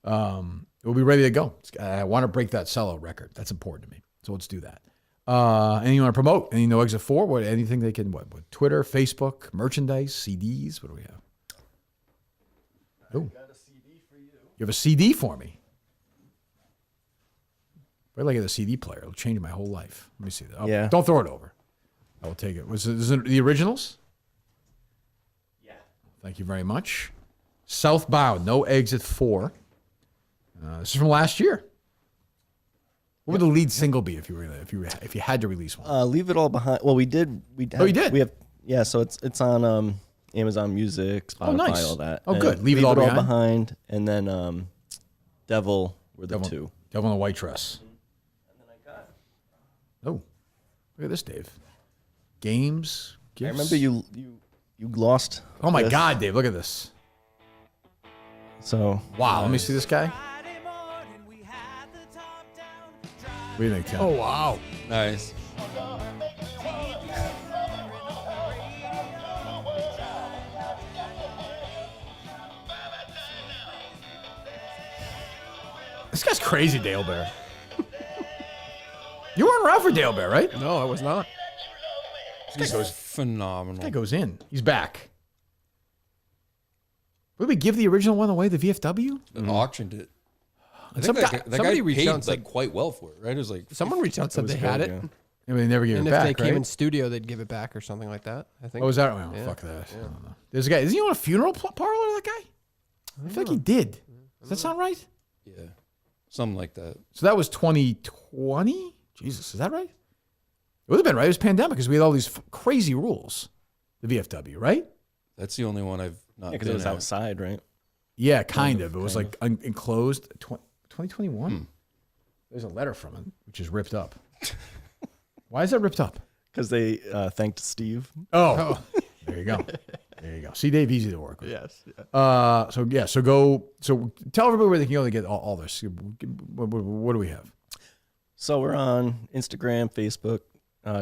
We'll be ready to go. I want to break that sellout record. That's important to me. So let's do that. Anything you want to promote? Any No Exit 4? What? Anything they can, what? Twitter, Facebook, merchandise, CDs? What do we have? Oh. You have a CD for me. Wait till I get a CD player. It'll change my whole life. Let me see that. Oh,
Yeah.
Don't throw it over. I will take it. Is it the originals?
Yeah.
Thank you very much. Southbound, No Exit 4. This is from last year. What would the lead single be if you had to release one?
Leave It All Behind. Well, we did.
Oh, you did?
We have. Yeah. So it's on Amazon Music, Spotify,
nice.
all that.
Oh,
And
good. Leave It All
Behind, and then Devil were the two.
Devil in a White Dress. Oh, look at this, Dave. Games.
I remember you lost.
Oh my
this.
God, Dave! Look at this.
So
wow, let me see this guy. What do you think, Tim?
Oh wow,
nice.
This guy's crazy, Dale Bear. You weren't around for Dale Bear, right?
No, I was not.
This guy goes
phenomenal.
This guy goes in. He's back. What did we give the original one away? The VFW?
Auctioned it. I
And
think
some
that
guy-
guy
somebody reached
paid
out and said-
like quite well for it, right? It was like
Someone reached out and said
was
they had
good,
it.
yeah.
Yeah, but they never gave
And
it
if
back,
they came
right?
in studio, they'd give it back or something like that. I think.
Oh, was that? Oh,
Yeah.
fuck that.
Yeah.
I don't know. There's a guy. Isn't he on a funeral parlor, that guy? I feel like he did. Does that sound right?
Yeah, something like that.
So that was 2020? Jesus, is that right? It would have been right. It was pandemic because we had all these crazy rules. The VFW, right?
That's the only one I've not.
Because it
been
was
at.
outside, right?
Yeah, kind of. It was like enclosed. 2021. There's a letter from it, which is ripped up. Why is that ripped up?
Because they thanked Steve.
Oh, there you go. There you go. See, Dave, easy to work with.
Yes.
So tell everybody where they can go to get all this. What do we have?
So we're on Instagram, Facebook,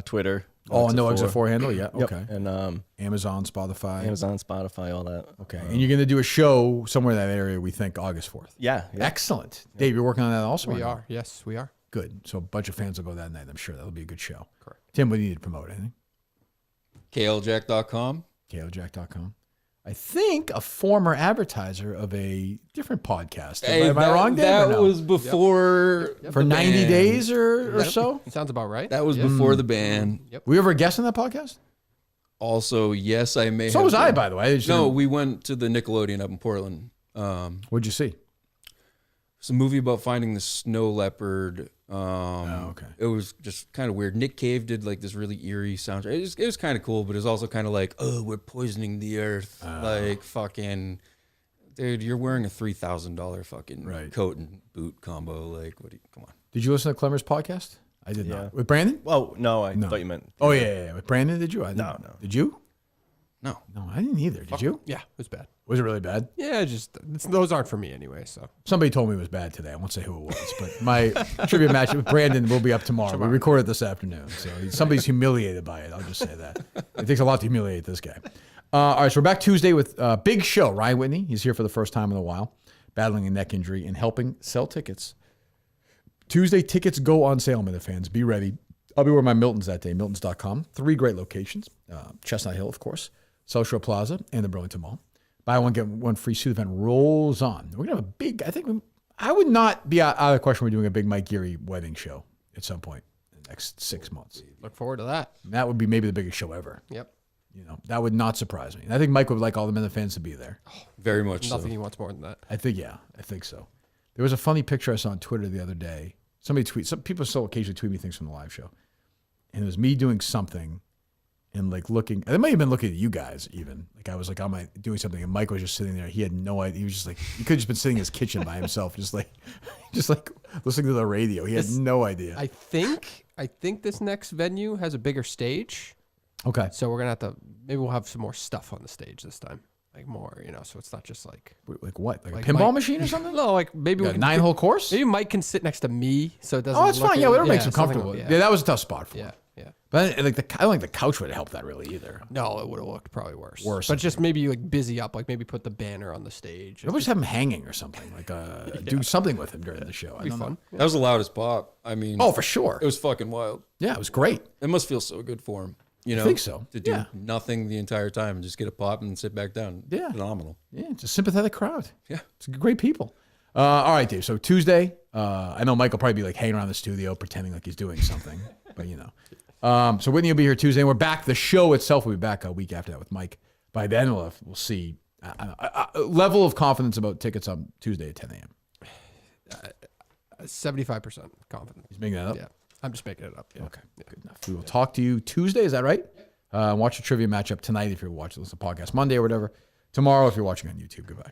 Twitter.
Oh, no Exit 4 handle? Yeah,
Yep.
okay.
And
Amazon, Spotify.
Amazon, Spotify, all that.
Okay. And you're going to do a show somewhere in that area, we think, August 4th.
Yeah.
Excellent. Dave, you're working on that also?
We
or no?
are. Yes, we are.
Good. So a bunch of fans will go that night. I'm sure that'll be a good show.
Correct.
Tim, what do you need to promote? Anything?
KLJack.com.
KLJack.com. I think a former advertiser of a different podcast.
Hey,
Am I wrong, Dave?
That
or no?
was before
For
the
90
band.
days or so?
Sounds about right.
That was before the band.
Yep.
Were you ever a guest on that podcast?
Also, yes, I may.
So
have
was I,
been.
by the way. I just
No,
didn't-
we went to the Nickelodeon up in Portland.
What'd you see?
It's a movie about finding the snow leopard.
Okay.
It was just kind of weird. Nick Cave did like this really eerie soundtrack. It was kind of cool, but it was also kind of like, oh, we're poisoning the earth. Like fucking, dude, you're wearing a $3,000 fucking coat and boot combo. Like, what do you, come on.
Did you listen to Clemmer's podcast? I did
Yeah.
not. With Brandon?
Oh, no, I thought you meant.
Oh, yeah. With Brandon, did you? I didn't.
No.
Did you?
No.
No, I didn't either. Did you?
Yeah, it was bad.
Was it really bad?
Yeah, those aren't for me anyway. So
Somebody told me it was bad today. I won't say who it was, but my trivia match with Brandon will be up tomorrow. We recorded this afternoon, so somebody's humiliated by it. I'll just say that. It takes a lot to humiliate this guy. All right, so we're back Tuesday with big show. Ryan Whitney, he's here for the first time in a while, battling a neck injury and helping sell tickets. Tuesday, tickets go on sale, Minute fans. Be ready. I'll be with my Miltons that day, miltons.com. 3 great locations. Chestnut Hill, of course, South Shore Plaza, and the Burlington Mall. Buy one, get one free suit event rolls on. We're going to have a big, I would not be out of the question we're doing a big Mike Geary wedding show at some point in the next 6 months.
look forward to that.
And that would be maybe the biggest show ever.
Yep.
You know, that would not surprise me. And I think Mike would like all the Minute fans to be there.
Very much
Nothing
so.
he wants more than that.
I think so. There was a funny picture I saw on Twitter the other day. Some people still occasionally tweet me things from the live show. And it was me doing something and like looking, they might have been looking at you guys even. Like I was like, doing something and Mike was just sitting there. He had no idea. He was just like, he could have just been sitting in his kitchen by himself, just like listening to the radio. He had no idea.
I think this next venue has a bigger stage.
Okay.
So we're going to have to, maybe we'll have some more stuff on the stage this time. Like more, so it's not just like.
Like what? Like a pinball machine or something?
No, like maybe
You got a 9-hole course?
Maybe Mike can sit next to me so it doesn't.
Oh, it's
look
fine.
at-
Yeah, whatever makes him
something
comfortable.
like-
Yeah, that was a tough spot for him.
Yeah.
But I don't think the couch would have helped that really either.
No, it would have looked probably worse.
Worse.
But just maybe like busy up, like maybe put the banner on the stage.
Maybe just have him hanging or something. Like do something with him during the show. I
Be
don't
fun.
know.
That was the loudest pop. I mean,
Oh, for sure.
It was fucking wild.
Yeah, it was great.
It must feel so good for him. I
think so.
To do
Yeah.
nothing the entire time and just get a pop and sit back down.
Yeah.
Phenomenal.
Yeah, it's a sympathetic crowd.
Yeah.
It's great people. All right, Dave. So Tuesday, I know Mike will probably be like hanging around the studio pretending like he's doing something, but you know. So Whitney will be here Tuesday. And we're back. The show itself will be back a week after that with Mike. By then, we'll see a level of confidence about tickets on Tuesday at 10 a.m.
75% confident.
He's making that up?
Yeah. I'm just making it up. Yeah.
Okay. Good enough. We will talk to you Tuesday. Is that right? Watch the trivia matchup tonight if you're watching this podcast Monday or whatever. Tomorrow if you're watching on YouTube. Goodbye.